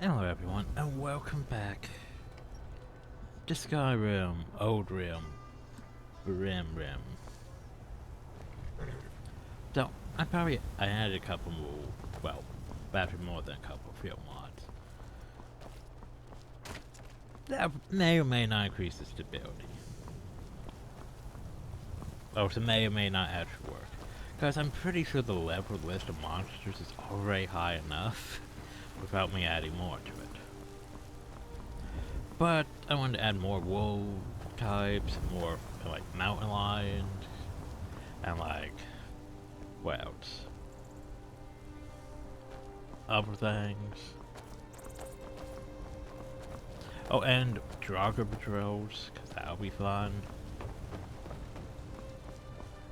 Hello everyone, and welcome back to Skyrim, Oldrim, Rim. So, I added a couple more, well, actually more than a couple field mods. That may or may not increase the stability. Or it may or may not actually work. Because I'm pretty sure the level list of monsters is already high enough without me adding more to it. But I wanted to add more wolf types, more like mountain lions, and like what else? Other things. Oh, and Draugr patrols, cause that'll be fun.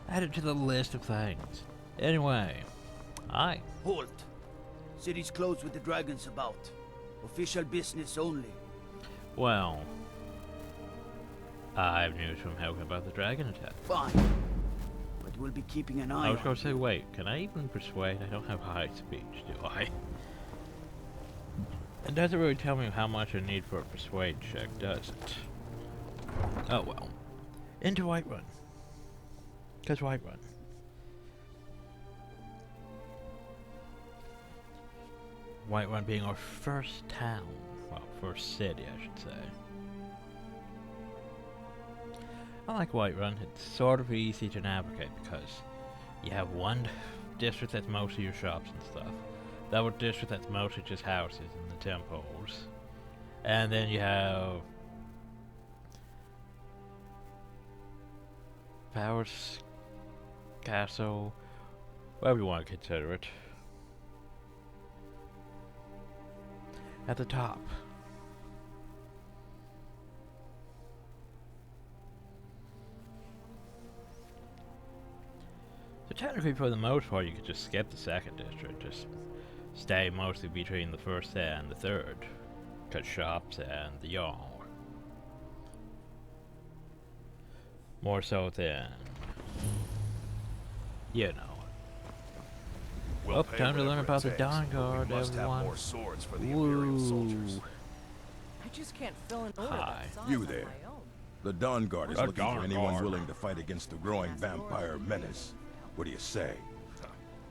Add it to the list of things. Anyway, hi. Halt! City's closed with the dragons about. Official business only. Well, I have news from Helga about the dragon attack. Fine. But we'll be keeping an eye on I was going to say, wait, can I even persuade? I don't have high speech, do I? It doesn't really tell me how much I need for a persuade check, does it? Oh well. Into Whiterun. Because Whiterun. Whiterun being our first town. Well, first city, I should say. I like Whiterun. It's sort of easy to navigate because you have one district that's mostly your shops and stuff. The other district that's mostly just houses and the temples. And then you have Powers Castle, whatever you want to consider it. At the top. So technically for the most part you could just skip the second district, just stay mostly between the first and the third. Cut shops and the Jarl. More so than, you know. We'll Time to learn about the Dawn Guard, everyone. More swords for the Imperial soldiers. I just can't fill an order Hi. that size You on there. my own. The Dawn Guard is The looking Dawn for anyone Guard. willing to fight against the growing vampire menace. What do you say?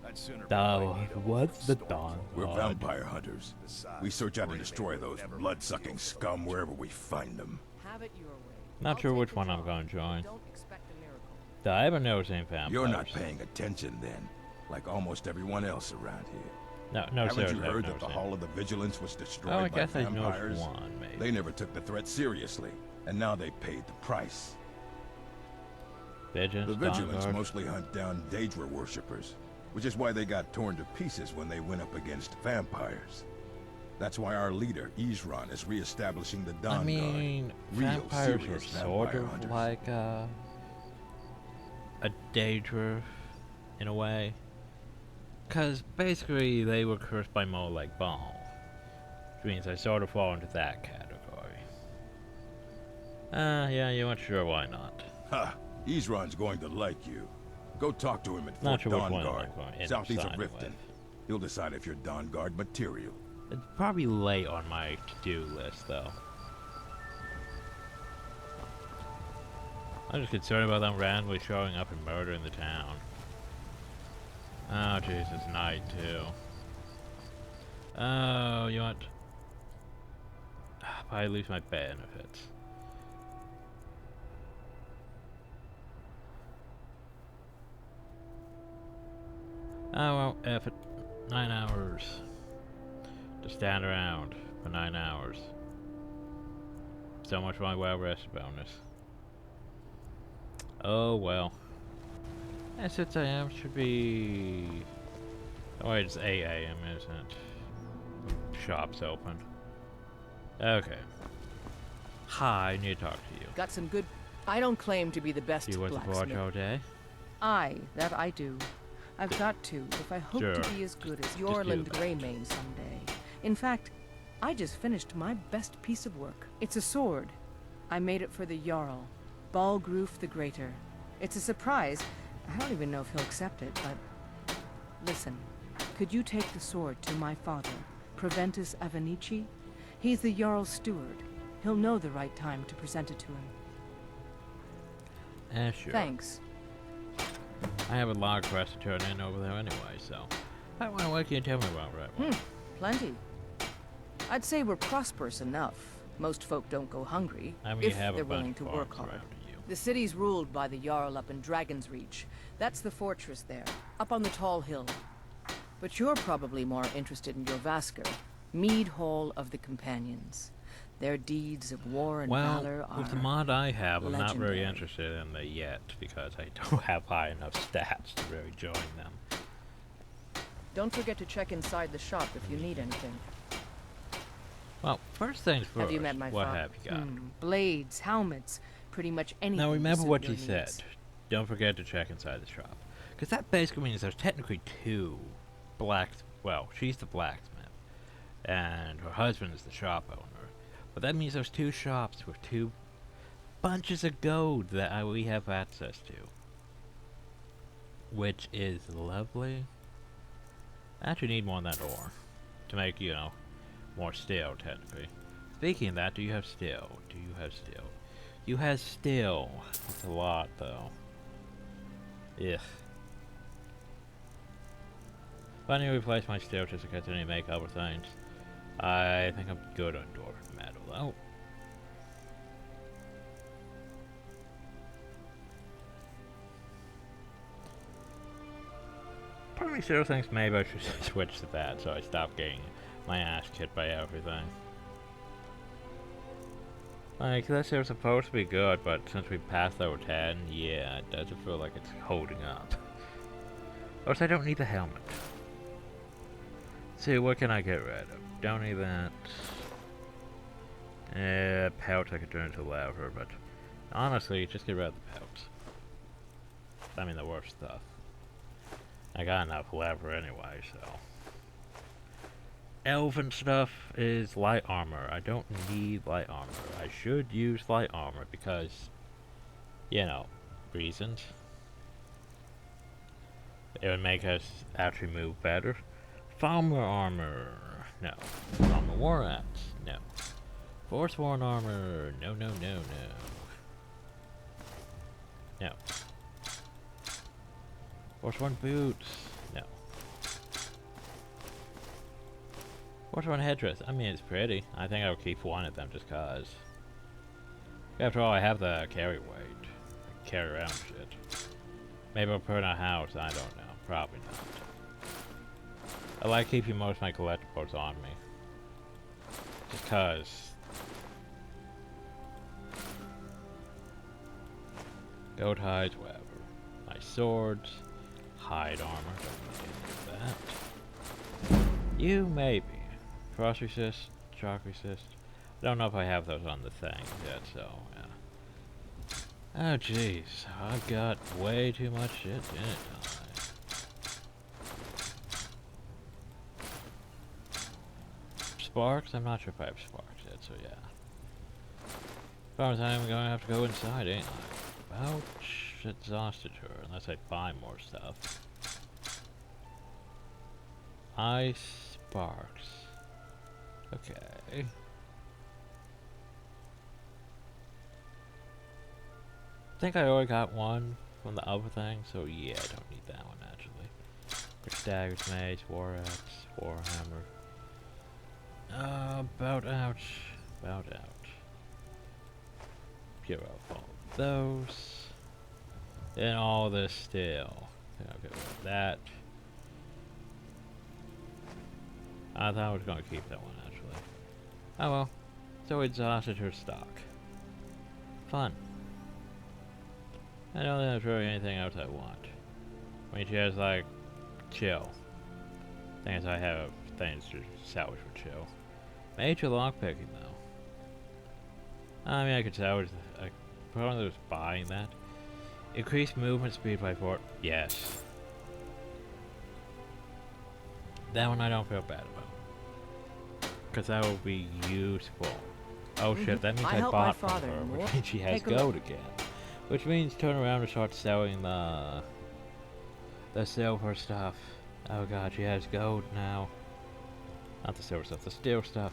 I'd sooner What's the Dawn We're Guard? vampire hunters. We search out and destroy those blood-sucking scum wherever we find them. Have it your way. Not I'll sure take which the one I'm job. going to join. Don't expect a miracle. I haven't noticed any vampires. You're not paying attention then, like almost everyone else around here. No, Haven't sir. you heard that the Hall of the Vigilance was destroyed Oh, I by guess I noticed vampires? one, maybe. They never took the threat seriously, and now they paid the price. Vigilance, The Dawn Vigilance Guard. mostly hunt down Daedra worshippers, which is why they got torn to pieces when they went up against vampires. That's why our leader, Isran, is re-establishing the Dawn I mean, Guard. Real vampires are serious sort vampire of hunters. like a Daedra, in a way. Because basically they were cursed by more like Baal. Which means I sort of fall into that category. Yeah, you weren't sure why not. Ha! Isran's going to like you. Go talk to him at Not Fort sure which Dawn one Guard, I'm going to end up southeast of signing Riften. with. He'll decide if you're Dawn Guard material. It's probably late on my to-do list, though. I'm just concerned about them randomly showing up and murdering the town. Oh, jeez, it's night, too. Oh, you want... I lose my benefits. Oh, well, F it. 9 hours. To stand around for 9 hours. So much for my well rest bonus. Oh well. Yeah, 6 AM should be... Oh wait, it's 8 AM, isn't it? Shop's open. Okay. Hi, I need to talk to you. Got some good. I don't claim to be the best You was to watch blacksmith. all day? That I do. I've got to if I hope Sure. to be as good as do Yorland that. Greymane someday. In fact, I just finished my best piece of work. It's a sword. I made it for the Jarl, Balgroof the Greater. It's a surprise. I don't even know if he'll accept it, but... Listen, could you take the sword to my father Proventus Avenici? He's the Jarl's steward. He'll know the right time to present it to him. Sure. Thanks. I have a log quest to turn in over there anyway, so... what can you tell me about Redwood? Plenty. I'd say we're prosperous enough. Most folk don't go hungry, I mean, you if have a they're bunch willing of to work farms hard. around you. The city's ruled by the Jarl up in Dragon's Reach. That's the fortress there, up on the tall hill. But you're probably more interested in Jorvaskr, Mead Hall of the Companions. Their deeds of war and valor are with the mod I have, I'm not very legendary. interested in it yet, because I don't have high enough stats to really join them. Don't forget to check inside the shop if you need anything. Well, first things first, Have you met my what father? have you got? Blades, helmets, pretty much anything. Now remember to what suit you your said. needs. Don't forget to check inside the shop. Because that basically means there's technically two well, she's the blacksmith, and her husband is the shop owner. But that means there's two shops with two bunches of gold that we have access to. Which is lovely. I actually need more on that ore to make, you know, more steel, technically. Speaking of that, do you have steel? Do you have steel? You have steel. That's a lot, though. Ugh. If I need to replace my steel just to continue to make other things, I think I'm good on dwarf metal, though. Part of me still thinks maybe I should switch to that so I stop getting my ass kicked by everything. Like, this is supposed to be good, but since we passed over 10, yeah, it doesn't feel like it's holding up. Of course, I don't need the helmet. See, what can I get rid of? Don't need that. Pouch I could turn into leather, but honestly, just get rid of the pouch. I mean, the worst stuff. I got enough leather anyway, so. Elven stuff is light armor. I don't need light armor. I should use light armor because, you know, reasons. It would make us actually move better. Farmer armor. No. Farmer war axe. No. Forsworn armor. No, no, no, no. No. Forsworn boots. No. Forsworn headdress. I mean, it's pretty. I think I'll keep one of them just cause. After all, I have the carry weight. I can carry around shit. Maybe I'll put in a house. I don't know. Probably not. I like keeping most of my collectibles on me. Just cause. Goat hides, whatever. My swords. Hide armor. Don't need any of that. You maybe. Frost resist. Shock resist. I don't know if I have those on the thing yet, so yeah. Oh jeez. I've got way too much shit in it, don't I? Sparks? I'm not sure if I have sparks yet, so yeah. As far as I'm gonna have to go inside, ain't I? Ouch, exhausted her, unless I find more stuff. Ice sparks. Okay. I think I already got one from the other thing, so yeah, I don't need that one actually. There's daggers, mace, war axe, warhammer. Bout out. Bout out. Get rid of all of those. And all this still. I'll get rid of that. I thought I was going to keep that one actually. Oh well. So exhausted her stock. Fun. I don't think there's really anything else I want. I mean, she has like chill. Thing is, I have things to salvage for chill. Major lockpicking though. I mean, I could salvage. I probably was buying that. Increase movement speed by 4. Yes. That one I don't feel bad about. Because that will be useful. Oh shit, that means I helped my bought from father her, and which more. means she has Take a look. gold again. Which means turn around and start selling the silver stuff. Oh god, she has gold now. Not the silver stuff, the steel stuff.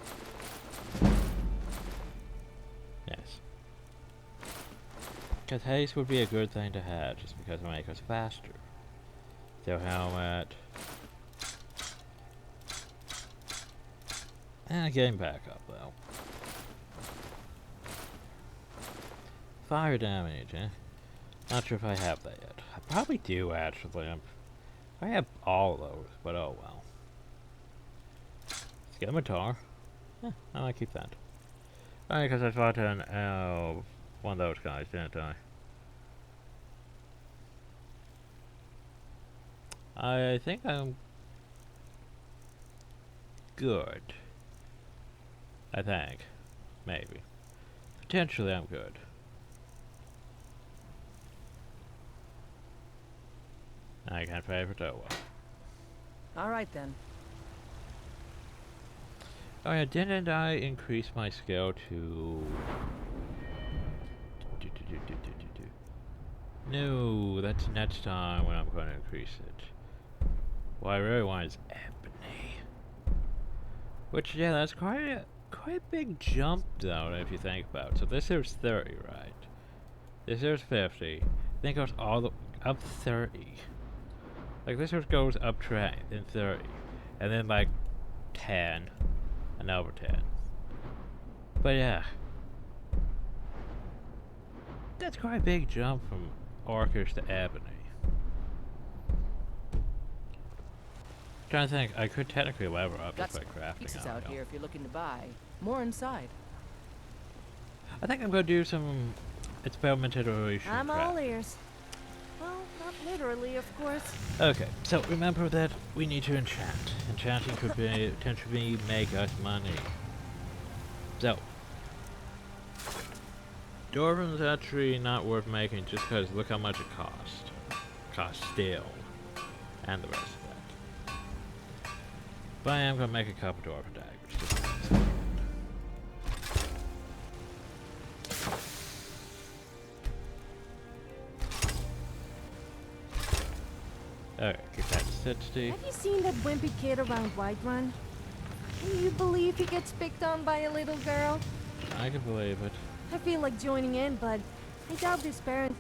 Yes. Because haste would be a good thing to have, just because it makes us faster. Steel helmet. And a game backup, though. Fire damage, eh? Not sure if I have that yet. I probably do, actually. I have all of those, but oh well. Scimitar. Yeah, I might keep that. Alright, because I fought one of those guys, didn't I? I think I'm good. I think. Maybe. Potentially I'm good. I can't favorite oh well. All right then. Oh yeah, didn't I increase my skill to... No, that's next time when I'm going to increase it. What I really want is ebony. Which, yeah, that's quite a big jump though, if you think about it. So this here's 30, right? This here's 50. Then it goes all the up 30. Like this here goes up 20, then 30. And then like 10. And over 10. But yeah. That's quite a big jump from Orcish to Ebony. Trying to think, I could technically level up Got just by some crafting. pieces I don't out know. here if you're looking to buy. More inside. I think I'm gonna do some experimental I'm all crafting. ears. Well, not literally, of course. Okay, so remember that we need to enchant. Enchanting could potentially make us money. So, Dwarven's actually not worth making just because look how much it cost. Cost steel. And the rest of that. But I am going to make a couple Dwarven daggers. Just alright, get that 60. Have you seen that wimpy kid around Whiterun? Can you believe he gets picked on by a little girl? I can believe it. I feel like joining in, but I doubt his parents.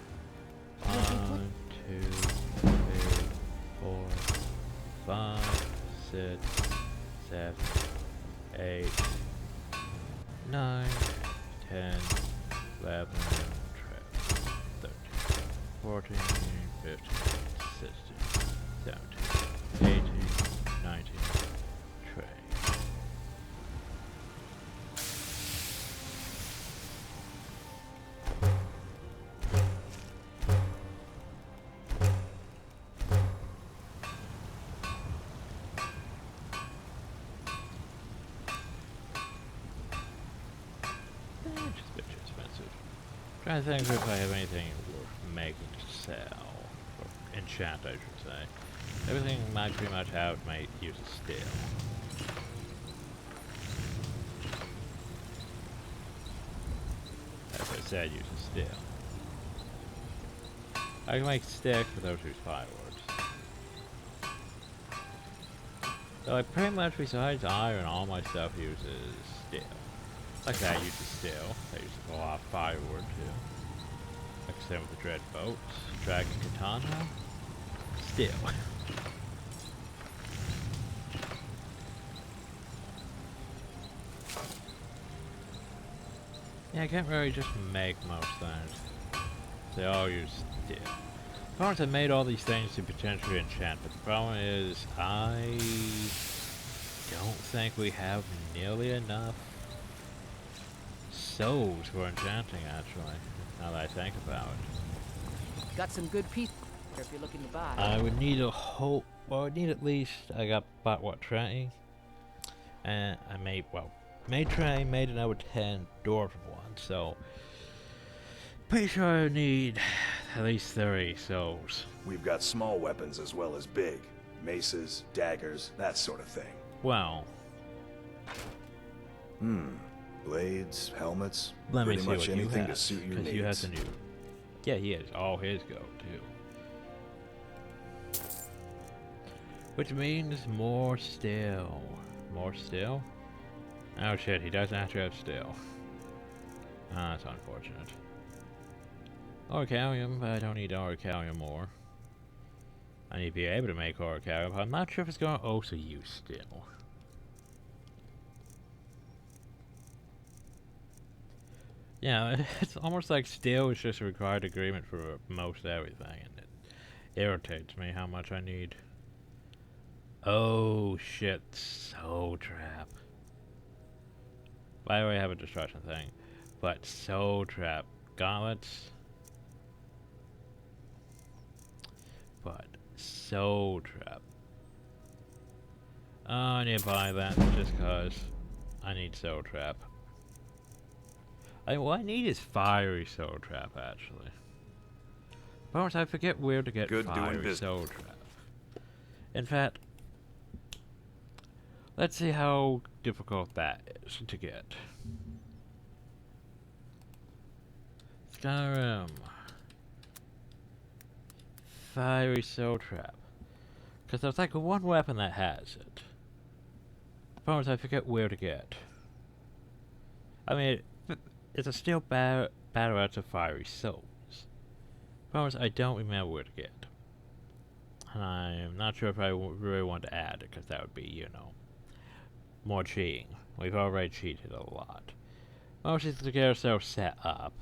1, 2, 3, 4, 5, 6, 7, 8, 9, 10, 11, 12, 13, 14, 15, 16, 17, 18, 19, 20. Just a bit too expensive. Trying to think if I have anything worth making to sell. Or enchant, I should say. Everything I pretty much have might use a steel. As I said, use a steel. I can make sticks, but those use fireworks. So like pretty much besides iron, all my stuff uses steel. Like that uses steel. That uses a lot of firewood too. Like same with the dread boats. Dragon katana. Steel. Yeah, I can't really just make most things. They all use steel. Of course, I made all these things to potentially enchant, but the problem is I don't think we have nearly enough souls for enchanting, actually, now that I think about it. Got some good pieces if you're looking to buy. I would need a whole, well, I would need at least, I got bought what, tray? And I made, well, made tray, made another 10 dwarf ones, so pretty sure I need at least 30 souls. We've got small weapons as well as big. Maces, daggers, that sort of thing. Well, Blades, helmets, let me pretty see much what you anything to have, suit your because needs. you have the new, yeah, he has all his go too. Which means more steel. more steel? Oh shit, he doesn't actually have steel. Ah, that's unfortunate. Orichalcum, but I don't need orichalcum more. I need to be able to make orichalcum, but I'm not sure if it's going to also use steel. Yeah, it's almost like steel is just a required agreement for most everything, and it irritates me how much I need. Oh shit, soul trap. By the way, I have a destruction thing, but soul trap gauntlets. But soul trap. Oh, I need to buy that just cause I need soul trap. What I need is fiery soul trap actually. But I forget where to get fiery soul trap. In fact, let's see how difficult that is to get. Skyrim. Fiery soul trap. Because there's like one weapon that has it. Problem is I forget where to get. I mean, it's a steel battle out of fiery souls. Problem is I don't remember where to get. And I'm not sure if I really want to add it, because that would be, you know, more cheating. We've already cheated a lot. Mostly to get ourselves set up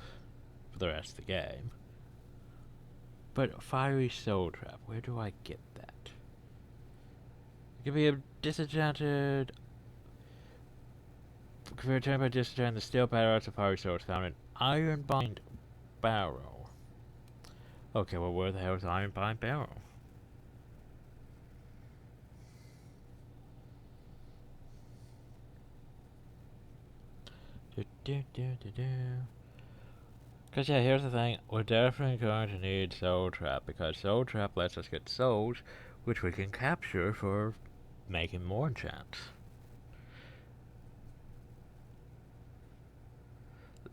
for the rest of the game. But fiery soul trap, where do I get that? It could be a disenchanted. Returned by disenchanted, the steel battle arts of fiery souls found in Ironbind Barrow. Okay, well, where the hell is Ironbind Barrow? Because, yeah, here's the thing. We're definitely going to need Soul Trap, because Soul Trap lets us get souls, which we can capture for making more enchants.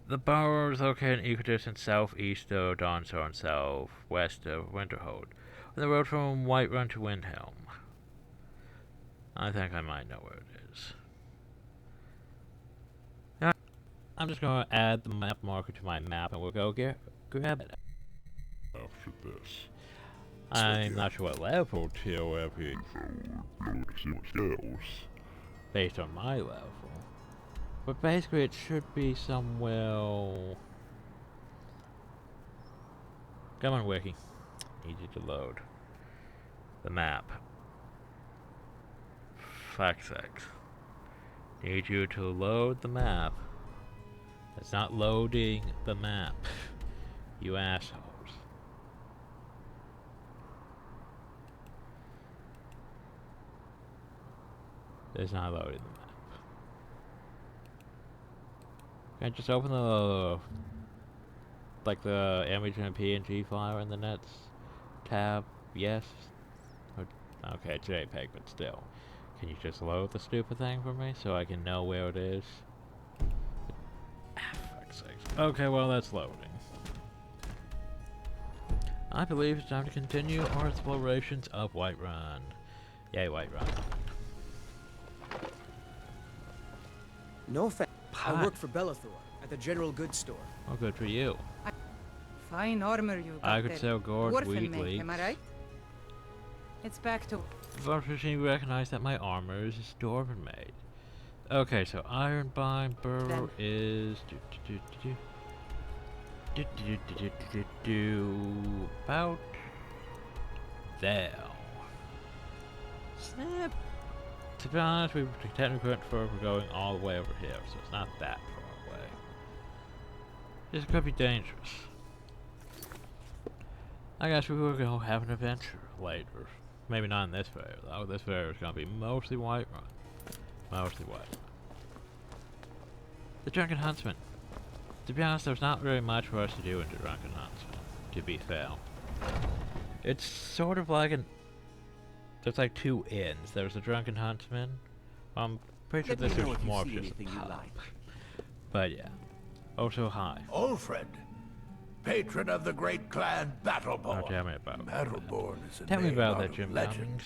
The Barrow is located in equidistant southeast of Dawnstone and southwest of Winterhold, on the road from Whiterun to Windhelm. I think I might know where it is. Now, I'm just going to add the map marker to my map and we'll go grab it after this. I'm not sure what level TOFE based on my level. But basically it should be somewhere... Come on, Wiki. Need you to load the map. Fuck's sakes. Need you to load the map. It's not loading the map. You assholes. It's not loading the map. Can I just open the like the image and PNG file in the nets tab? Yes. Okay, it's JPEG, but still. Can you just load the stupid thing for me so I can know where it is? Fuck's sakes. Okay, well that's loading. I believe it's time to continue our explorations of Whiterun. Yay, Whiterun. No offense. I work for Bellathor at the general goods store. Oh, good for you. Fine armor you got I could there. sell gourd Dwarfen weed make, leeks. am I right? It's back to... Unfortunately, recognize that my armor is dwarven made. Okay, so Ironbind Burrow is about there. Snap. To be honest, we technically went for going all the way over here, so it's not that far away. This could be dangerous. I guess we were going to have an adventure later. Maybe not in this area, though. This area is going to be mostly Whiterun. Mostly Whiterun. The Drunken Huntsman. To be honest, there's not very much for us to do in the Drunken Huntsman, to be fair. It's sort of like an... There's like two inns. There's the Drunken Huntsman. I'm pretty sure this is more of just a pub. But yeah. Also, hi. Old friend. Patron of the great clan Battleborn. Oh, tell me about Battleborn is a Tell me name about out that, of Jim legend. Cummings.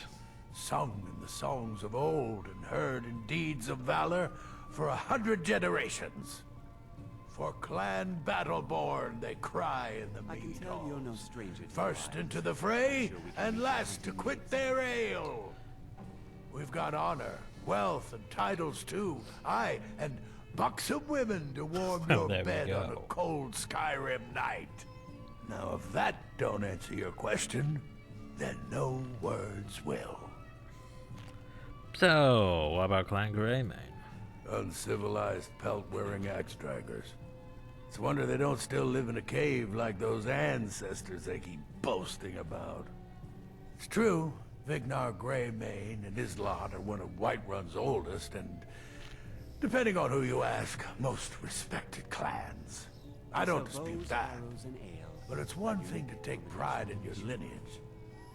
sung in the songs of old and heard in deeds of valor for 100 generations. For clan Battleborn they cry in the mead halls. First into the fray, and last to quit their ale. We've got honor, wealth, and titles too. Aye, and buxom women to warm Well, your there we bed on a go. cold Skyrim night. Now, if that don't answer your question, then no words will. So, what about Clan Greymane? Uncivilized pelt-wearing axe-draggers. It's a wonder they don't still live in a cave like those ancestors they keep boasting about. It's true, Vignar Greymane and his lot are one of Whiterun's oldest and, depending on who you ask, most respected clans. I don't dispute that. But it's one thing to take pride in your lineage,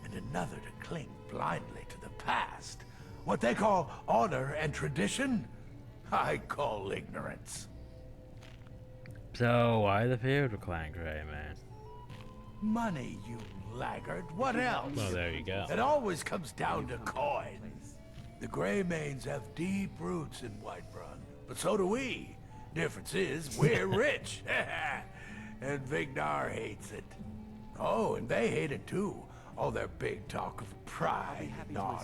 and another to cling blindly to the past. What they call honor and tradition, I call ignorance. So, why the feud with Clan Greymane? Money, you laggard. What else? Well, there you go. It always comes down to coins. The Greymanes have deep roots in Whiterun, but so do we. Difference is, we're rich. And Vignar hates it. Oh, and they hate it too. All their big talk of pride and honor.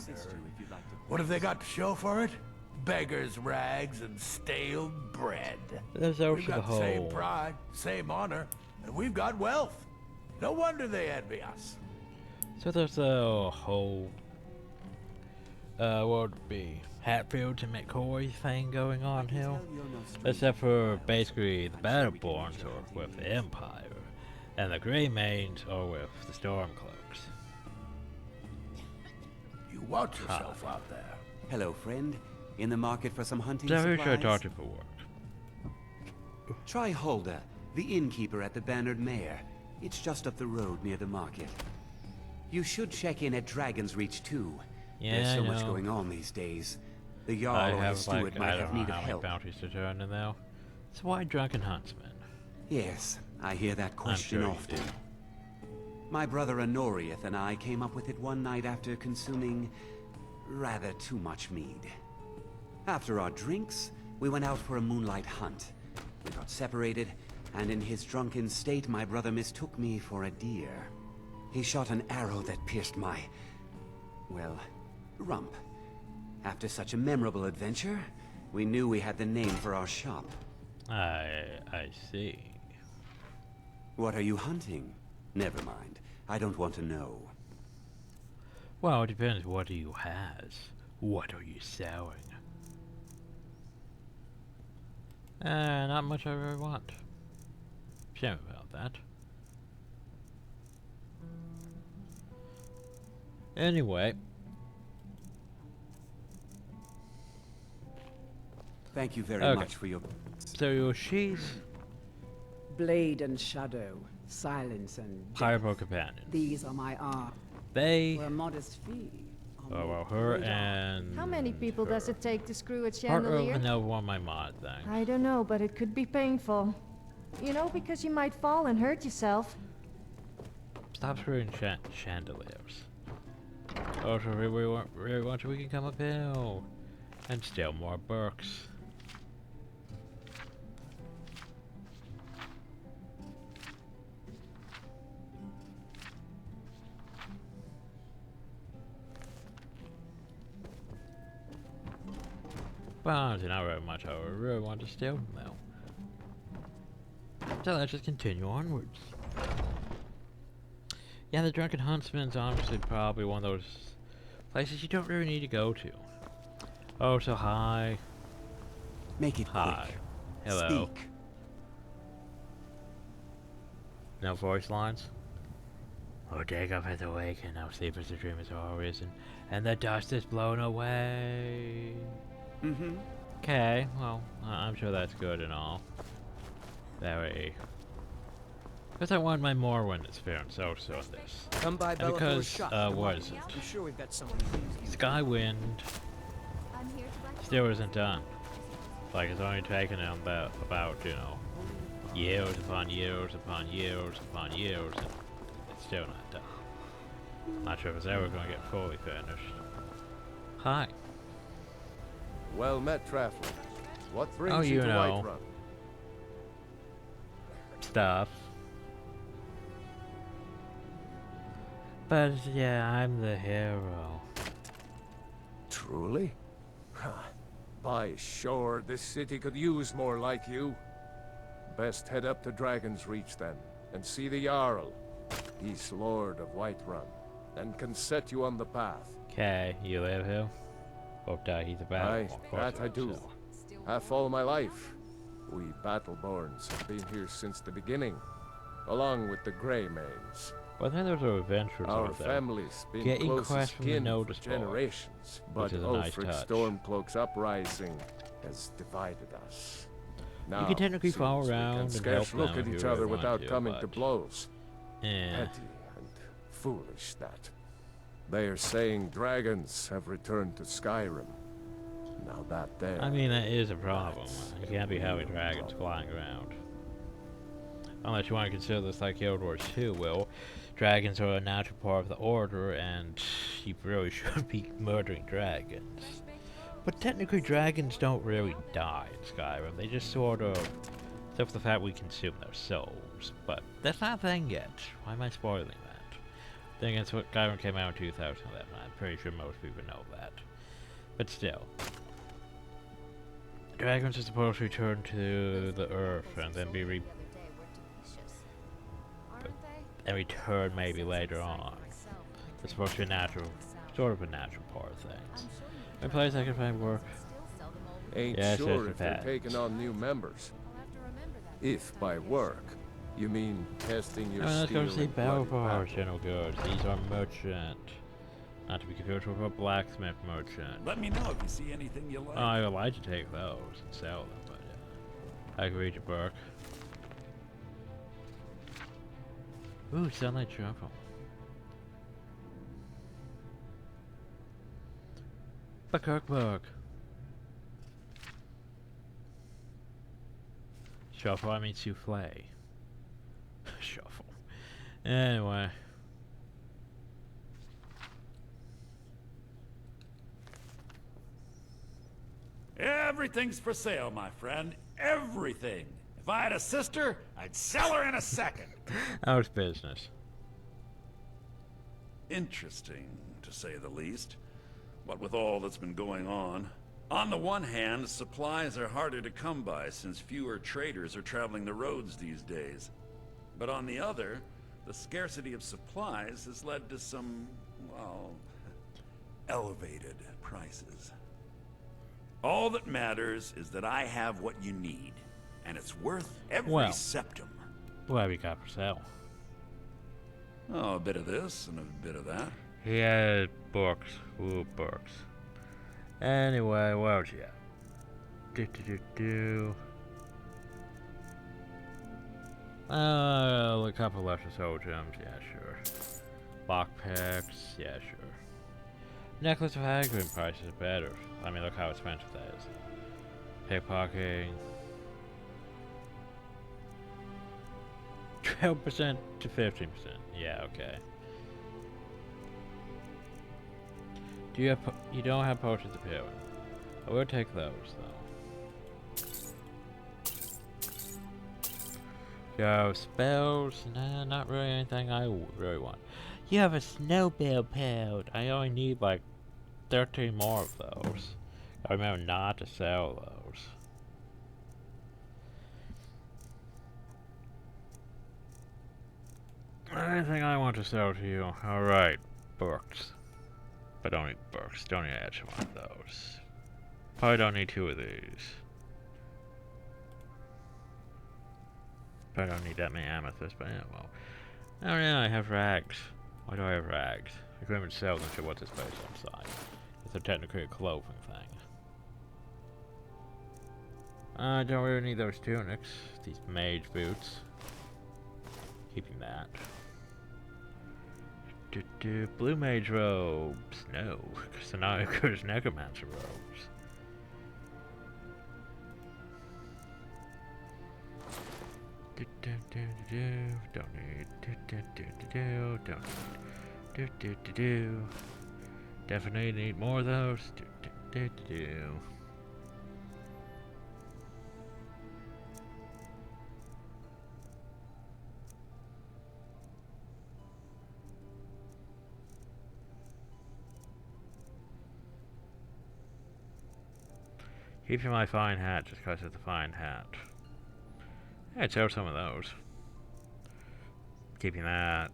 What have they got to show for it? Beggars' rags and stale bread. There's We've also the got the same whole... pride, same honor, and we've got wealth. No wonder they envy us. So there's a whole... what would it be? Hatfield to McCoy thing going on here. Except for basically the Battleborns are with the Empire, and the Greymanes are with the Stormcloaks. You watch yourself out there. Hello, friend. In the market for some hunting So who supplies? should I talk to for work? Try Hulda, the innkeeper at the Bannered Mare. It's just up the road near the market. You should check in at Dragon's Reach too. There's Yeah, so I much know. going on these days. The I Jarl or his have steward like, might I have don't need know of how many help. bounties to turn in now. So why Drunken Huntsman? Yes, I hear that question sure you often. do. My brother Honorius and I came up with it one night after consuming rather too much mead. After our drinks, we went out for a moonlight hunt. We got separated, and in his drunken state, my brother mistook me for a deer. He shot an arrow that pierced my, well, rump. After such a memorable adventure, we knew we had the name for our shop. I see. What are you hunting? Never mind. I don't want to know. Well, it depends. What do you has? What are you selling? Not much I really want. Shame about that. Anyway. Thank you very Okay. much for your... So your she's Blade and shadow, silence and death. Pyro companion. These are my art. They For a modest fee. oh well, her and How many people does it take to screw a part of chandelier? another one of my mod thing. I don't know, but it could be painful. You know, because you might fall and hurt yourself. Stop screwing chandeliers. Oh, so really want we can come up here and steal more books. Well, there's not really much I really want to steal now. So let's just continue onwards. Yeah, the Drunken Huntsman's honestly probably one of those places you don't really need to go to. Oh, so hi. Make it Hi. quick. Hello. Speak. No voice lines? Oh, Jacob has awakened, now sleep as the dream is all arisen, and the dust is blown away. Mm-hmm. Okay, well, I'm sure that's good and all. Very. Because I want my Morrowind experience also in this. Come by And Bellathor's because, shop. what is it? I'm sure we've got someone who needs you. Skywind I'm here to still isn't done. Like, it's only taken them about, you know, years upon years upon years upon years, and it's still not done. Not sure if it's ever going to get fully finished. Hi. Well met, traveler. What brings Oh, you you to know. Whiterun? Stuff. But yeah, I'm the hero. Truly? By sure, this city could use more like you. Best head up to Dragon's Reach then, and see the Jarl. He's Lord of Whiterun, and can set you on the path. Okay, you live here? Hope that he's about. Aye, that I do. Half all my life. We Battleborns have been here since the beginning, along with the Greymanes. Well, then there's an adventure. Our family's been getting close as quest from the kin notice for board, generations, which but is a nice Ulfric touch. Stormcloak's uprising has divided us. Now, You can technically seems follow we can around and scarce help look them at if each you other really want without to, coming to but- blows. Yeah. Petty and foolish that. They are saying dragons have returned to Skyrim. Now that there. I mean, that is a problem. You can't be having dragons flying around. Unless you want to consider this like Guild Wars 2, well, dragons are a natural part of the Order, and you really should be murdering dragons. But technically, dragons don't really die in Skyrim. They just sort of, except for the fact we consume their souls. But that's not a thing yet. Why am I spoiling that? Then again, Skyrim came out in 2011. I'm pretty sure most people know that. But still. Dragons are supposed to return to the Earth and then be and return maybe later on. It's supposed to be a natural, sort of a natural part of things. When players I can find work. Ain't Yes, sure yes, if they're fact. taking on new members. If by work, you mean testing your Let's go steel see in Battle bloody Bar battle. General Goods. These are merchant. Not to be confused with a blacksmith merchant. Let me know if you see anything you like. I would like to take those and sell them, but I can read your book. Ooh, sunlight truffle. A cookbook. Shuffle, I mean souffle. Shuffle. Anyway. Everything's for sale, my friend. Everything. If I had a sister, I'd sell her in a second. How's business? Interesting, to say the least. What with all that's been going on. On the one hand, supplies are harder to come by since fewer traders are traveling the roads these days. But on the other, the scarcity of supplies has led to some, well, elevated prices. All that matters is that I have what you need, and it's worth every septum. What have you got for sale? Oh, a bit of this and a bit of that. He had books. Ooh, books. Anyway, what else you got? A couple lesser soul gems, yeah, sure. Lockpicks, yeah, sure. Necklace of Hagrid price is better. I mean, look how expensive that is. Pickpocketing. 12% to 15%. Yeah, okay. Do you have you don't have potions of healing. I will take those though. Yo, spells? Nah, not really anything I really want. You have a snowball pelt. I only need like 13 more of those. I remember not to sell those. Anything I want to sell to you. Alright, books. But don't need books. Don't need actually one of those. Probably don't need two of these. Probably don't need that many amethysts, but yeah, well. Oh yeah, I have rags. Why do I have rags? I couldn't even sell them to what's his face outside. It's a technically a clothing thing. I don't really need those tunics. These mage boots. Keeping that. Blue mage robes. No. So now it goes necromancer robes. Don't need. Don't need. Definitely need more of those. Do. Keeping my fine hat just because it's a fine hat. Yeah, I'd sell some of those. Keeping that.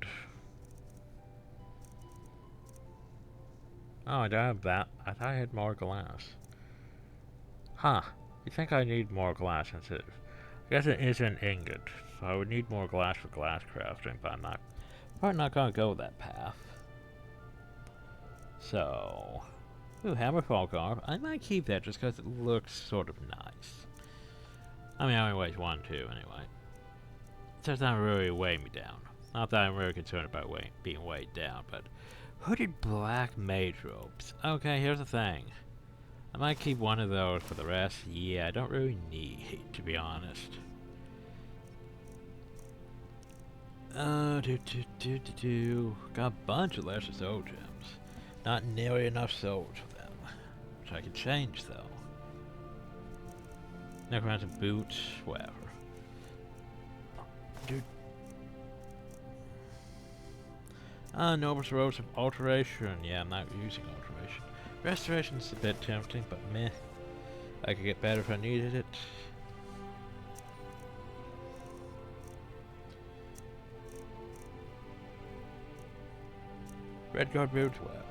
Oh, I don't have that. I thought I had more glass. Huh. You think I need more glass instead of... I guess it is an ingot, so I would need more glass for glass crafting, but I'm probably not gonna go that path. So... Ooh, Hammerfall Garb. I might keep that just because it looks sort of nice. I mean, I only weighs 1, 2 anyway. It doesn't really weigh me down. Not that I'm really concerned about being weighed down, but... Hooded black mage robes. Okay, here's the thing. I might keep one of those for the rest. Yeah, I don't really need, to be honest. Got a bunch of lesser soul gems. Not nearly enough souls for them. Which I can change, though. Necromancer boots, whatever. Noble Robes of Alteration. Yeah, I'm not using Alteration. Restoration's a bit tempting, but meh. I could get better if I needed it. Red Guard boots, whatever.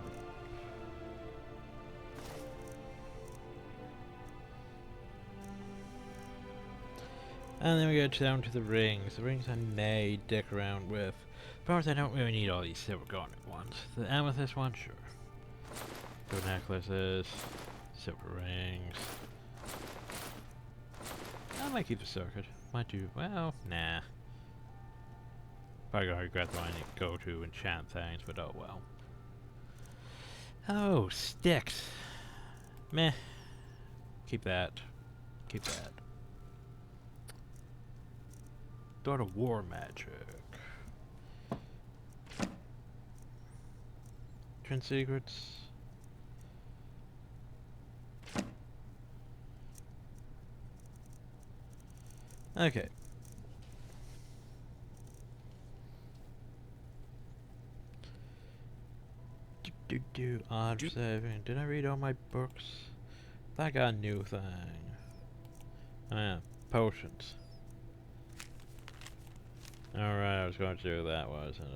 And then we get down to the rings. The rings I may dick around with. But I don't really need all these silver garnet ones. The amethyst one, sure. Gold necklaces, silver rings. I might keep the circuit. Might do, well, nah. Probably gonna regret when I need to go to enchant things, but oh well. Oh, sticks. Meh. Keep that. Keep that. Start a war magic. Twin secrets. Okay. Odd saving. Did I read all my books? I got a new thing. Oh yeah, potions. Alright, I was going to do that, wasn't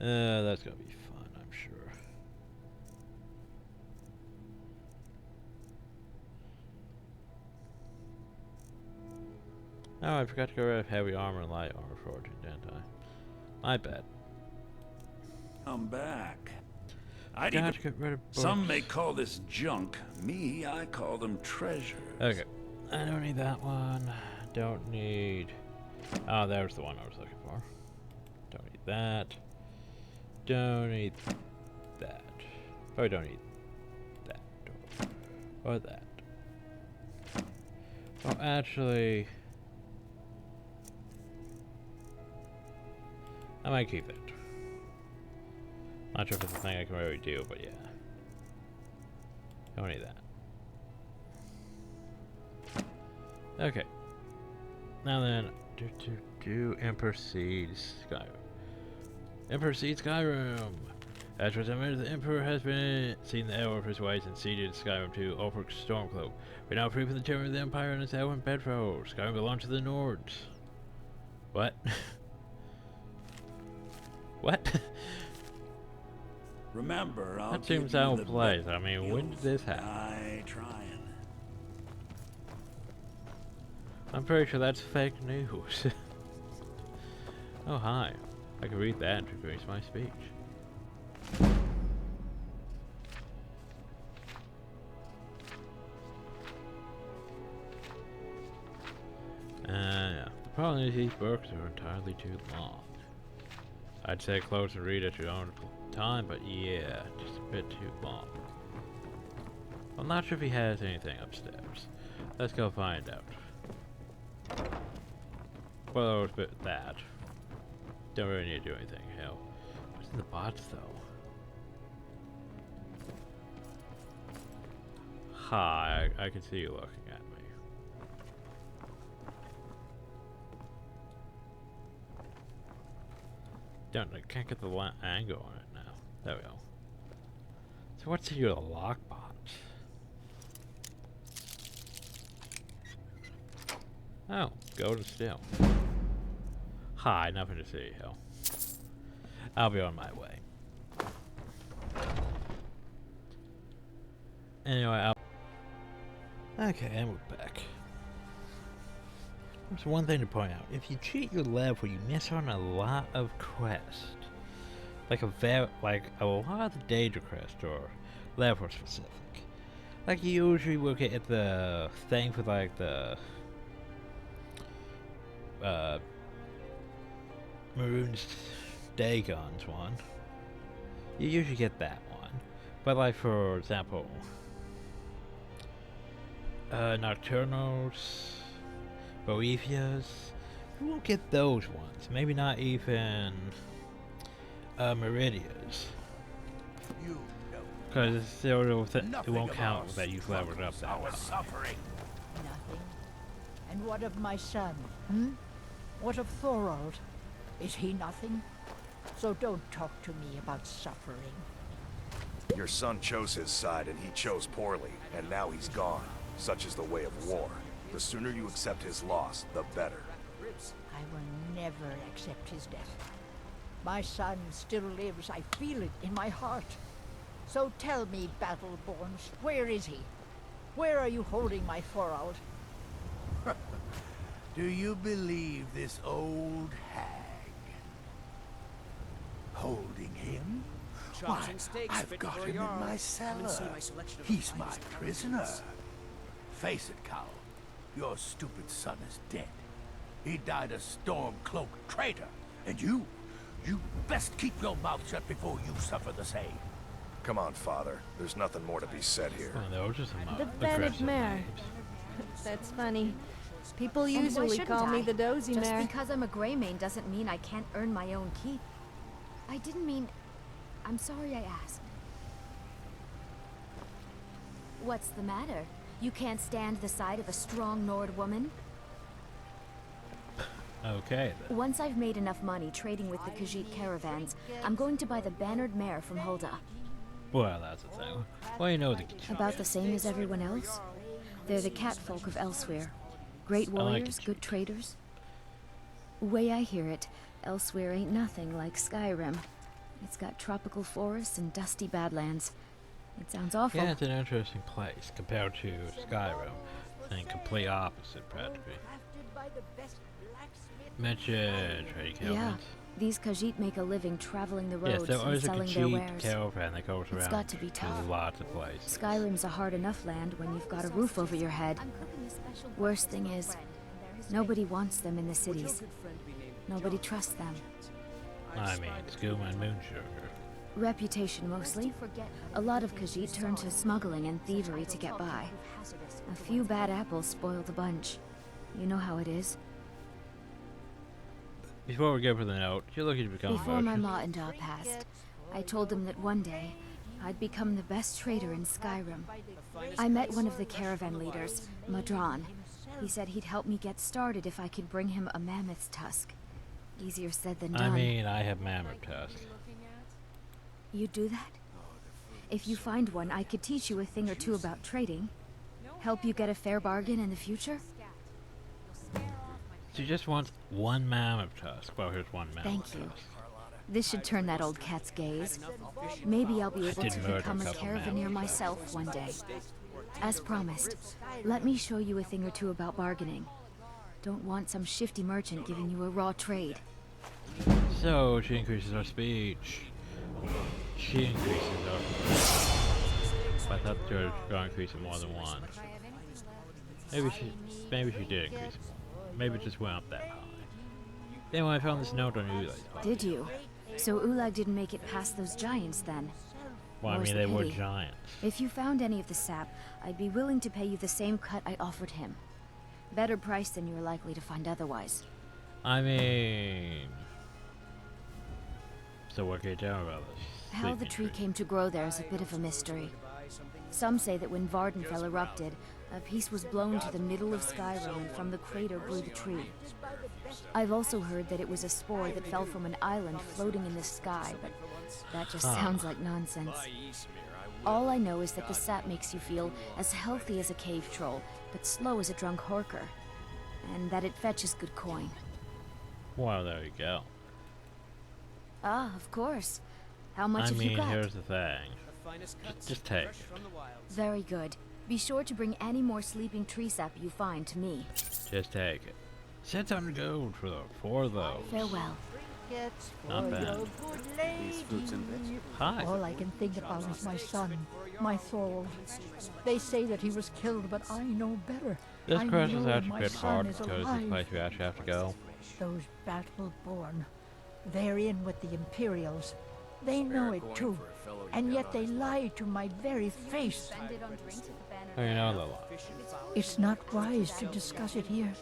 I? That's gonna be fun, I'm sure. Oh, I forgot to get rid of heavy armor and light armor forging, didn't I? My bad. I'm back. I got to get rid of books. Some may call this junk. Me, I call them treasures. Okay. I don't need that one. Don't need... Oh, there's the one I was looking for. Don't need that. Don't need that. Probably don't need that. Or that. Oh, actually... I might keep it. Not sure if it's a thing I can really do, but yeah. Don't need that. Okay. Now then, Emperor Seeds Skyrim. Emperor Seeds Skyrim! As was admitted, the Emperor has been seen the error of his ways and ceded Skyrim to Ulfric's Stormcloak. We now free from the tyranny of the Empire and its elven bedrock. Skyrim belongs to the Nords. What? What? Remember, I'll that seems out of place. I mean, when did this happen? Trying. I'm pretty sure that's fake news. Oh, hi. I can read that to increase my speech. Yeah. The problem is these books are entirely too long. I'd say close and read at your own time, but yeah, just a bit too long. I'm not sure if he has anything upstairs. Let's go find out. Well, it was that. Don't really need to do anything. Hell, what's in the bots though? Hi, I can see you looking at me. I can't get the angle on it now. There we go. So what's your lockbox? Oh, golden steel. Hi, nothing to see, hell. I'll be on my way. Anyway, okay, and we're back. There's one thing to point out. If you cheat your level, you miss on a lot of quests. Like a lot of the danger quests or level specific. Like you usually will get the thing for like the Maroon Day Guns one. You usually get that one. But like for example, Nocturnals, Boethias, you won't get those ones. Maybe not even Meridias. Because it won't count that you've leveled up that high. Nothing. And what of my son? Hmm? What of Thorold? Is he nothing? So don't talk to me about suffering. Your son chose his side and he chose poorly, and now he's gone. Such is the way of war. The sooner you accept his loss, the better. I will never accept his death. My son still lives. I feel it in my heart. So tell me, Battleborns, where is he? Where are you holding my Thorold? Do you believe this old hag? Holding him? Why, I've got him in my cellar. He's my prisoner. Face it, Cowl. Your stupid son is dead. He died a storm-cloaked traitor. And you best keep your mouth shut before you suffer the same. Come on, Father. There's nothing more to be said here. The Bennett mare. That's funny. People usually call me the dozy Just mare. because I'm a Greymane doesn't mean I can't earn my own keep. I didn't mean... I'm sorry I asked. What's the matter? You can't stand the sight of a strong Nord woman? Okay, then. Once I've made enough money trading with the Khajiit caravans, I'm going to buy the bannered mare from Hulda. Well, that's the thing. Well, you know the... About the same as everyone else? They're the catfolk of Elsewhere. Great warriors, good traders. Way I hear it, Elsewhere ain't nothing like Skyrim. It's got tropical forests and dusty badlands. It sounds awful. Yeah, it's an interesting place compared to Skyrim. I think complete opposite, practically. Mention trading caravans. Yeah, these Khajiit make a living traveling the roads yes, there and is a selling their Khajiit wares. caravan that goes around. It's got to be tough. To lots of places. Skyrim's a hard enough land when you've got a roof over your head. Worst thing is, nobody wants them in the cities. Nobody trusts them. I mean, skooma and moon sugar. Reputation mostly. A lot of Khajiit turn to smuggling and thievery to get by. A few bad apples spoil the bunch. You know how it is. Before we go for the note, you're looking to become Before my ma and Da passed, I told them that one day, I'd become the best trader in Skyrim. I met one of the caravan leaders, Madran. He said he'd help me get started if I could bring him a mammoth's tusk. Easier said than done. I mean, I have mammoth tusk. You'd do that? If you find one, I could teach you a thing or two about trading. Help you get a fair bargain in the future? She just wants one mammoth tusk. Well, here's one mammoth Thank you. This should turn that old cat's gaze. Maybe I'll be able to become a caravaneer myself one day. As promised, let me show you a thing or two about bargaining. Don't want some shifty merchant giving you a raw trade. So, she increases our speech. She increases our... I thought she was going to increase it more than one. Maybe she did increase it more. Maybe it just went up that high. Anyway, I found this note on Ulag's body. Did you? So Ulag didn't make it past those giants then? Well, I mean, they were giants. If you found any of the sap, I'd be willing to pay you the same cut I offered him. Better price than you're likely to find otherwise. I mean... So what can you tell me about this? How the tree came to grow there is a bit of a mystery. Some say that when Vardenfell erupted, a piece was blown to the middle of Skyrim and from the crater grew the tree. I've also heard that it was a spore that fell from an island floating in the sky, but that just sounds like nonsense. All I know is that the sap makes you feel as healthy as a cave troll, but slow as a drunk horker, and that it fetches good coin. Well, there you go. Ah, of course. How much have you got? Here's the thing. Just take it. Very good. Be sure to bring any more sleeping tree sap you find to me. Just take it. 600 gold for those. Farewell. Not bad. Hi. All I can think about is my son, my Thor. They say that he was killed, but I know better. This quest is know actually my a bit son hard is because alive. this place we actually have to go. Those battle-born. They're in with the Imperials. They know it too. And yet they lie to my very face. Oh, you know the law. It's not wise to discuss it here.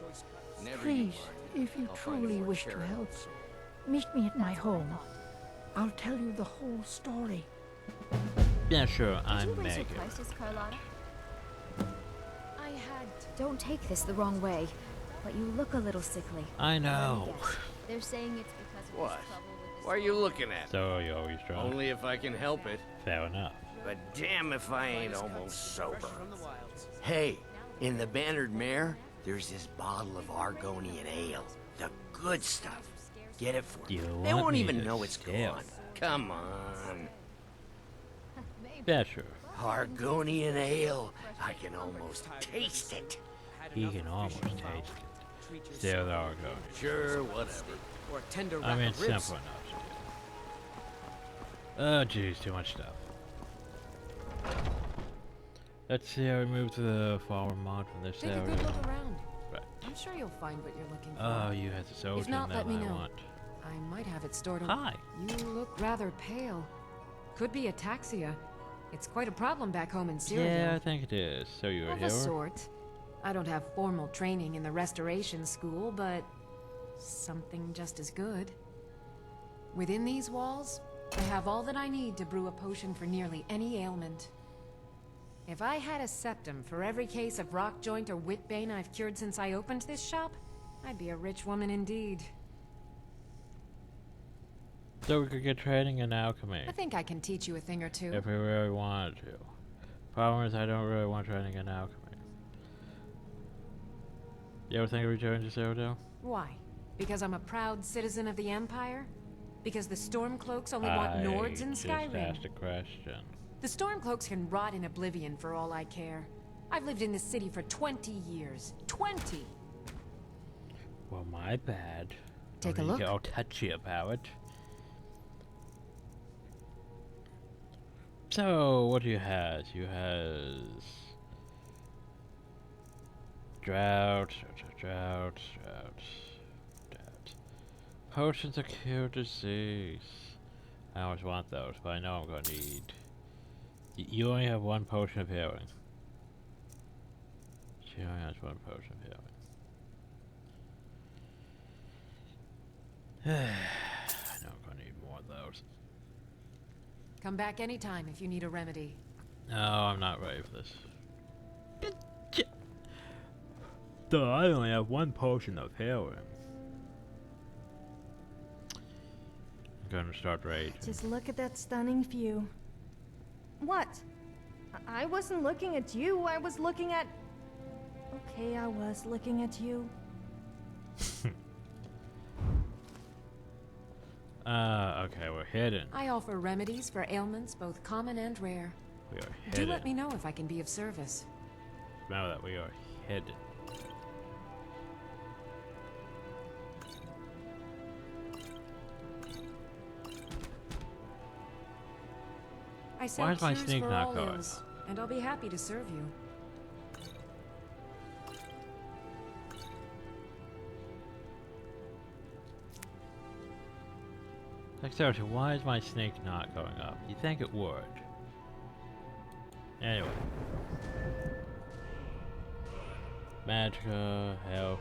Please, if you truly wish to help, meet me at my home. I'll tell you the whole story. Yeah, sure, I'm Megan. Don't take this the wrong way, but you look a little sickly. I know. They're saying it's because of What? this trouble with the What are you looking at? So you always drunk. Only if I can help it. Fair enough. But damn if I ain't almost sober. Hey, in the Bannered Mare, there's this bottle of Argonian ale. The good stuff. Get it for me. They won't even know it's gone. Come on. Yeah, sure. Argonian ale. I can almost taste it. He can almost taste it. Still the Argonian. Sure, whatever. Or a tender I mean, rack it's of ribs. simple enough. Oh, jeez, too much stuff. Let's see how we move to the forward mod from this Take area. a good look around. Right. I'm sure you'll find what you're looking for. Oh, you had the soldier If not, that let me I know. want. I might have it stored on. Hi. You look rather pale. Could be ataxia. It's quite a problem back home in Syria. Yeah, I think it is. So you're a Of a hero? sort. I don't have formal training in the restoration school, but something just as good. Within these walls, I have all that I need to brew a potion for nearly any ailment. If I had a septum for every case of rock joint or whitbane I've cured since I opened this shop, I'd be a rich woman indeed. So we could get training in alchemy. I think I can teach you a thing or two. If we really wanted to. Problem is, I don't really want training in alchemy. You ever think of returning to Cyrodiil? Why? Because I'm a proud citizen of the Empire? Because the Stormcloaks only want Nords in just Skyrim? asked a question. The Stormcloaks can rot in oblivion for all I care. I've lived in this city for 20 years. 20! Well, my bad. Take a Don't look. Get all touchy about it. So, what do you have? You have drought. Potions of cure disease. I always want those, but I know I'm gonna need. You only have one potion of healing. She only has one potion of healing. I know I'm gonna need more of those. Come back anytime if you need a remedy. No, I'm not ready for this. Duh, I only have one potion of healing. I'm gonna start raging. Just look at that stunning view. What? I wasn't looking at you, I was looking at... Okay, I was looking at you. Okay, we're hidden. I offer remedies for ailments both common and rare. We are Do hidden. let me know if I can be of service. Remember that we are hidden. I sell Why is my cures sneak for not all going ills, and I'll be happy to serve you. Like seriously, why is my snake not going up? You think it would. Anyway. Magicka, hell.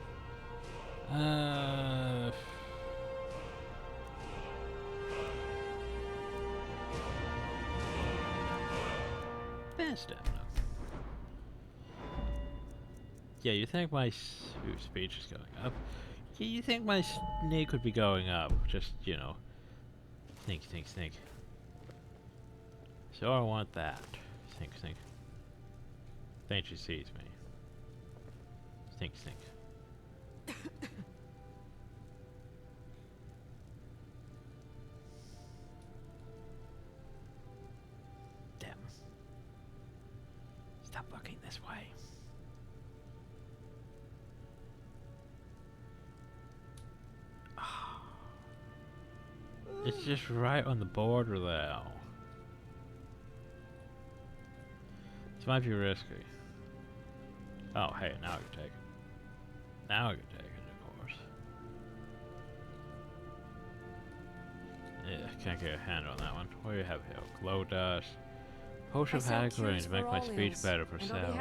Bethesda. Yeah, you think my speech is going up? Yeah, you think my sneak would be going up? Just, you know, sneak. So I want that. Sneak. Think she sees me. Sneak. Damn. Stop looking this way. It's just right on the border now. This might be risky. Oh, hey, now I can take it. Now I can take it, of course. Yeah, can't get a hand on that one. What do you have here? Glow dust. Potion of hackering to make my speech better for selling.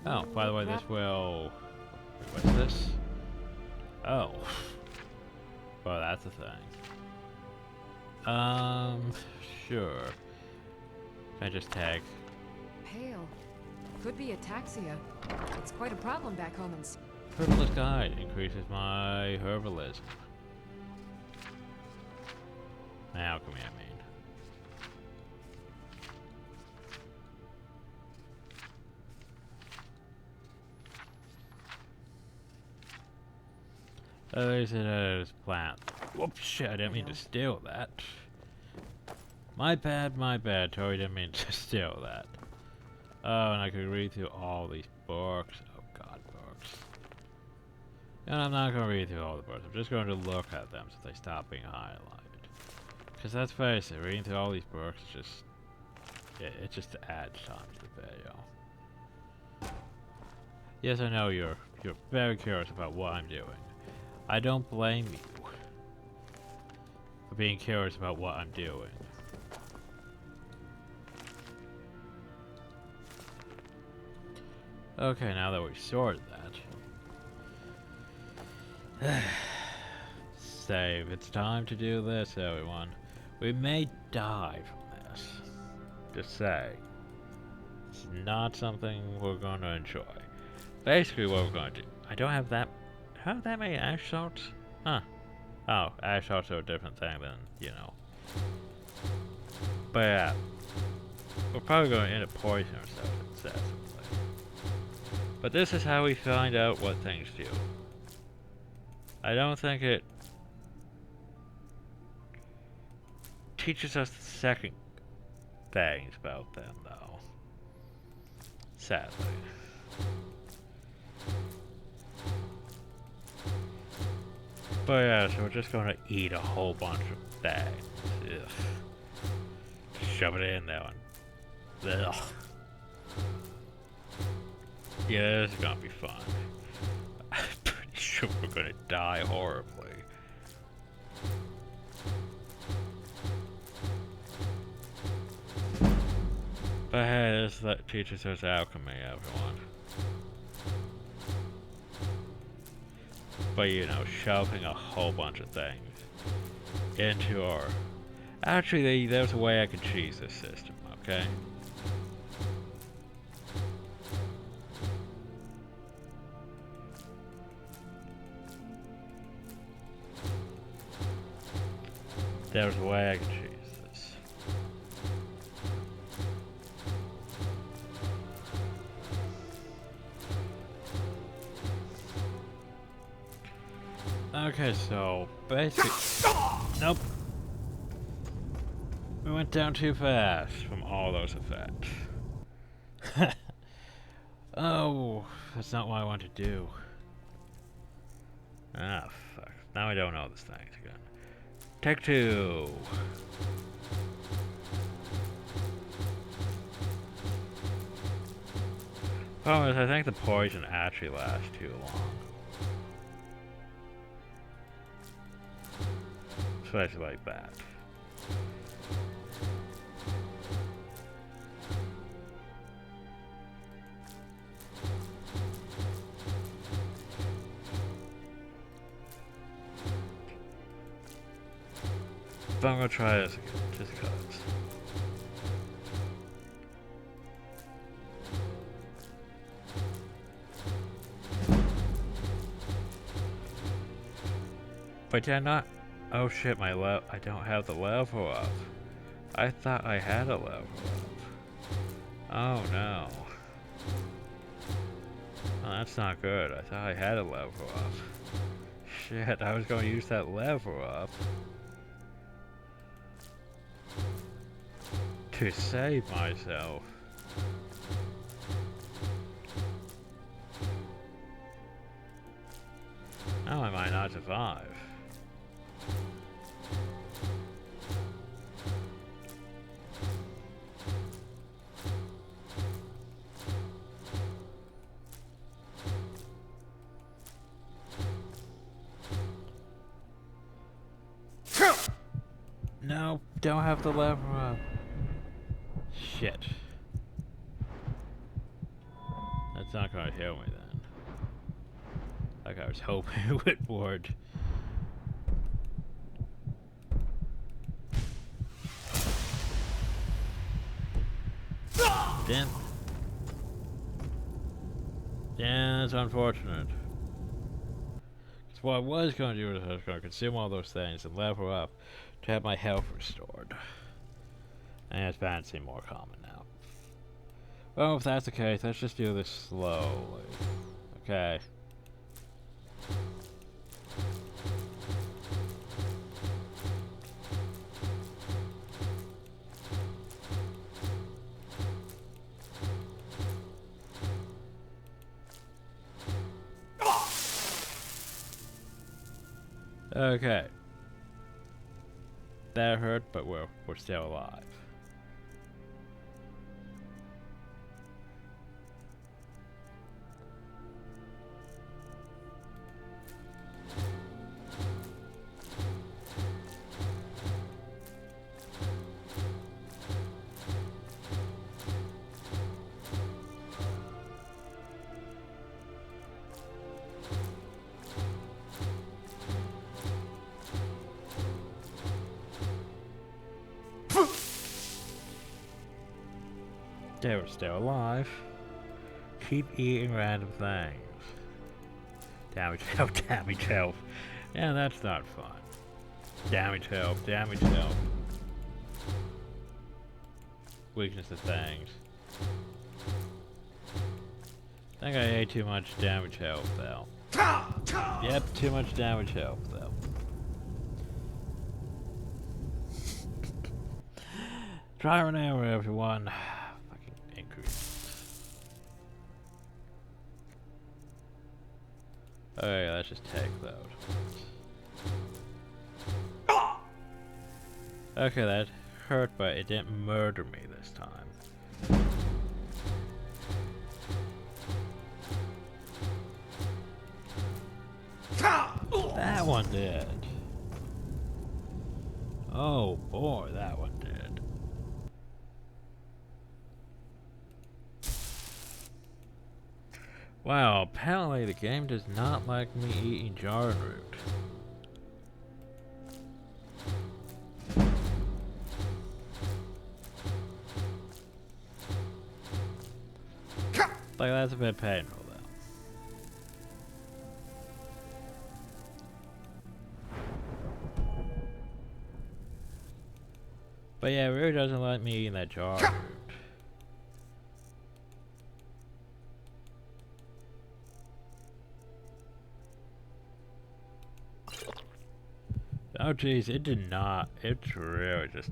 Oh, by the way, this will... Wait, what's this? Oh. Well, that's a thing. Sure. Can I just tag? Pale. Could be ataxia. It's quite a problem back home in... Herbalist guide increases my herbalism. Now, come here, I mean. There's a plant. Whoops, shit, I didn't mean to steal that. My bad, Tori didn't mean to steal that. Oh, and I could read through all these books. Oh god, books. And I'm not going to read through all the books, I'm just going to look at them so they stop being highlighted. Because let's face it, reading through all these books just... it just adds time to the video. Yes, I know you're very curious about what I'm doing. I don't blame you for being curious about what I'm doing. Okay, now that we've sorted that. Save. It's time to do this, everyone. We may die from this. Just say. It's not something we're going to enjoy. Basically what we're going to do. I don't have that... How that many ash salts? Huh. Oh, ash salts are a different thing than, you know. But yeah. We're probably going to end up poisoning ourselves incessantly. But this is how we find out what things do. I don't think it teaches us the second things about them, though. Sadly. But yeah, so we're just gonna eat a whole bunch of bags. Ugh. Shove it in there one. Ugh. Yeah, this is gonna be fun. I'm pretty sure we're gonna die horribly. But hey, this teaches us alchemy, everyone. But you know, shoving a whole bunch of things into our... Actually, there's a way I can cheese this system, okay? There's a way I can cheese this. Okay, so basically... Nope. We went down too fast from all those effects. Oh, that's not what I want to do. Ah, fuck. Now I don't know this thing again. Take two. Problem is, I think the poison actually lasts too long. Especially like that. But I'm gonna try this again, just cause. But did I not? Oh shit, I don't have the level up. I thought I had a level up. Oh no. Oh, that's not good. I thought I had a level up. Shit, I was going to use that level up to save myself. Now I might not survive. No, don't have the level up. Shit. That's not gonna heal me then. Like I was hoping it would. Damn. Yeah, that's unfortunate. Because what I was going to do is I was going to consume all those things and level up to have my health restored. And it's bound to seem more common now. Well, if that's the case, let's just do this slowly. Okay. Okay. That hurt, but we're still alive. They were still alive. Keep eating random things. Damage health, damage health. Yeah, that's not fun. Damage health, damage health. Weakness of things. I think I ate too much damage health though. Yep, too much damage health though. Trial and error, everyone. Okay, let's just take load. Okay, that hurt, but it didn't murder me this time. That one did. Oh boy, that one did. Wow, apparently the game does not like me eating jarred root. Like, that's a bit painful though. But yeah, it really doesn't like me eating that jarred root. Oh geez, it did not. It's really just...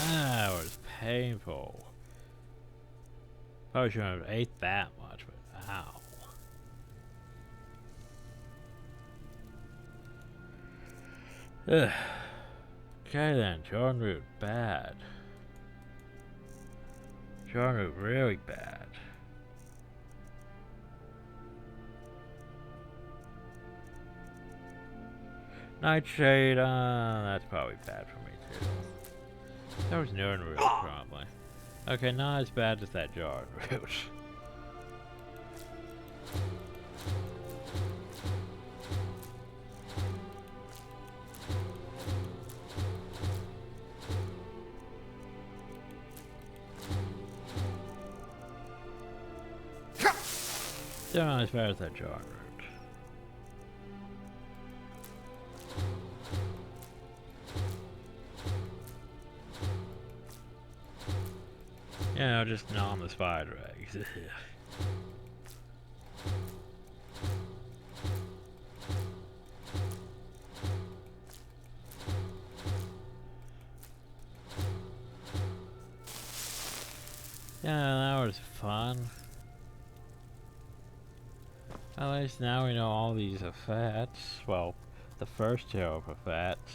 That was painful. Probably shouldn't have ate that much, but ow. Ugh. Okay then, jarred root, bad. Jarred root, really bad. Nightshade, that's probably bad for me too. That was Nern root, probably. Okay, not as bad as that jarred root. Still not as bad as that jarred root. Yeah, just gnaw on the spider eggs. Yeah, that was fun. At least now we know all these effects. Well, the first two of effects.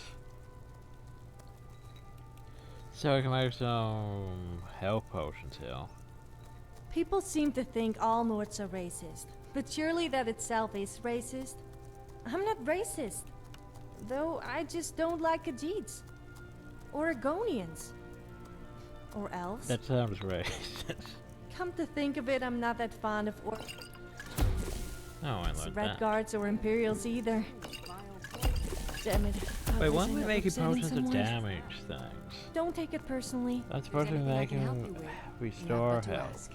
So we can make some health potions here. People seem to think all Nords are racist, but surely that itself is racist. I'm not racist, though I just don't like Khajiits. Or Argonians. Or elves. That sounds racist. Come to think of it, I'm not that fond of Oh, I learned Red that. Guards or Imperials either. Damn it. Wait, why am I making potions of damage things? Don't take it personally. That's supposed to be making restore health.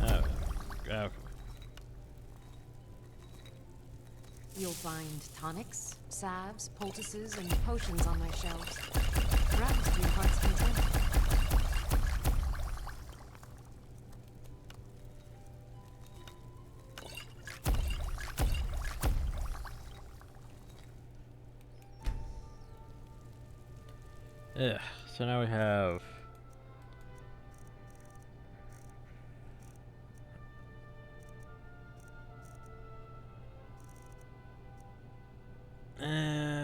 Oh, okay. You'll find tonics, salves, poultices, and potions on my shelves. Browse to your heart's content. Ugh, so now we have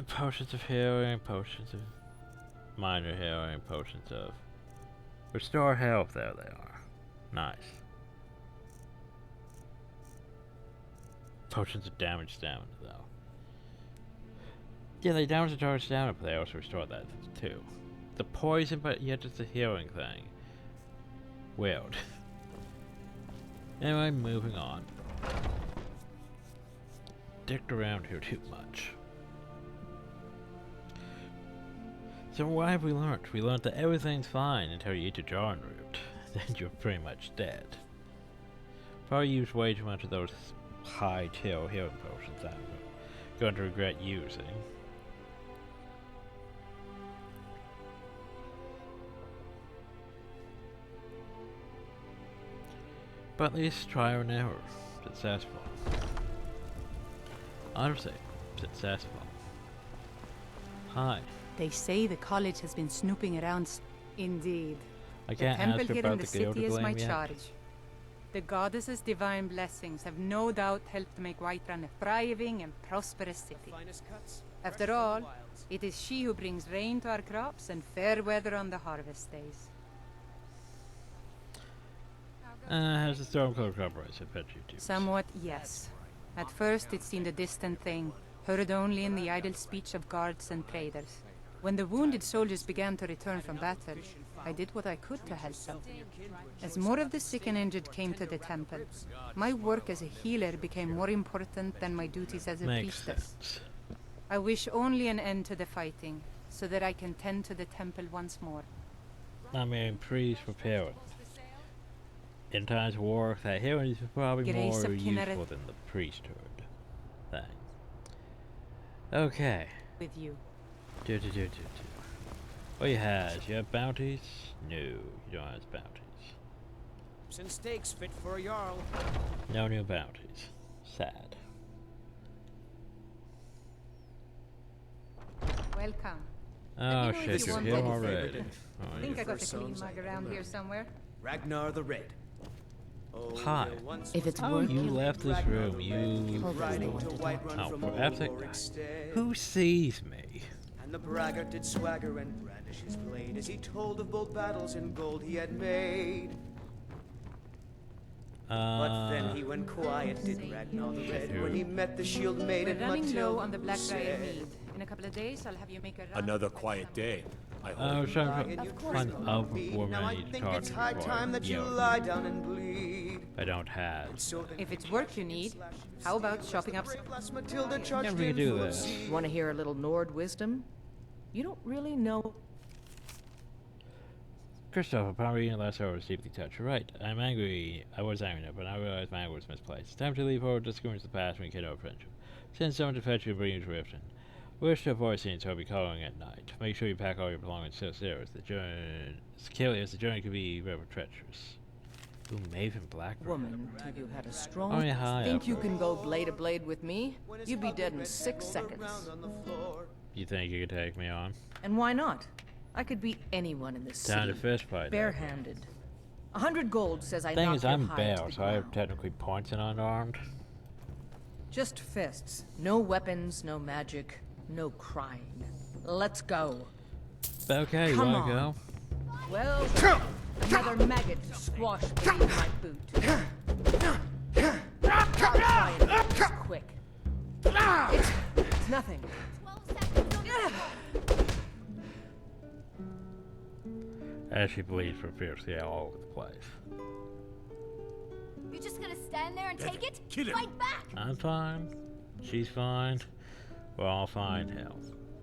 potions of healing, potions of minor healing, potions of restore health. There they are. Nice. Potions of damage stamina though. Yeah, they damage the target's stamina, but they also restore that too. The poison, but yet it's a healing thing. Weird. Anyway, moving on. Dicked around here too much. So what have we learned? We learned that everything's fine until you eat a jarn root. Then you're pretty much dead. Probably used way too much of those high tier healing potions that I'm going to regret using. But at least trial and error. Successful. Honestly, successful. Hi. They say the college has been snooping around. Indeed. I can't the temple ask here about in the the city is my yet. charge. The goddess's divine blessings have no doubt helped make Whiterun a thriving and prosperous city. After all, it is she who brings rain to our crops and fair weather on the harvest days. Has the Stormcloak corporation I bet you do. Somewhat, yes. At first it seemed a distant thing, heard only in the idle speech of guards and traders. When the wounded soldiers began to return from battle, I did what I could to help them. As more of the sick and injured came to the temple, my work as a healer became more important than my duties as a priestess. Sense. I wish only an end to the fighting, so that I can tend to the temple once more. I mean, please prepare it. In times of war, that healing is probably Grace more of Kinneret. useful than the priesthood thing. Okay. With you. What you have? You have bounties? No, you don't have bounties. Since steaks fit for a Jarl. No new bounties. Sad. Welcome. Oh Let me know if shit, you you're want here anything. already. I think I got a clean mug around here somewhere. Ragnar the Red. Oh, Hi. there once If it's was Oh, a you king, left this Ragnar room. the You. Red, riding to Whiterun Oh, from for old epic. Warwick's stead. Who sees me? And the braggart did swagger and brandish his blade as he told of bold battles in gold he had made. But then he went quiet, did Ragnar the Red, when he met the shield maiden We're running Matilda, low on the who Blackbriar said, mead. In a couple of days, I'll have you make a run. Another quiet day. I hope. I was trying to Of find course. other Now woman I I need to think talk it's to high before time that you I lie down and bleed. I don't have. If it's work you need, how about shopping up some... Matilda Yeah, charged we in can do full of this. zeal. Want to hear a little Nord wisdom? You don't really know. Christopher, upon reading the last hour was deeply touched. You're right. I'm angry. I was angry now, but I realized my anger was misplaced. It's time to leave forward, discourage the past, and rekindle our friendship. Send someone to fetch you and bring you to Riften. Wish to avoid scenes, so I'll be calling at night. Make sure you pack all your belongings so serious. The journey could be rather treacherous. Ooh, Maven Blackburn. Woman, till you had a strong... Oh, yeah, hi, think you can go blade to blade with me? You'd be dead in 6 seconds. You think you could take me on? And why not? I could beat anyone in this city. Time to fist fight. Barehanded. 100 gold says I Thing knocked is, your I'm hide bare, to the so I have ground. technically points and unarmed. Just fists. No weapons, no magic, no crying. Let's go. Okay, you Come wanna on. go? Well, another maggot squashed beneath my boot. I'll try and do this quick. It's nothing. As she bleeds profusely all over the place. You're just gonna stand there and take it? Kill him. Fight back! I'm fine. She's fine. We're all fine, hell.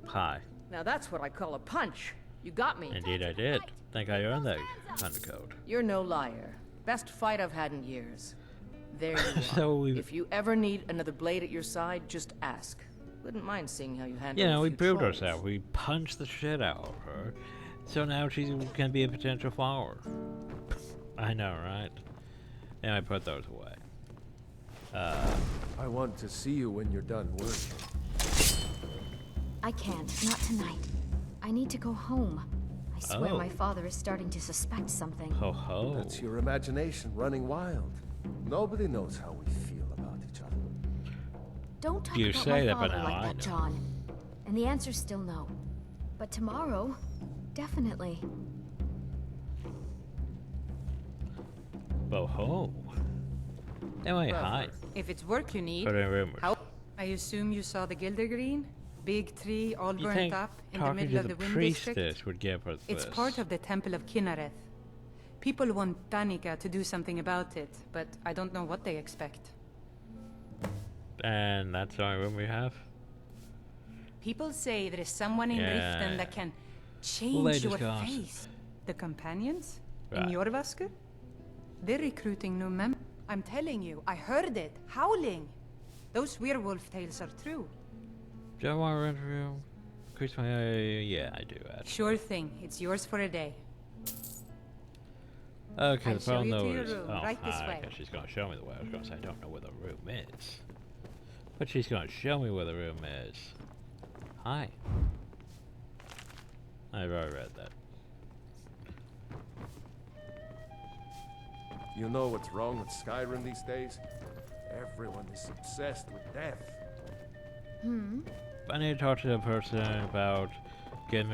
Hi. Now that's what I call a punch. You got me. Indeed I did. Think I earned that undercoat. You're no liar. Best fight I've had in years. There you are. So if you ever need another blade at your side, just ask. Wouldn't mind seeing how you handle Yeah, a we few proved trolls. ourselves. We punched the shit out of her. So now she can be a potential follower. I know, right? And I put those away. I want to see you when you're done working. I can't, not tonight. I need to go home. I swear Oh. my father is starting to suspect something. Ho ho. That's your imagination running wild. Nobody knows how we feel about each other. Don't talk You about say my that, but father now like I that, know. John. And the answer's still no. But tomorrow, definitely. Bo ho. Anyway, Well, hi. If it's work you need, Put in rumors. how? I assume you saw the Gildergreen? Big tree, all You burnt think up in the talking middle to of the the Wind priestess District? would give us It's this? part of the Temple of Kinnereth. People want Danica to do something about it, but I don't know what they expect. And that's the only room we have? People say there is someone in Yeah. Riften that can change Latest your gossip. face. The companions? Right. In Jorvaskr? They're recruiting new members. I'm telling you, I heard it. Howling. Those werewolf tales are true. Do you want to interview? Increase my... yeah, I do, actually. Sure thing. It's yours for a day. Okay, I'll the show problem you to though your is... room, oh, right this hi, way. I guess she's going to show me the way. I was going to say I don't know where the room is. But she's going to show me where the room is. Hi. I've already read that. You know what's wrong with Skyrim these days? Everyone is obsessed with death. I need to talk to the person about getting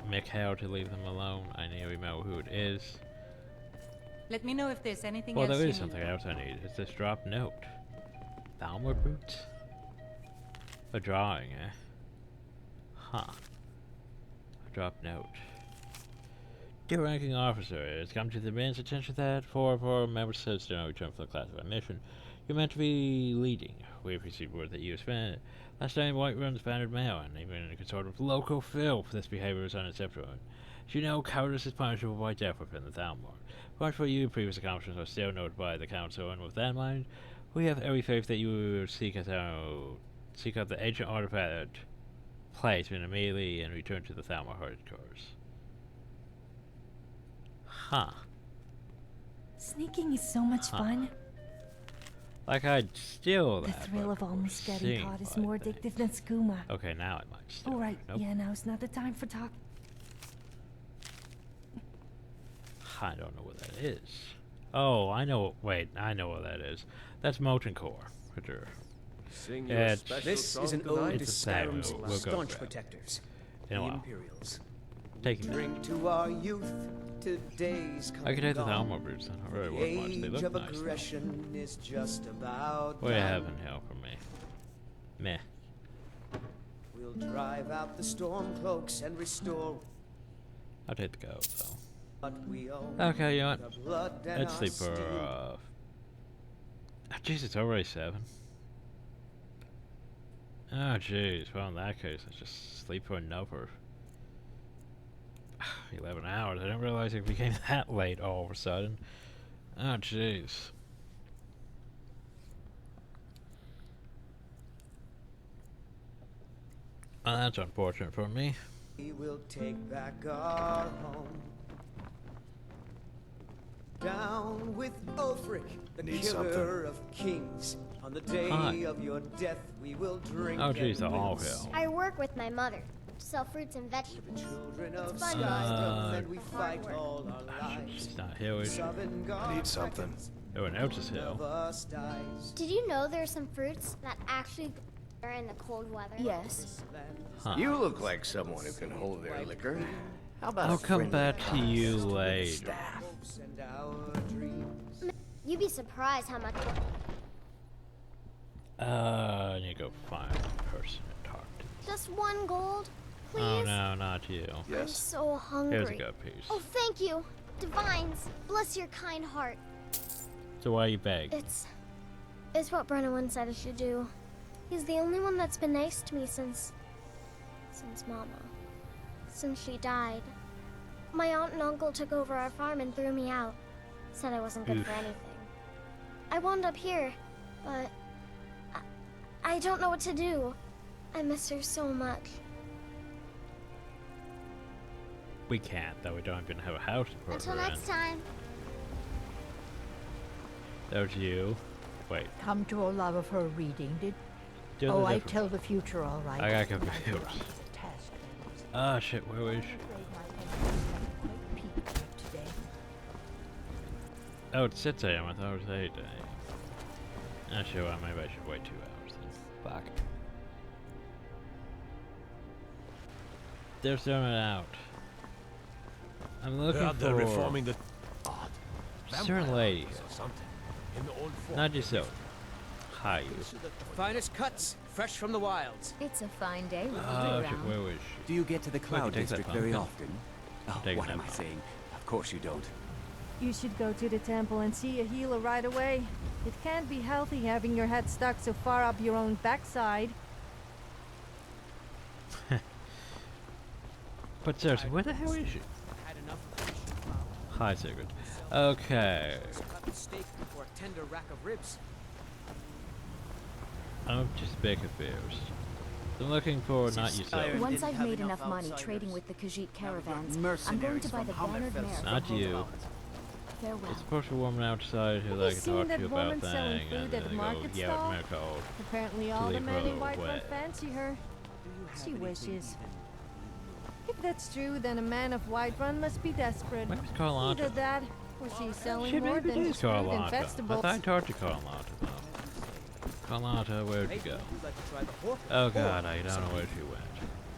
Mikhail to leave them alone. I need to remember who it is. Let me know if there's anything Well, else there you is something need. else I need. It's this drop note. Thalmor boots? A drawing, eh? Huh. A drop note. Dear ranking officer, it has come to the man's attention that 4 of our members says to no return for the classified mission. You're meant to be leading. We've received word that you spent last night in Whiterun's bannered mail, and even in consort with local filth, this behavior is unacceptable. As you know, cowardice is punishable by death within the Thalmor. But for you, previous accomplishments are still noted by the Council, and with that in mind, we have every faith that you will seek out the ancient artifact place and immediately and return to the Thalmor headquarters. Huh. Sneaking is so much fun. Like I'd steal The that. thrill of almost getting seeing caught is by more things. addictive than skooma. Okay, now I might steal. Oh, right. Nope. Yeah, now's not the time for talk. I don't know what that is. Oh, I know. Wait, I know what that is. That's Molten Core. For sure. Sing your It's, special This song is an tonight? ode to It's a sad Skyrim's one. We'll go staunch grab it. protectors, In a the while. Imperials. Taking Drink to our youth, today's come I could take the gone. Thalmor boots then. I really The wouldn't much. They age look of nice. Though. aggression is just about What do you done. have in hell for me? Meh. We'll drive out the storm cloaks and restore I'll take the goat though. what we own. Okay, you know The what? blood and Let's our sleep for steel. jeez, it's already 7. Oh jeez, well in that case, let's just sleep for another. 11 hours. I didn't realize it became that late all of a sudden. Oh, jeez. Oh, that's unfortunate for me. We will take back our home. Down with Ulfric, the killer of kings. On the day of your death, we will drink. Oh, jeez, the all hell. I work with my mother. Sell fruits and vegetables. It's fun. And we fight all our lives. She's not here, is she? I need something. Everyone else is here. Did you know there are some fruits that actually are in the cold weather? Yes. Huh. You look like someone who can hold their liquor. How about I'll come back to you later. You'd be surprised how much. I need to go find a person to talk to. Just 1 gold, please. Oh no, not you. I'm so hungry. Here's a good piece. Oh, thank you, Divines. Bless your kind heart. So why you beg? It's what Brennan said I should do. He's the only one that's been nice to me since Mama. Since she died. My aunt and uncle took over our farm and threw me out. Said I wasn't good for anything. I wound up here, but I don't know what to do. I miss her so much. We can't, though. We don't even have a house to put Until her in. next time. There's you. Wait. Come to a love of her reading, did? Do Oh, the I different- tell the future, all right. I got confused. Ah, shit, where is she? Oh, it's 6 AM. I thought it was 8 AM. Ah, sure, well, maybe I should wait 2 hours then. Fuck. They're throwing it out. I'm looking for... They're reforming the... certain lady. Or something. In the old fort. Not yourself. Hi, you. The finest cuts, fresh from the wilds. It's a fine day with Oh, you shit, around. where was she? Do you get to the Cloud take that District very pumpkin. often? Oh, Take what that am I saying? Of course you don't. You should go to the temple and see a healer right away. It can't be healthy having your head stuck so far up your own backside. But seriously, where the hell is she? Hi, Sigrid. Okay. Steak or a tender rack of ribs. I'm just a bit confused. I'm looking for not yourself. Once I've made enough money trading with the Khajiit caravans, I'm going to buy the bannered mare. Not you. Farewell. It's supposed to be a woman outside who Have I you can seen talk to that you about woman selling thing, food and at then the go, market yeah, stall? what called. Apparently to all the leave men her in Whiterun away. fancy her. She wishes. If that's true, then a man of Whiterun must be desperate. Where's Carlotta? Either that, or she's selling Shit, more maybe than it is just fruit and Carlotta. I vegetables. thought I talked to Carlotta, though. Carlotta, where'd you go? Oh god, I don't know where she went.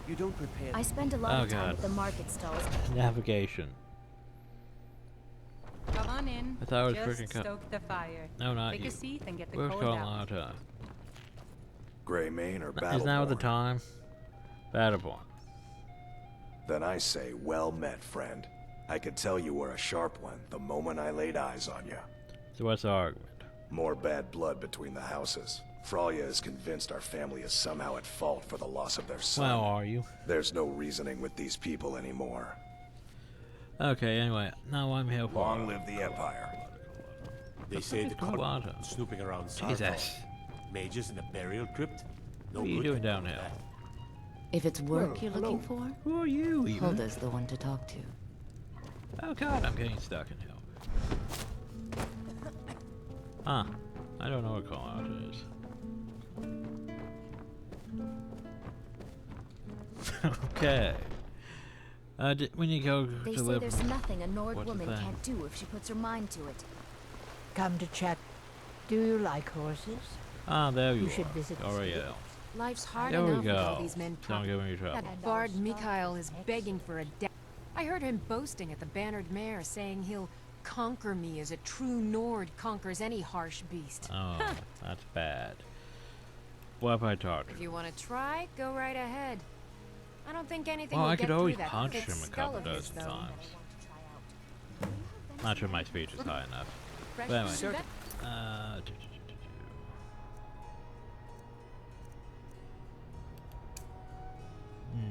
You don't prepare. I spend a lot Oh of time god. at the market stalls. Navigation. Come on in. I thought it was Just freaking stoke the fire. No, not Take you. a seat and get the Where's cold out. Carlotta? Greymane or Is now the Battleborn? time? Battleborn. Then I say, well met, friend. I could tell you were a sharp one the moment I laid eyes on you. So what's the argument? More bad blood between the houses. Frolya is convinced our family is somehow at fault for the loss of their son. Well, are you? There's no reasoning with these people anymore. Okay, anyway, now I'm here for... Long live the Empire. They say the Carlotta? snooping around Jesus. Sarkov. Mages in the burial crypt. No What are you good doing can down come here? back. If it's work Well, you're hello. looking for, Who are you, even? Hulda's the one to talk to. Oh god, I'm getting stuck in here. Huh. I don't know what Carlotta is. Okay. When you go They to say live... there's nothing a Nord What's the woman thing? can't do if she puts her mind to it. Come to chat. Do you like horses? Ah, there you, You should are. visit the Oriel. Life's hard There we enough with all go. these men. Don't give me trouble. That bard Mikhail is begging for a death. I heard him boasting at the bannered mare, saying he'll conquer me as a true Nord conquers any harsh beast. Oh, that's bad. What if I talk to If him? you want to try, go right ahead. I don't think anything Well, will I get could through always that punch thick him a skull couple of his, dozen though. times. Not sure my speech is high enough. Fresh But anyway. from that-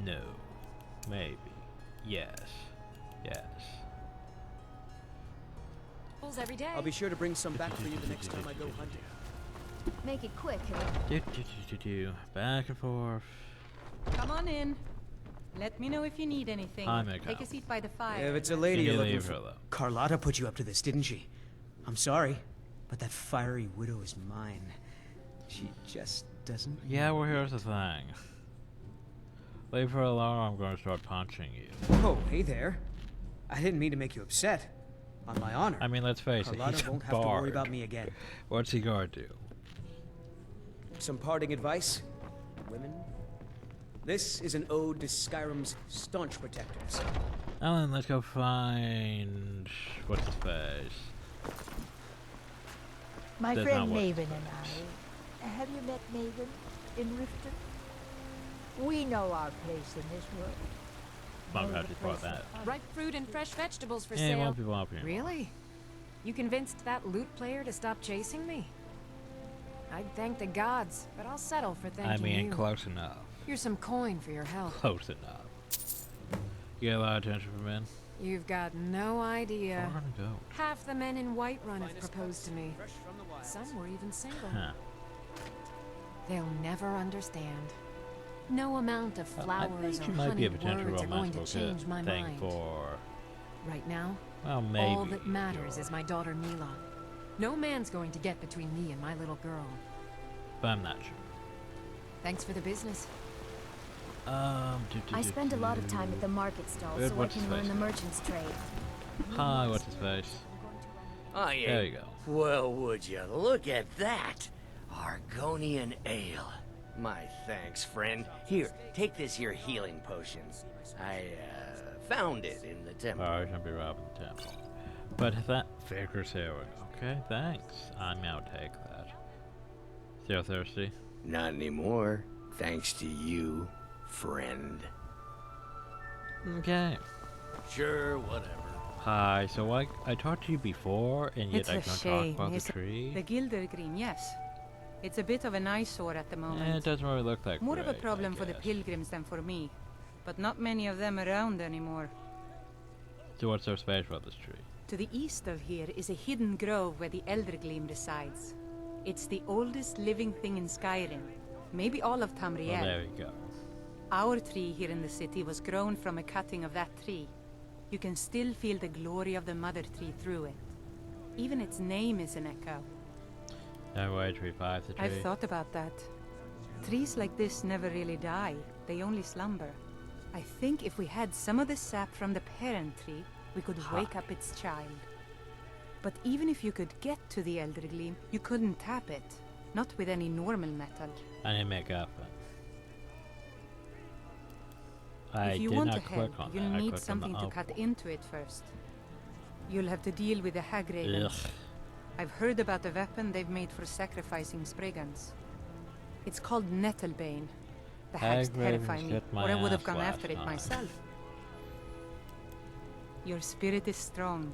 No. Maybe. Yes. wolves every day. I'll be sure to bring some back for you the next time I go hunting. Make it quick. Back and forth. Come on in. Let me know if you need anything. I'm gonna Take go. a seat by the fire. If it's a lady Give you're me looking the for, intro, Carlotta put you up to this, didn't she? I'm sorry, but that fiery widow is mine. She just doesn't... Yeah, well, here's the thing. Leave her alone, I'm gonna start punching you. Oh, hey there. I didn't mean to make you upset. On my honor. I mean, let's face it, Carlotta he's a won't have to worry bard. about me again. What's he gonna do? Some parting advice? Women? This is an ode to Skyrim's staunch protectors. Alan, let's go find... What's his face? My That's friend not what- Maven and I. Have you met Maven in Riften? We know our place in this world. Mom had to bought that. Ripe fruit and fresh vegetables for Yeah, sale. won't people up here. Really? You convinced that loot player to stop chasing me? I'd thank the gods, but I'll settle for thanking I mean, you. close enough. Here's some coin for your help. Close enough. You get a lot of attention from men? You've got no idea. Far to go. Half the men in Whiterun have proposed to me. Some were even single. Huh. They'll never understand. No amount of I flowers think or you might be a honeyed potential words are going to romantical change my thing mind. for... Right now, Well, maybe. all that matters is my daughter Mila. No man's going to get between me and my little girl. But I'm not sure. Thanks for the business. I spend a lot of time at the market stalls Good, so I what's can his learn face? the merchant's trade. Hi, what's his face? Oh, yeah. There you go. Well, would you look at that? Argonian ale. My thanks, friend. Here, take this here healing potion. I, found it in the temple. Oh, I shouldn't be robbing the temple. But that figures here. Okay, thanks. I'm now take that. Still thirsty? Not anymore. Thanks to you, friend. Okay. Sure, whatever. Hi, so I talked to you before, and yet It's I a can't shame. talk about It's the tree? The Gildergreen, yes. It's a bit of an eyesore at the moment. Eh, it doesn't really look like More of a great, problem I for the guess. pilgrims than for me. But not many of them around anymore. So what's so special about this tree? To the east of here is a hidden grove where the Eldergleam resides. It's the oldest living thing in Skyrim. Maybe all of Tamriel. Well, there we go. Our tree here in the city was grown from a cutting of that tree. You can still feel the glory of the mother tree through it. Even its name is an echo. No way to revive the tree. I've thought about that. Trees like this never really die. They only slumber. I think if we had some of the sap from the parent tree, we could wake up its child. But even if you could get to the Eldergleam, you couldn't tap it. Not with any normal metal. I didn't make up it. I If you did want not to click help, on you'll that. I need clicked on the something to up cut one. into it first. You'll have to deal with the Hagravens. Ugh. I've heard about the weapon they've made for sacrificing Spriggans. It's called Nettlebane. The hags terrify Hagravens me, get my or I would have ass gone last after it time. myself. Your spirit is strong.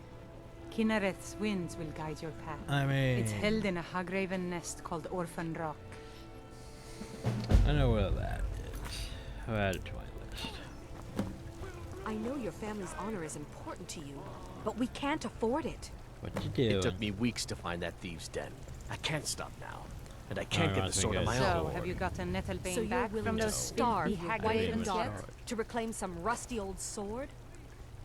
Kinnereth's winds will guide your path. I mean... It's held in a Hagraven nest called Orphan Rock. I know where that is. I'll add it to my list. I know your family's honor is important to you, but we can't afford it. What you doing? It took me weeks to find that thieves' den. I can't stop now, and I can't get the sword on my So, own. have you gotten Nettlebane So you're back willing from to those starve filthy your wife Hagravens and daughter yet? to reclaim some rusty old sword?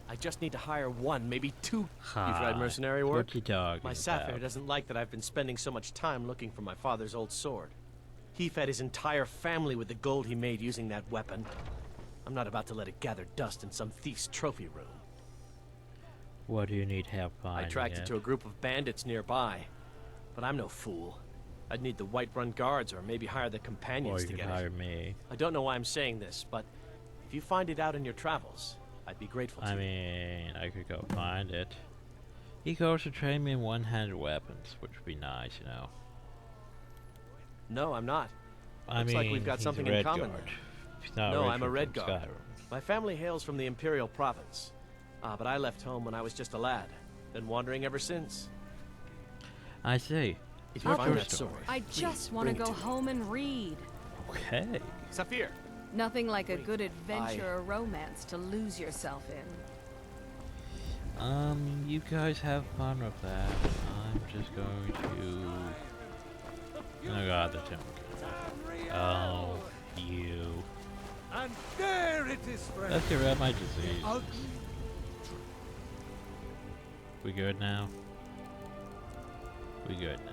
I just need to hire one, maybe two. You've Hi. tried mercenary work? What you talking My Sapphire about? doesn't like that I've been spending so much time looking for my father's old sword. He fed his entire family with the gold he made using that weapon. I'm not about to let it gather dust in some thief's trophy room. What do you need help finding? I tracked it to a group of bandits nearby, but I'm no fool. I'd need the Whiterun guards or maybe hire the companions Or you to could get hire it. me. I don't know why I'm saying this, but if you find it out in your travels, I'd be grateful to I you. mean, I could go find it. He goes to train me in one-handed weapons, which would be nice, you know. No, I'm not. I Looks mean, like we've got he's something a in red common. guard. then. He's not No, rich I'm a from red guard. Skyrim. My family hails from the Imperial Province, but I left home when I was just a lad. Been wandering ever since. I see. If you What's find your that story? sword, I just want to bring it go to me. home and read. Okay. Saphir! Nothing like a good adventure or romance to lose yourself in. You guys have fun with that. I'm just going to... Oh god, the timber. Oh, you. And there it is, friend. Let's get rid of my disease. We good now? We good now.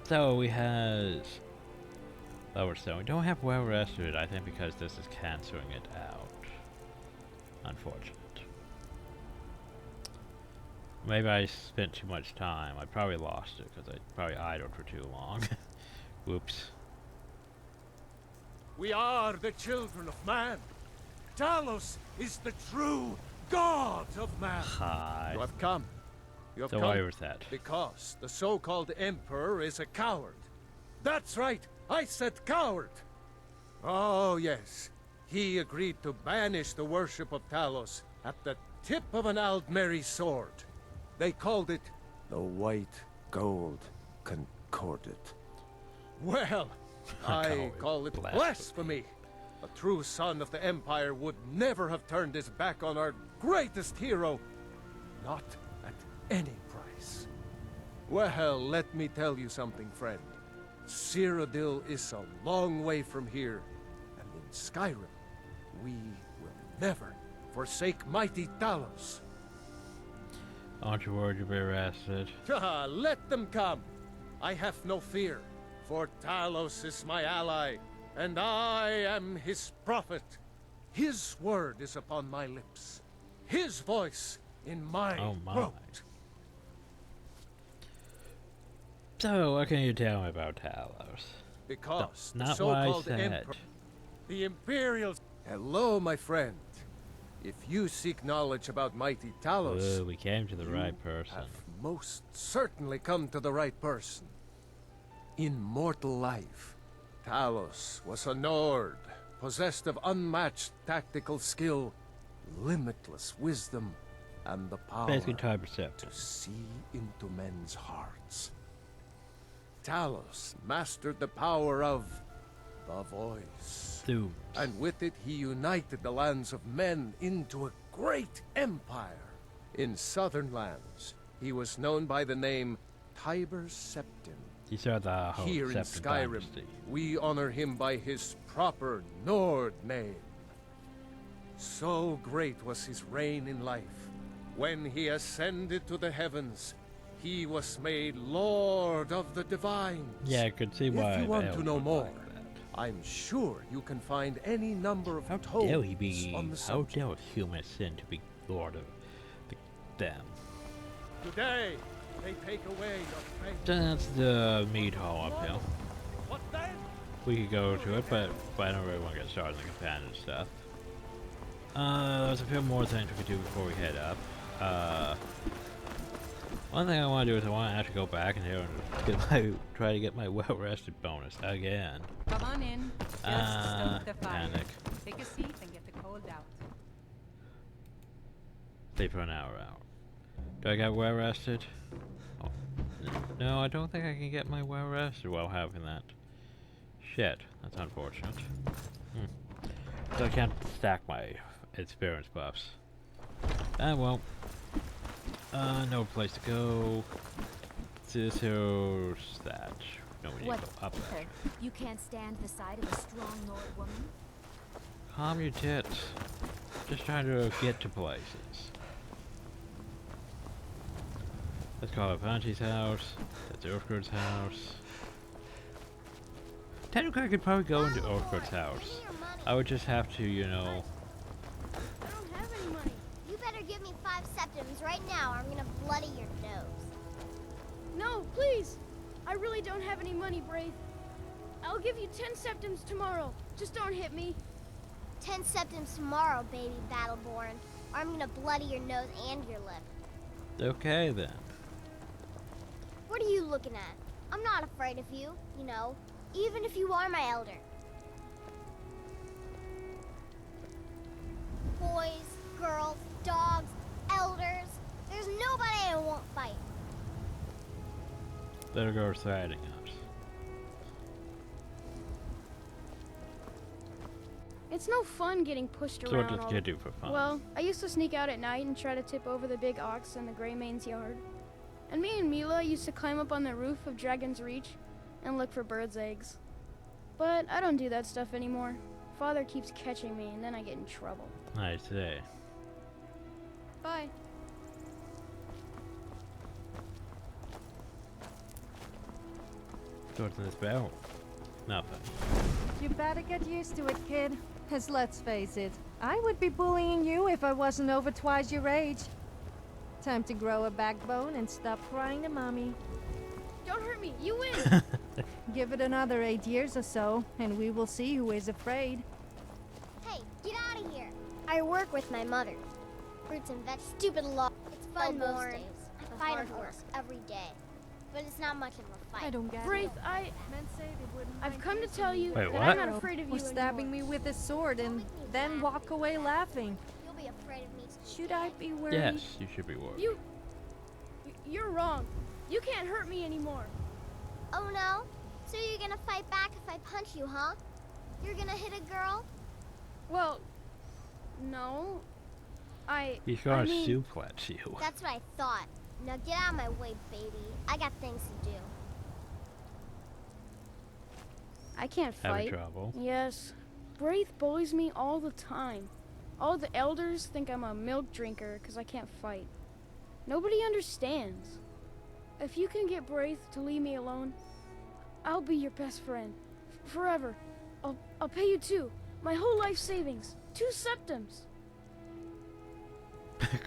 So we has lower stone. We don't have well rested, I think, because this is canceling it out. Unfortunate. Maybe I spent too much time. I probably lost it because I probably idled for too long. Whoops. We are the children of man. Talos is the true god of man. Hi. You have come. You have So come why was that? because the so-called emperor is a coward. That's right. I said coward. Oh, yes. He agreed to banish the worship of Talos at the tip of an Aldmeri sword. They called it the White Gold Concordat. Well, I call it blasphemy. A true son of the Empire would never have turned his back on our greatest hero. Not at any price. Well, let me tell you something, friend. Cyrodiil is a long way from here, and in Skyrim, we will never forsake mighty Talos. Aren't you worried you'll be arrested? Let them come. I have no fear, for Talos is my ally, and I am his prophet. His word is upon my lips, his voice in my throat. So, what can you tell me about Talos? Because no, the so-called emperor, the Imperials... Hello, my friend. If you seek knowledge about mighty Talos... Ooh, we came to the right person. Have most certainly come to the right person. In mortal life, Talos was a Nord, possessed of unmatched tactical skill, limitless wisdom, and the power to see into men's hearts. Talos mastered the power of the voice. And with it he united the lands of men into a great empire. In southern lands, he was known by the name Tiber Septim. He started the whole Here in Septim Skyrim, dynasty. we honor him by his proper Nord name. So great was his reign in life. When he ascended to the heavens, he was made Lord of the Divines. Yeah, I could see why. If you want to Bale know would more, like that. I'm sure you can find any number of How tomes dare he be? on the How subject. dare human sin to be lord of them? Today, they take away your faith. That's the meat hall uphill. What then? We could go to it, but I don't really want to get started on the companion stuff. There's a few more things we could do before we head up. One thing I want to do is I want to actually go back in here and try to get my well-rested bonus again. Come on in. Just stoke the fire. Panic. Take a seat and get the cold out. Stay for an hour out. Do I get well-rested? Oh. No, I don't think I can get my well-rested while having that. Shit, that's unfortunate. So I can't stack my experience buffs. Ah, well. No place to go. Scissors, that. No, we need to go up that. You can't stand the sight of a strong Nord woman? Calm your tits. Just trying to get to places. Let's call it Panchi's house. That's Urfgard's house. Technically, I could probably go into Urfgard's house. I would just have to, you know... I don't have any money. You better give me 5 septims right now or I'm gonna bloody your nose. No, please! I really don't have any money, Brave. I'll give you 10 septims tomorrow. Just don't hit me. 10 septims tomorrow, baby Battleborn, or I'm gonna bloody your nose and your lip. Okay, then. What are you looking at? I'm not afraid of you, you know, even if you are my elder. Boys, girls, dogs, elders, there's nobody I won't fight. Better go threatening us. It's no fun getting pushed So around. what does you do for fun? Well, I used to sneak out at night and try to tip over the big ox in the Grey Mane's yard. And me and Mila used to climb up on the roof of Dragon's Reach and look for birds' eggs. But I don't do that stuff anymore. Father keeps catching me and then I get in trouble. I see. Bye. So what's this about? Nothing. You better get used to it, kid. Cause let's face it, I would be bullying you if I wasn't over twice your age. Time to grow a backbone and stop crying to mommy. Don't hurt me, you win! Give it another 8 years or so, and we will see who is afraid. Hey, get out of here! I work with my mother. Fruits and veg, stupid law. It's fun most days. I fight a horse every day, but it's not much of a fight. I don't get Braith, it. I've come to tell you Wait, that what? I'm not afraid of you Or stabbing anymore. me with a sword and then walk away laughing. You'll be afraid of me. Should I be worried? Yes, you should be worried. You're wrong. You can't hurt me anymore. Oh no? So you're gonna fight back if I punch you, huh? You're gonna hit a girl? Well, no. He's gonna mean, suplex you. That's what I thought. Now get out of my way, baby. I got things to do. I can't Having fight. trouble. Yes. Braith bullies me all the time. All the elders think I'm a milk drinker because I can't fight. Nobody understands. If you can get Braith to leave me alone, I'll be your best friend. Forever. I'll pay you too. My whole life savings. 2 septums.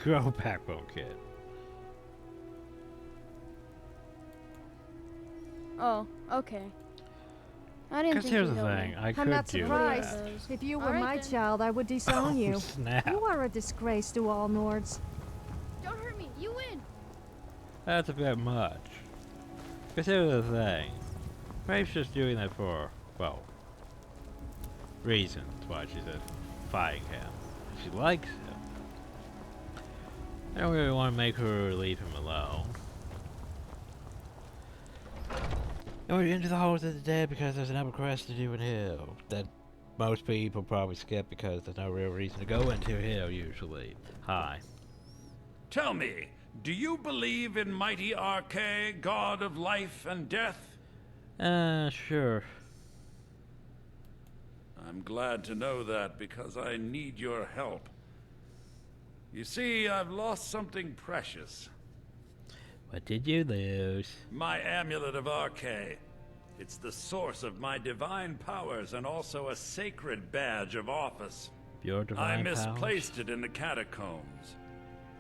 Grow backbone, kid. Oh, okay. I didn't Because think here's you'd the help thing, me. I I'm could not do surprised. that. If you All were right my then. child, I would disown Oh, you. snap. You are a disgrace to all Nords. Don't hurt me. You win. That's a bit much. Because here's the thing. Brave's just doing that for, well, reasons why she's fighting him. She likes him. I don't really want to make her leave him alone. And we're into the Halls of the Dead because there's an upper quest to do in here that most people probably skip because there's no real reason to go into here usually. Hi. Tell me, do you believe in mighty RK, god of life and death? Sure. I'm glad to know that because I need your help. You see, I've lost something precious. What did you lose? My amulet of RK. It's the source of my divine powers and also a sacred badge of office. Your divine I powers? misplaced it in the catacombs.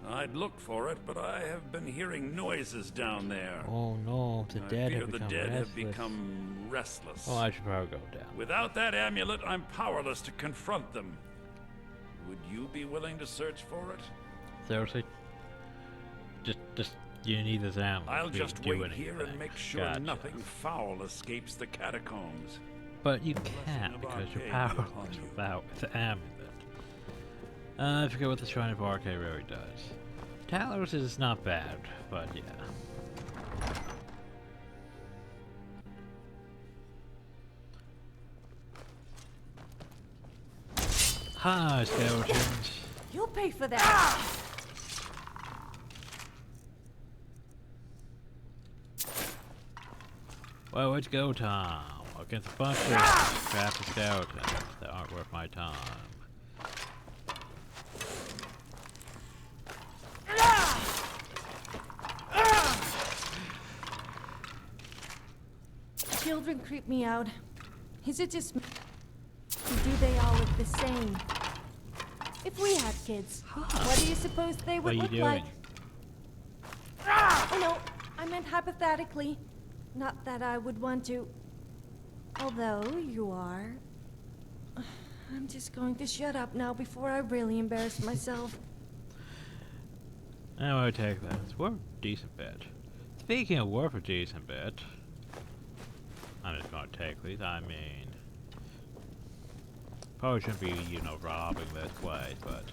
I'd looked for it, but I have been hearing noises down there. Oh no, the dead I fear have the become dead restless. have become restless. Oh, I should probably go down. Without that amulet, I'm powerless to confront them. Would you be willing to search for it? Seriously? Just, you need this amulet. I'll to just do wait here and anything. make sure Gotcha. nothing foul escapes the catacombs. But you can't because you're powerless without the amulet. I forget what the Shrine of RK really does. Talos is not bad, but yeah. Hi, skeletons. You'll pay for that. Well, it's go time. Against a bunch of crappy skeletons that aren't worth my time. Children creep me out. Is it just me? Or do they all look the same? If we had kids, what do you suppose they What would are look you like? doing? Oh no, I meant hypothetically. Not that I would want to. Although you are. I'm just going to shut up now before I really embarrass myself. I want to take that. It's worth a decent bit. Speaking of worth a decent bit, I'm just going to take these. I mean, probably shouldn't be, you know, robbing this way, but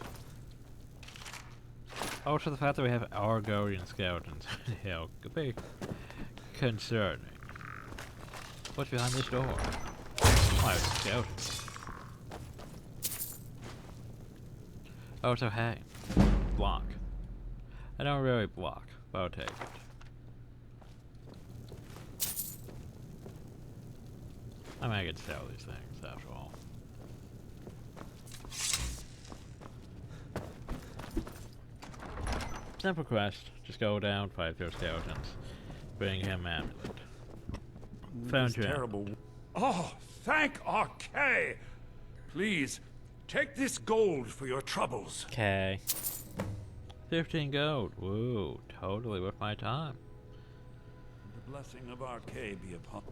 also the fact that we have Argonian skeletons, you know, could be concerning. What's behind this door? Oh, it's skeletons. Oh, so hey. Block. I don't really block, but I'll take it. I mean, I could sell these things, after all. Simple quest. Just go down, fight those skeletons. Bring him amulet. Found you. Terrible. Oh, thank RK! Please, take this gold for your troubles. Okay. 15 gold. Woo, totally worth my time. The blessing of RK be upon.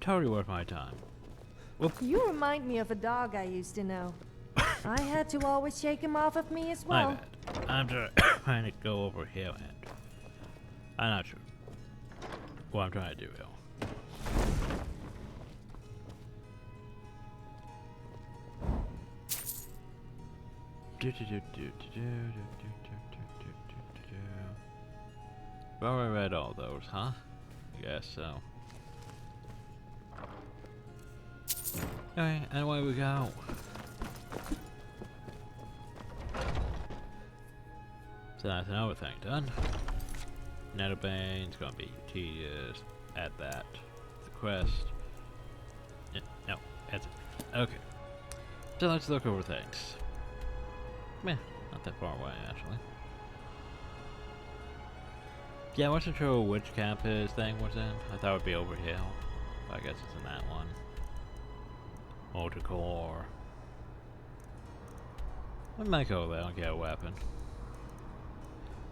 Totally worth my time. Whoop. You remind me of a dog I used to know. I had to always shake him off of me as well. My bad. I'm trying to go over here and I'm not sure what I'm trying to do here. Well, I read all those, huh? Guess so. Okay, and away we go. So that's another thing done. Netherbane's gonna be tedious. Add that to the quest. No, that's it. Okay. So let's look over things. Meh, not that far away actually. Yeah, I wasn't sure which camp his thing was in. I thought it would be over here. But I guess it's in that one. Multicore. I might go there and get a weapon.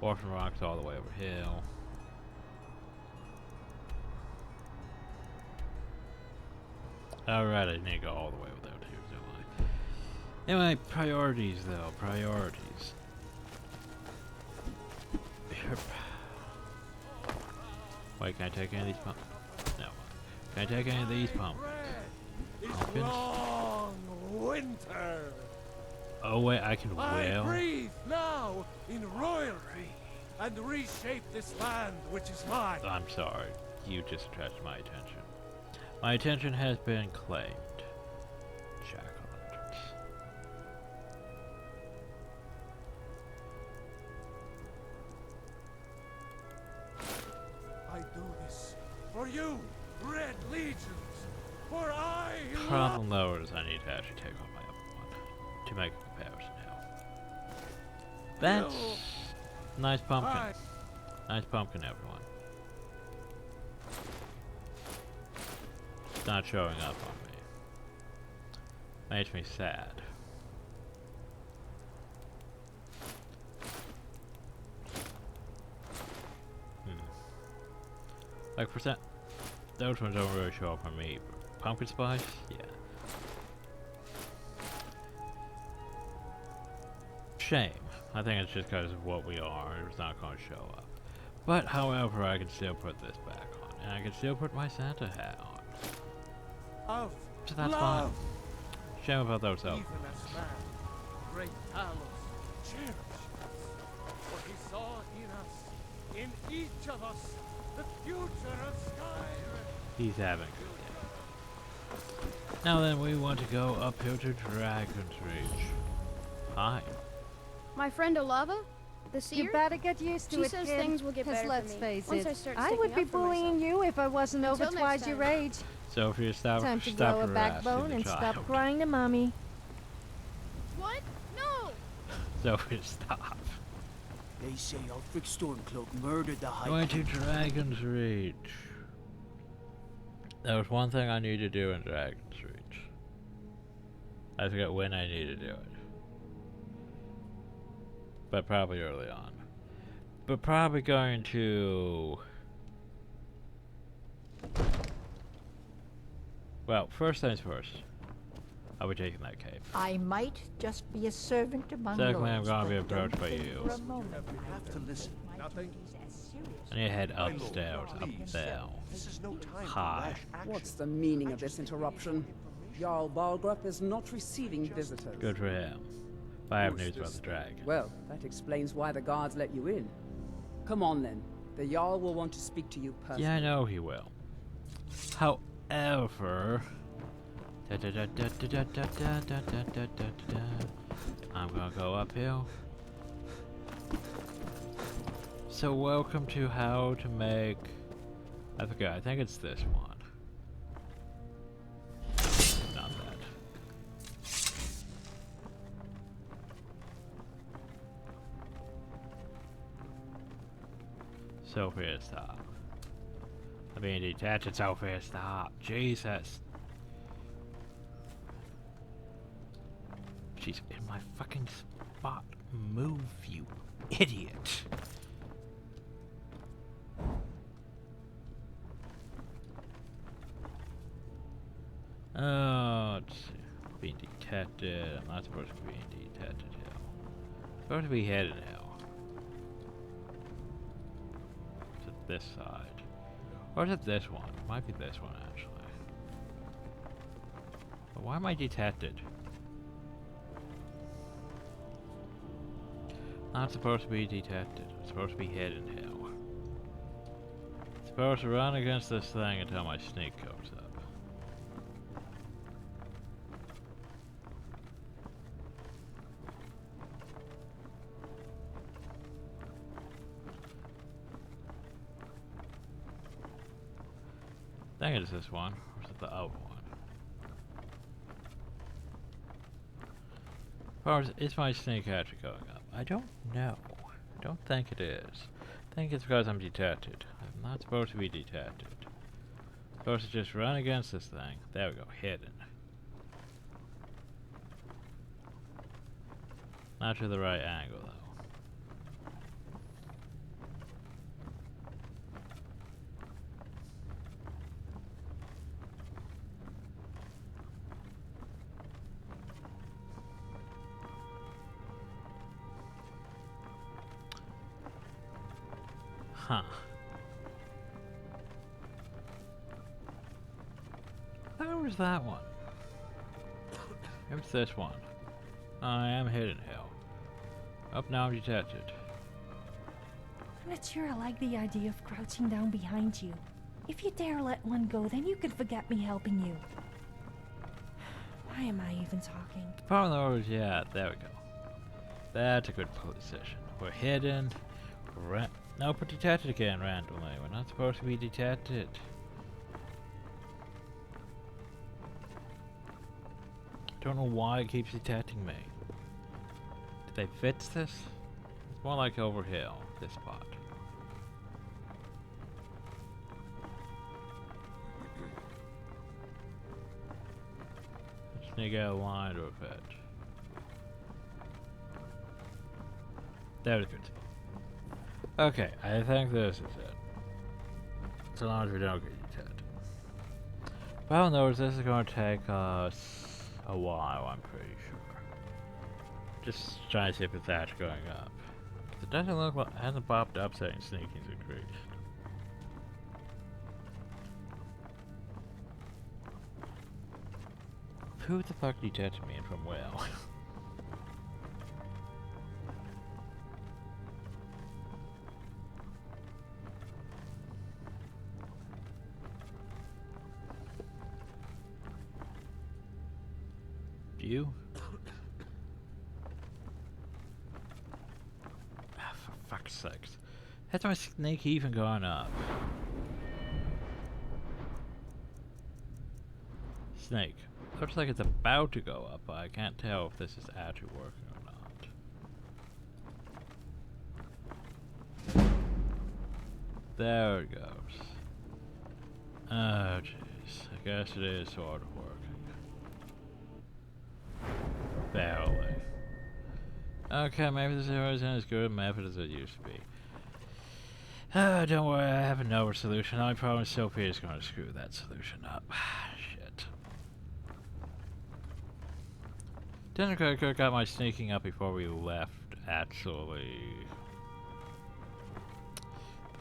Orphan Rock's all the way over here. Alright, I need to go all the way over there too, don't I? Anyway, priorities though, priorities. Wait, can I take any of these pumpkins? No. Can I take any of these pumpkins? Pumpkins? Long winter. Oh wait, I can I wail? breathe now in royalty and reshape this land which is mine. I'm sorry, you just attracted my attention. My attention has been claimed. Jack-o'-lanterns. I do this for you, Red Legions, for I Problem though is I need to actually take off my other one to make a comparison now. That's nice pumpkin. Nice pumpkin, everyone. It's not showing up on me. Makes me sad. Like percent, those ones don't really show up on me. Pumpkin spice, yeah. Shame. I think it's just because of what we are. It's not going to show up. But however, I can still put this back on, and I can still put my Santa hat on. So that's fine. Shame about those though. even as man, great Talos cherished for he saw in us, in each of us, the future of Skyrim. He's having a good day. Now then, we want to go uphill to Dragon's Reach. Hi. My friend Olava, the seer. You better get used to she it, says kid, things will get 'cause better let's for me face once it, I start I sticking would be up for bullying myself. you if I wasn't over Until twice next your time. age. So if you stop Time to grow a backbone and stop crying to mommy. What? No! So if you stop. They say Ulfric Stormcloak murdered the High Going to King. Dragon's Reach. There was one thing I need to do in Dragon's Reach. I forget when I need to do it. But probably early on. But probably going to... Well, first things first. I'll be taking that cape. I might just be a servant among Secondly, I'm lords, gonna be but don't approached by think you. for a moment You have to listen. Nothing. I need to head upstairs, up there. This is no time Hi. What's the meaning of this interruption? Jarl Balgrup is not receiving visitors. Good for him. But I have news about the dragon. Well, that explains why the guards let you in. Come on then. The Jarl will want to speak to you personally. Yeah, I know he will. However... I'm gonna go uphill. So welcome to how to make... I forget, I think it's this one. Not that. Sophia, stop. I'm being detached, Sophia, stop. Jesus. She's in my fucking spot. Move, you idiot. Oh, let's see. Being detected. I'm not supposed to be being detected here. I'm supposed to be headed now. To this side. Or is it this one? It might be this one, actually. But why am I detected? Not supposed to be detected. I'm supposed to be headed now. Supposed to run against this thing until my sneak goes up. I think it's this one, or is it the other one? Or is my sneak actually going up? I don't know. I don't think it is. I think it's because I'm detected. I'm not supposed to be detected. I'm supposed to just run against this thing. There we go, hidden. Not to the right angle though. Huh. Where was that one? Maybe it's this one. I am hidden hell. Up now I'm detected. I'm not sure I like the idea of crouching down behind you. If you dare let one go, then you could forget me helping you. Why am I even talking? The problem though is, yeah, there we go. That's a good position. We're hidden. Nope, we're detected again randomly. We're not supposed to be detected. Don't know why it keeps detecting me. Did they fix this? It's more like over here, this spot. Just need to get a line to a fetch. There's a good spot. Okay, I think this is it. So long as we don't get detected. Well, knows this is going to take us a while, I'm pretty sure. Just trying to see if it's actually going up. It doesn't look like it hasn't popped up saying sneaking's increased. Who the fuck detected me and from where? You? Ah, for fuck's sakes. Has my snake even gone up? Snake. Looks like it's about to go up, but I can't tell if this is actually working or not. There it goes. Oh jeez. I guess it is sort of working. Barely. Okay, maybe this isn't as good a method as it used to be. Don't worry, I have another solution. I promise Sophie is going to screw that solution up. Shit. Didn't I could have got my sneaking up before we left, actually.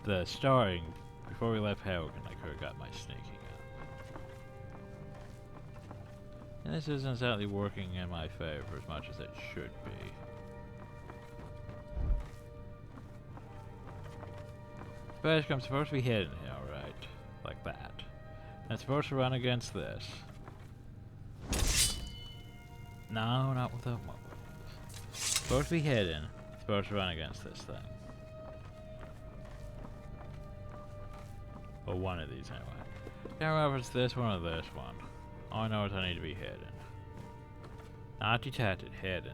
The starting, before we left Helgen, I could have got my sneaking up. And this isn't exactly working in my favor as much as it should be. Basically, I'm supposed to be hidden here, right? Like that. I'm supposed to run against this. No, not with the... Supposed to be hidden. Supposed to run against this thing. Or one of these anyway. Can't remember if it's this one or this one. All I know is I need to be hidden. Not detected, hidden.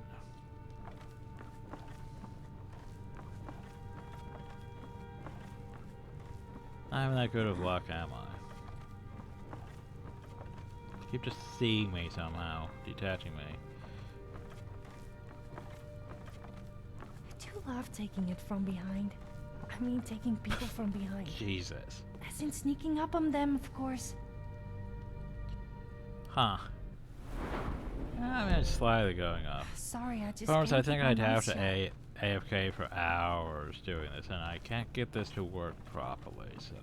Not even that good of luck, am I? Keep just seeing me somehow, detaching me. I do love taking it from behind. I mean, taking people from behind. Jesus. As in sneaking up on them, of course. Huh. I mean, it's slightly going up. Sorry, I just Promise, I can't think keep I'd my have mouth to shut. AFK for hours doing this, and I can't get this to work properly, so...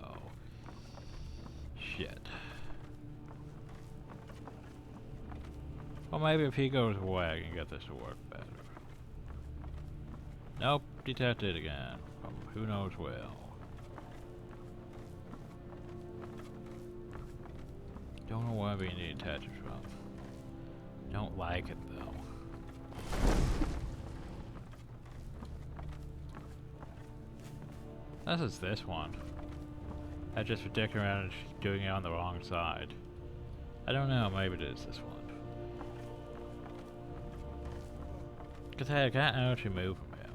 Shit. Well, maybe if he goes away, I can get this to work better. Nope, detected again. From who knows well. Don't know where we need to detach it from. Don't like it though. This is this one. I just been dicking around and doing it on the wrong side. I don't know, maybe it is this one. Cause hey, I can't actually move from here.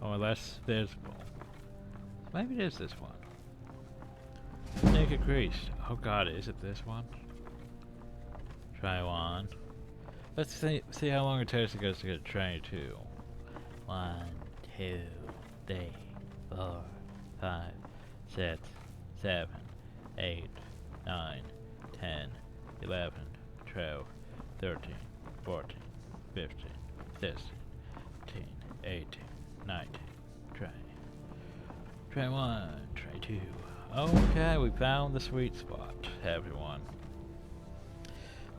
Or less visible. Maybe it is this one. Naked Crease. Oh god, is it this one? Try one. Let's see how long it takes to get a train too. 1, 2, 3, 4, 5, 6, 7, 8, 9, 10, 11, 12, 13, 14, 15, 16, 17, 18, 19, try 1, try 2. Okay, we found the sweet spot, everyone.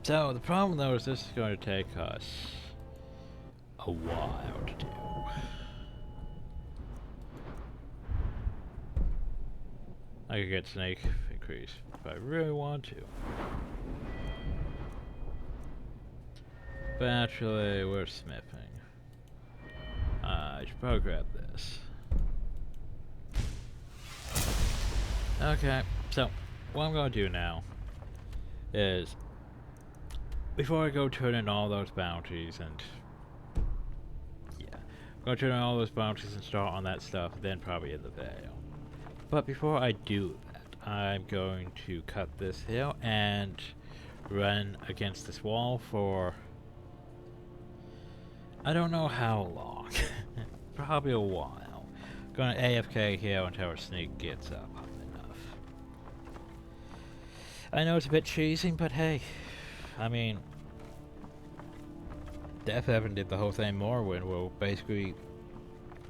So, the problem though is this is going to take us a while to do. I could get snake increase if I really want to. But actually, we're smithing. I should probably grab this. Okay, so what I'm going to do now is, before I go turn in all those bounties and, yeah, I'm going to turn in all those bounties and start on that stuff, then probably in the video. But before I do that, I'm going to cut this hill and run against this wall for, I don't know how long, probably a while. Gonna AFK here until our sneak gets up enough. I know it's a bit cheesy, but hey, I mean, Death Evan did the whole thing Morrowind, well, basically,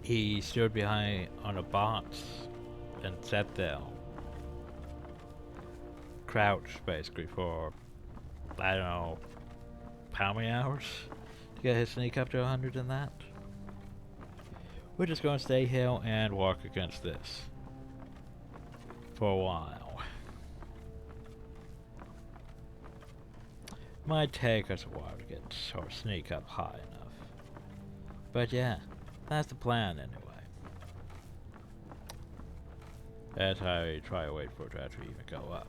he stood behind on a box and sat there, crouched basically for, I don't know, how many hours to get his sneak up to 100 in that. We're just going to stay here and walk against this for a while. Might take us a while to get our sneak up high enough. But yeah, that's the plan anyway. As I try to wait for it to actually even go up.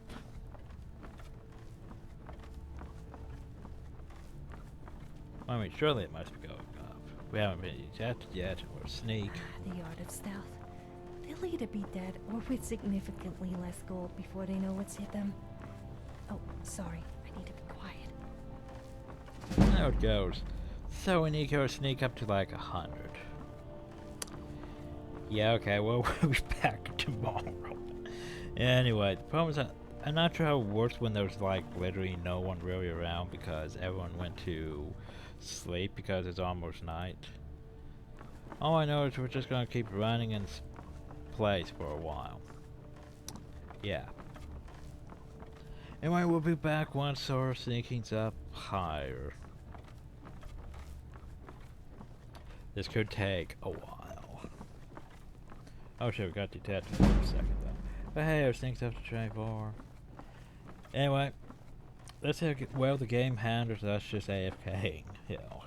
I mean, surely it must be going up. We haven't been ejected yet, or sneak. The art of stealth. They'll either be dead or with significantly less gold before they know what's hit them. Oh, sorry. I need to be quiet. There it goes. So we need to go sneak up to like 100. Yeah, okay, well, we'll be back tomorrow. Anyway, the problem is that I'm not sure how it works when there's like literally no one really around because everyone went to sleep because it's almost night. All I know is we're just gonna keep running in place for a while. Yeah. Anyway, we'll be back once our sneaking's up higher. This could take a while. Oh shit, we got detached for a second though. But hey, our sneak's up to try for. Anyway, That's how well the game handles us just AFKing, you know.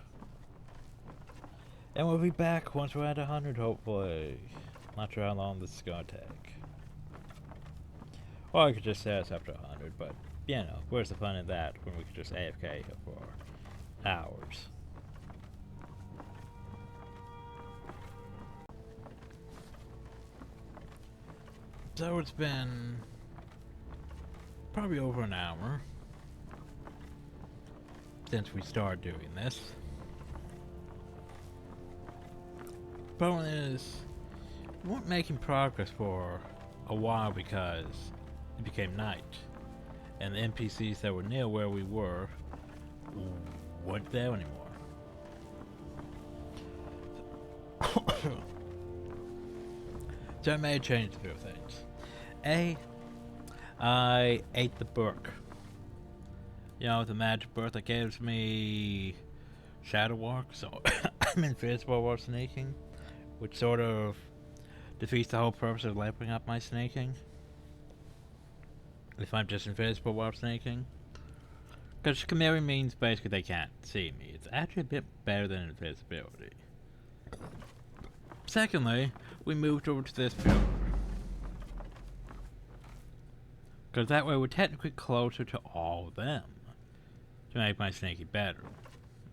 And we'll be back once we're at 100, hopefully. Not sure how long this is gonna take. Or I could just say it's up to 100, but, you know, where's the fun in that when we could just AFK here for hours? So it's been probably over an hour since we started doing this. Problem is, we weren't making progress for a while because it became night, and the NPCs that were near where we were weren't there anymore. So I made a change to a few things. I ate the book. You know, the magic book that gives me shadow walk, so I'm invisible while sneaking, which sort of defeats the whole purpose of leveling up my sneaking. If I'm just invisible while sneaking. Because Chimera means basically they can't see me. It's actually a bit better than invisibility. Secondly, we moved over to this builder. Because that way we're technically closer to all of them. To make my sneaking better.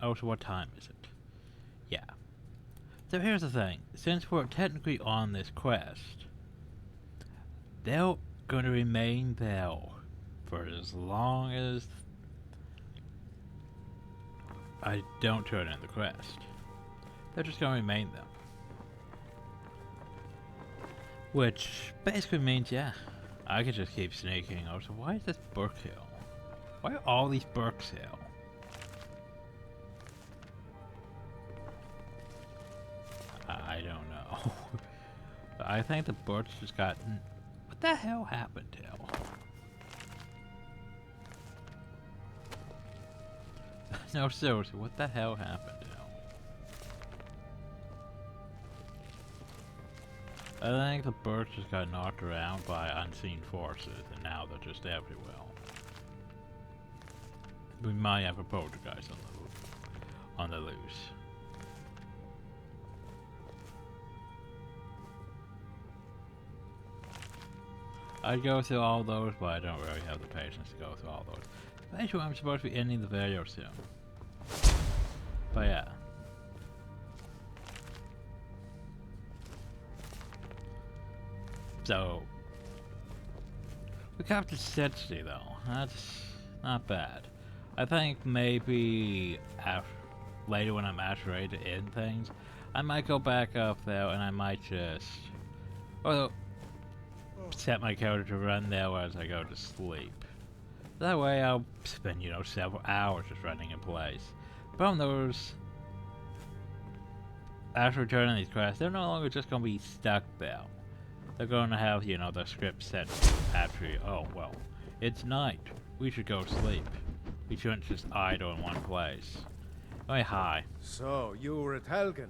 Oh, so what time is it? Yeah. So here's the thing. Since we're technically on this quest, they're going to remain there for as long as I don't turn in the quest. They're just going to remain there. Which basically means, yeah, I could just keep sneaking. Oh, so why is this book here? Why are all these books here? I don't know. I think the books just got... What the hell happened here? No, seriously, what the hell happened here? I think the birds just got knocked around by unseen forces, and now they're just everywhere. We might have a poltergeist on the loose. I'd go through all those, but I don't really have the patience to go through all those. Basically, I'm supposed to be ending the video soon. But yeah. So, we got to 60 though. That's not bad. I think maybe later when I'm actually ready to end things, I might go back up there and I might just set my character to run there as I go to sleep. That way I'll spend, you know, several hours just running in place. But on those, after returning these quests, they're no longer just going to be stuck there. They're going to have, you know, the script set after you. Oh, well, it's night. We should go sleep. We shouldn't just idle in one place. Oh, hi. So, you were at Helgen.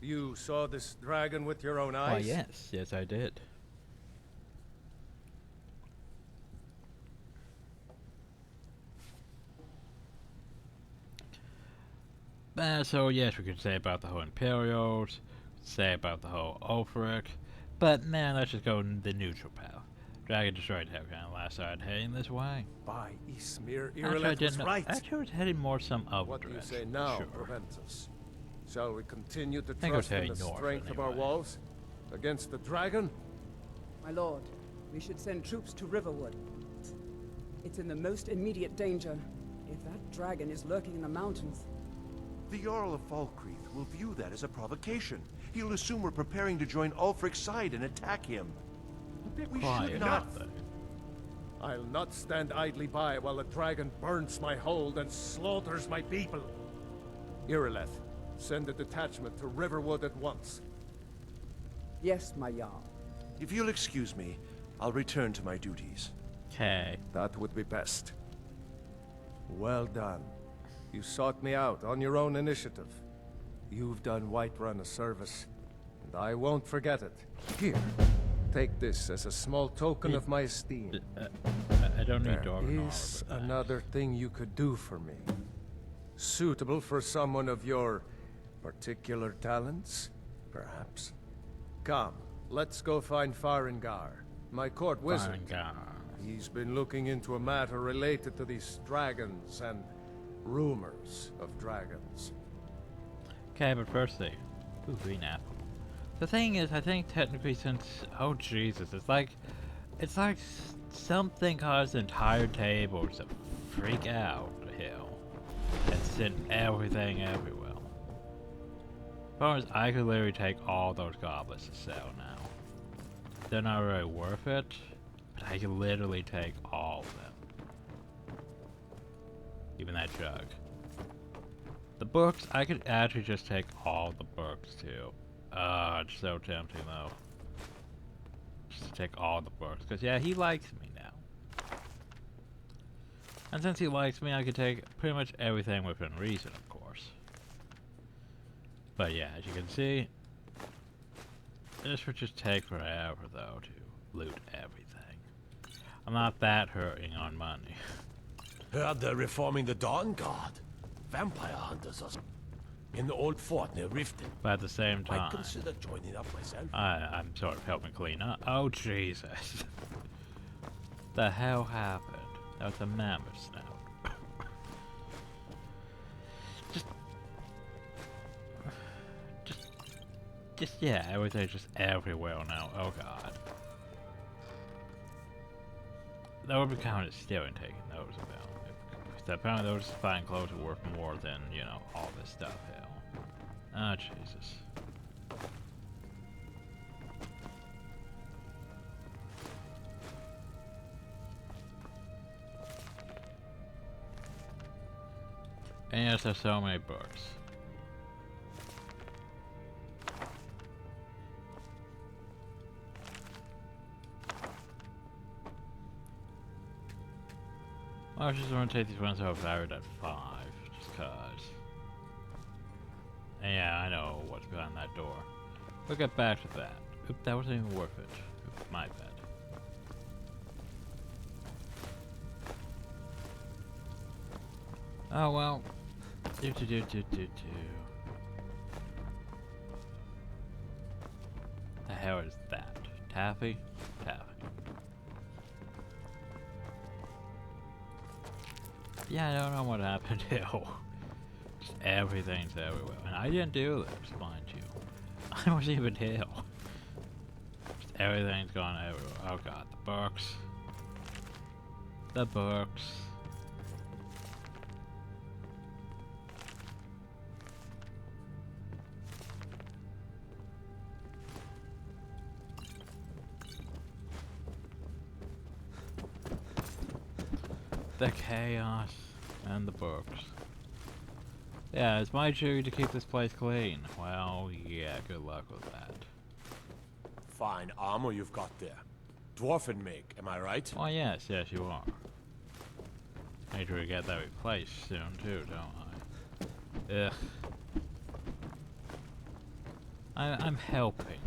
You saw this dragon with your own eyes? Why, yes. Yes, I did. So, yes, we could say about the whole Imperials, say about the whole Ulfric, but man, let's just go in the neutral path. Dragon destroyed Helgen last started heading this way. By Ysmir, Irileth was right. Actually, I was heading more some other What do you direction. say now Sure. prevents us? Shall we continue to I think I was trust in the heading north strength of our anyway. walls? Against the dragon? My lord, we should send troops to Riverwood. It's in the most immediate danger. If that dragon is lurking in the mountains... The Jarl of Falkreath will view that as a provocation. He'll assume we're preparing to join Ulfric's side and attack him. We should not. I'll not stand idly by while the dragon burns my hold and slaughters my people. Irileth, send a detachment to Riverwood at once. Yes, my Jarl. If you'll excuse me, I'll return to my duties. Okay. That would be best. Well done. You sought me out on your own initiative. You've done Whiterun a service, and I won't forget it. Here, take this as a small token of my esteem. I don't need There Dwarven armor. is another thing you could do for me. Suitable for someone of your particular talents, perhaps. Come, let's go find Farengar, my court wizard. Farengar. He's been looking into a matter related to these dragons and rumors of dragons. Okay, but firstly, ooh, green apple. The thing is, I think technically since, oh Jesus, it's like something caused the entire table to freak out the hill and send everything everywhere. As I could literally take all those goblets to sell now. They're not really worth it, but I could literally take all of them. Even that jug. The books, I could actually just take all the books too. It's so tempting though. Just to take all the books, because yeah, he likes me now. And since he likes me, I could take pretty much everything within reason, of course. But yeah, as you can see, this would just take forever though to loot everything. I'm not that hurting on money. Heard they're reforming the Dawn Guard. Vampire hunters are in the old fort near Riften. But at the same time, I'd consider joining up myself. I'm sort of helping clean up. Oh Jesus! The hell happened? That was a mammoth snout. Just yeah, everything's just everywhere now. Oh God. That would be counted stealing taking those about. Because apparently those fine clothes are worth more than, you know, all this stuff. Hell. Oh Jesus. And yes, there's so many books. Well, I just want to take these ones off Valid at 5, just cause. And yeah, I know what's behind that door. We'll get back to that. Oop, that wasn't even worth it. Oop, my bad. Oh well. Do. The hell is that? Taffy? Taffy. Yeah, I don't know what happened here. Just everything's everywhere. And I didn't do this, mind you. I wasn't even here. Just everything's gone everywhere. Oh God, the books. The books. The chaos and the books. Yeah, it's my duty to keep this place clean. Well, yeah, good luck with that. Fine armor you've got there. Dwarfen make, am I right? Oh yes, you are. Need to get that replaced soon too, don't I? Ugh. I'm helping.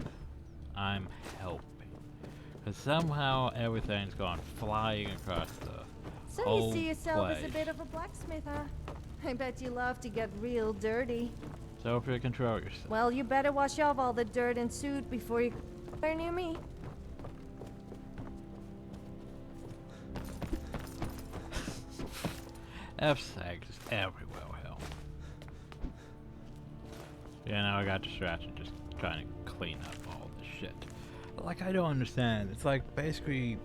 I'm helping. Because somehow everything's gone flying across the So you see yourself as a bit of a blacksmith, huh? I bet you love to get real dirty. So if you control yourself. Well, you better wash off all the dirt and soot before you come near me. F-sag is everywhere, hell. Yeah, now I got distracted just trying to clean up all this shit. Like, I don't understand. It's like, basically,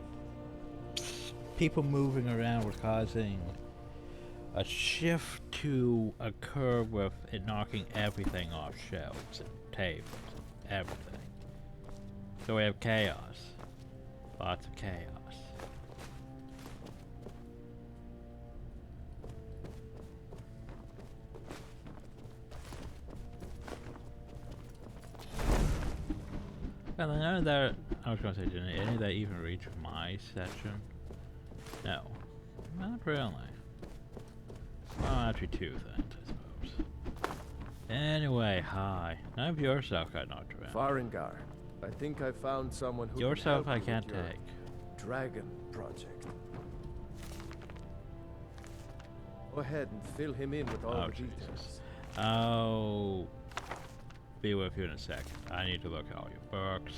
people moving around was causing a shift to occur with it knocking everything off shelves and tables, everything. So we have chaos. Lots of chaos. Well, none of that, I was gonna say, did any of that even reach my section? No. Not really. Well, actually two things, I suppose. Anyway, hi. None of your stuff got knocked around. Farengar, I think I found someone who Your can stuff help I you can't with your take. dragon project. Go ahead and fill him in with all the Jesus. details. I'll be with you in a second. I need to look at all your books.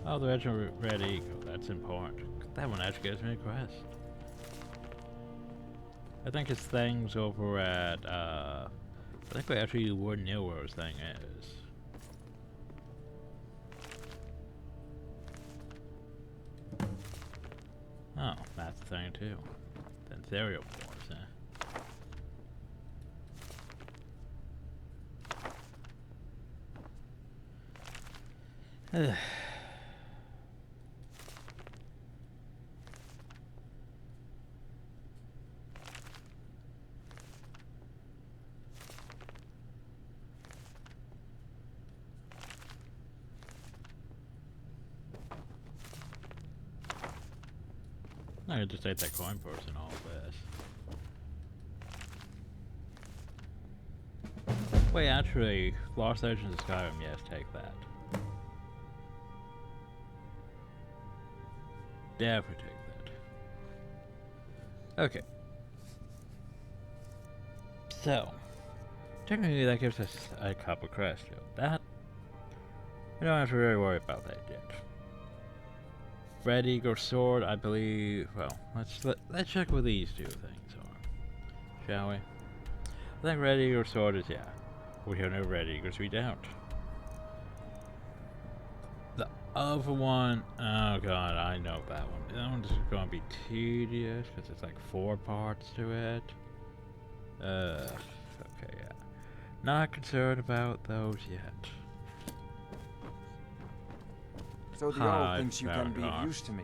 Oh, the Regiment Red Eagle. That's important. That one actually gives me a quest. I think his thing's over at, I think we actually wouldn't know where his thing is. Oh, that's the thing too. Then Serial Wars, huh? I could just take that coin purse and all this. Wait, actually, Lost Legends of Skyrim, yes, take that. Definitely take that. Okay. So, technically that gives us a couple crests. That, we don't have to really worry about that yet. Red Eagle Sword, I believe. Well, let's check what these two things are, shall we? I think Red Eagle Sword is We have no Red Eagles. We don't. The other one, oh god, I know that one. That one's going to be tedious because it's like 4 parts to it. Okay, yeah. Not concerned about those yet. So the owl thinks you can be of use to me.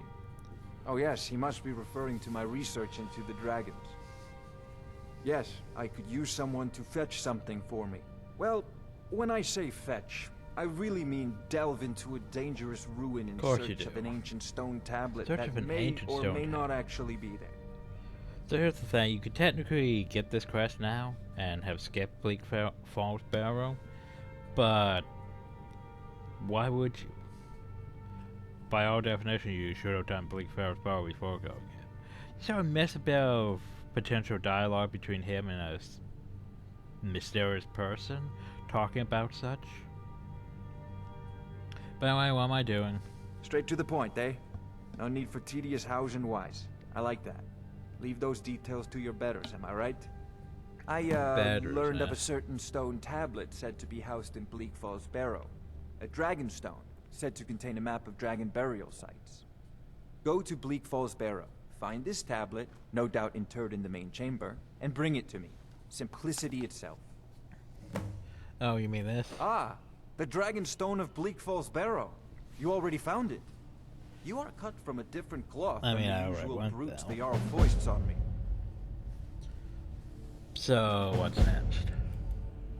Oh yes, he must be referring to my research into the dragons. Yes, I could use someone to fetch something for me. Well, when I say fetch, I really mean delve into a dangerous ruin in search of an ancient stone tablet that may or may not actually be there. So here's the thing, you could technically get this quest now and have skipped Bleak Falls Barrow, but why would you? By all definition, you should have done Bleak Falls Barrow before going in. You saw a mess about potential dialogue between him and a mysterious person talking about such. But anyway, what am I doing? Straight to the point, eh? No need for tedious hows and whys. I like that. Leave those details to your betters, am I right? I learned of a certain stone tablet said to be housed in Bleak Falls Barrow. A dragon stone, said to contain a map of dragon burial sites. Go to Bleak Falls Barrow, find this tablet, no doubt interred in the main chamber, and bring it to me. Simplicity itself. Oh, you mean this? Ah, the dragon stone of Bleak Falls Barrow. You already found it. You are cut from a different cloth than the usual brutes the Jarl foists on me. So, what's next?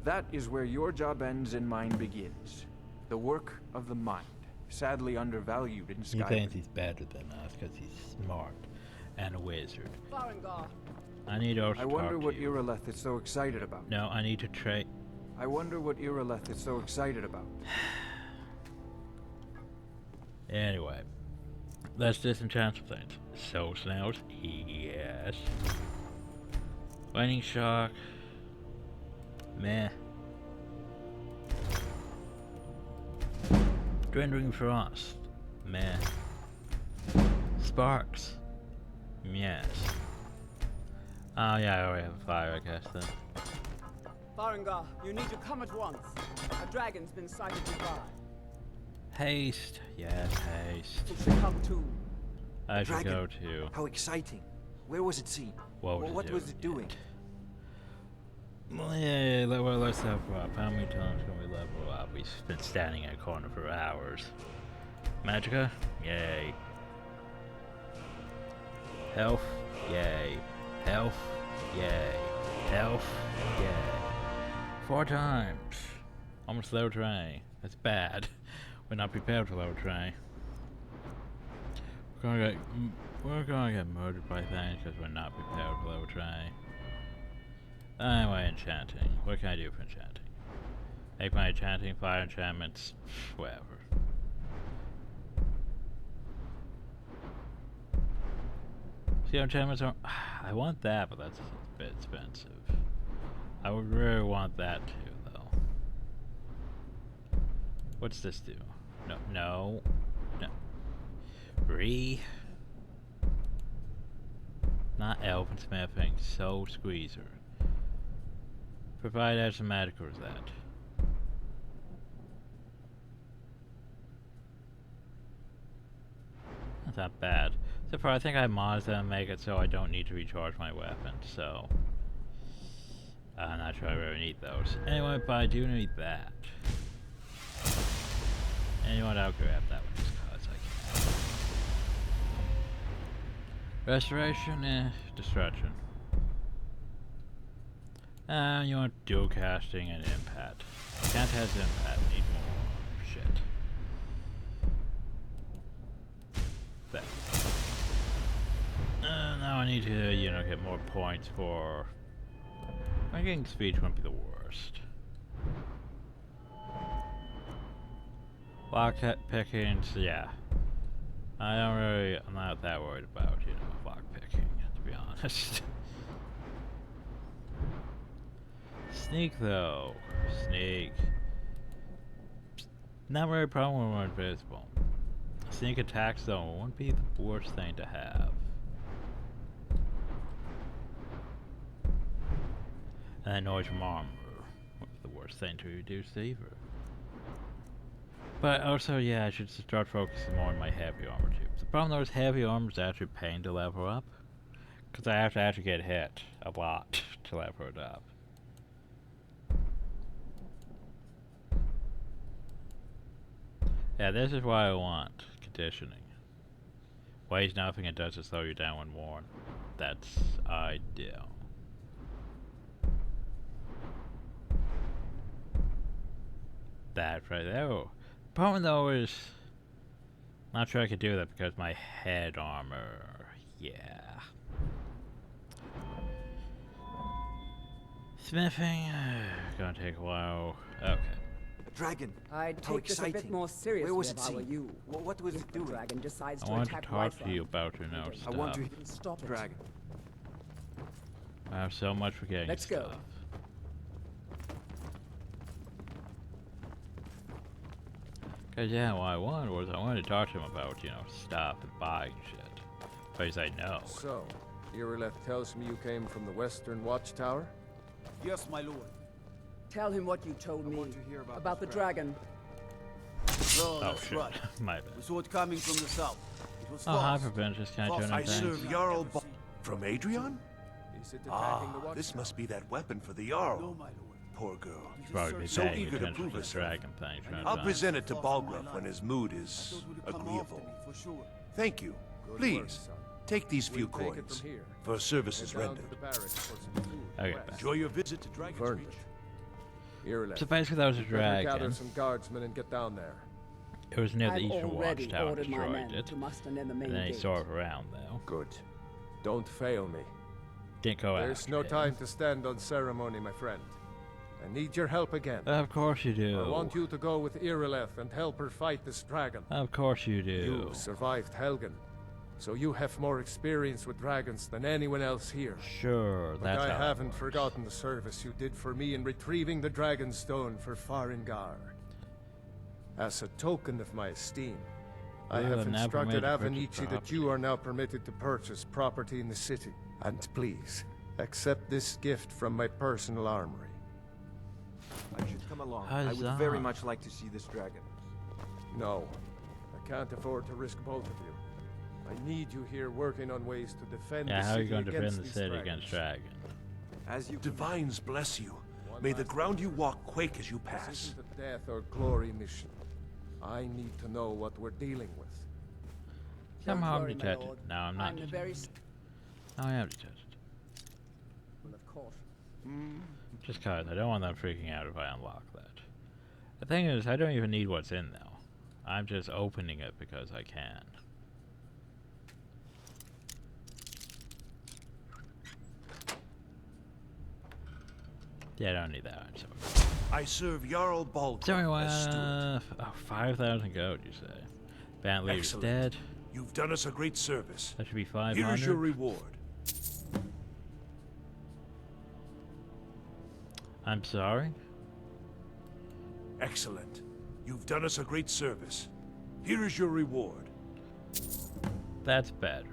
That is where your job ends and mine begins. The work of the mind, sadly undervalued in Skyrim. He thinks he's better than us because he's smart and a wizard. I need to I wonder what Irileth is so excited about. No, I need to trade. I wonder what Irileth is so excited about. Anyway, let's disenchant some things. Soul snails, yes. Lightning shock, meh. Dwindling frost, meh. Sparks, yes. Oh yeah, I already have fire, I guess then. Farengar, you need to come at once. A dragon's been sighted nearby. Haste, yes, haste. It should come too. I should go to. How exciting! Where was it seen? What was it doing? Well, yeah, well, let's level up. How many times can we level up? We've been standing in a corner for hours. Magicka? Yay. Health? Yay. Health? Yay. Health? Yay. 4 times. Almost low tray. That's bad. We're not prepared for low tray. We're gonna get murdered by things because we're not prepared for low tray. Anyway, enchanting. What can I do for enchanting? Make my enchanting, fire enchantments, whatever. enchantments are. I want that, but that's a bit expensive. I would really want that too, though. What's this do? No. Not elven smithing, soul squeezer. Provide as a magic or is that? That's not bad. So far, I think I modded them to make it so I don't need to recharge my weapon, so I'm not sure I really need those. Anyway, but I do need that. Anyway, I'll grab that one just cause I can. Restoration, destruction. You want dual casting and impact. Can't has impact, need more shit. There. Now I need to, get more points for... Making speech won't be the worst. Lock pickings, yeah. I'm not that worried about, lock picking, to be honest. Sneak though. Sneak. Not really a problem when we're invisible. Sneak attacks though won't be the worst thing to have. And then noise from armor won't be the worst thing to reduce either. But also, yeah, I should start focusing more on my heavy armor too. The problem though is heavy armor is actually a pain to level up. Because I have to actually get hit a lot to level it up. Yeah, this is why I want conditioning. Weighs nothing, it does to slow you down when worn. That's ideal. That right there. The problem though is, not sure I could do that because my head armor, yeah. Smithing, gonna take a while. Okay. Dragon. I'd take this a bit more seriously. Where was it if I were you. What was it doing? Dragon decides I to want to attack talk to you about your now stuff. I want to stop it. Dragon. I have so much for getting Let's stuff. go. Cause yeah, what I wanted to talk to him about, stuff and buying shit. Because I know. So, Irileth tells me you came from the Western Watchtower? Yes, my lord. Tell him what you told me about the dragon. Oh, that's right. My bad. We saw it coming from the south. It was hi, Preventers. Can I join I serve Jarl from Adrian? Is it attacking the Watchtower? This must be that weapon for the Jarl. No, my lord. Poor girl. Probably So paying eager to attention prove to the herself. dragon thing. I'll present it to Balgruuf when his mood is agreeable. For sure. Thank you. Good Please, work, son. take these few We'll take it coins from here. for services Head down rendered. to the barracks for some food. Okay, Rest. Enjoy your visit to Dragon's Earned Reach. it. Irileth. So basically that was a Better gather dragon. some guardsmen and get down there. It was near the I've Eastern already Watchtower and ordered my destroyed men it. to muster near the main And then he gate. saw it around though. Good. Don't fail me. Didn't go There's after no him. time to stand on ceremony, my friend. I need your help again. Of course you do. I want you to go with Irileth and help her fight this dragon. Of course you do. You survived Helgen, so you have more experience with dragons than anyone else here. Sure, But that's I how that haven't works. forgotten the service you did for me in retrieving the dragon stone for Farengar. As a token of my esteem, I You have are now instructed permitted to purchase Avenici that you are now permitted to purchase property in the city. And please, accept this gift from my personal armory. I should come along. I would Huzzah. very much like to see this dragon. No, I can't afford to risk both of you. I need you here working on ways to defend Yeah, the how are city you going to defend against the these city dragons. against dragon? As you Divines bless you. May the ground you walk quake as you pass. This isn't a death or glory mission. I need to know what we're dealing with. Somehow I'm worry, my detected. lord. No, I'm not I'm the detected. very No, I am detected. well, of course. Just cause I don't want them freaking out if I unlock that. The thing is, I don't even need what's in though. I'm just opening it because I can. Yeah, I don't need that. So. I serve Jarl Balgruuf So anyway, as steward. 5,000 gold, you say? Bentley is Excellent. dead. You've done us a great service. That should be 500. Here is your reward. I'm sorry? Excellent. You've done us a great service. Here is your reward. That's better.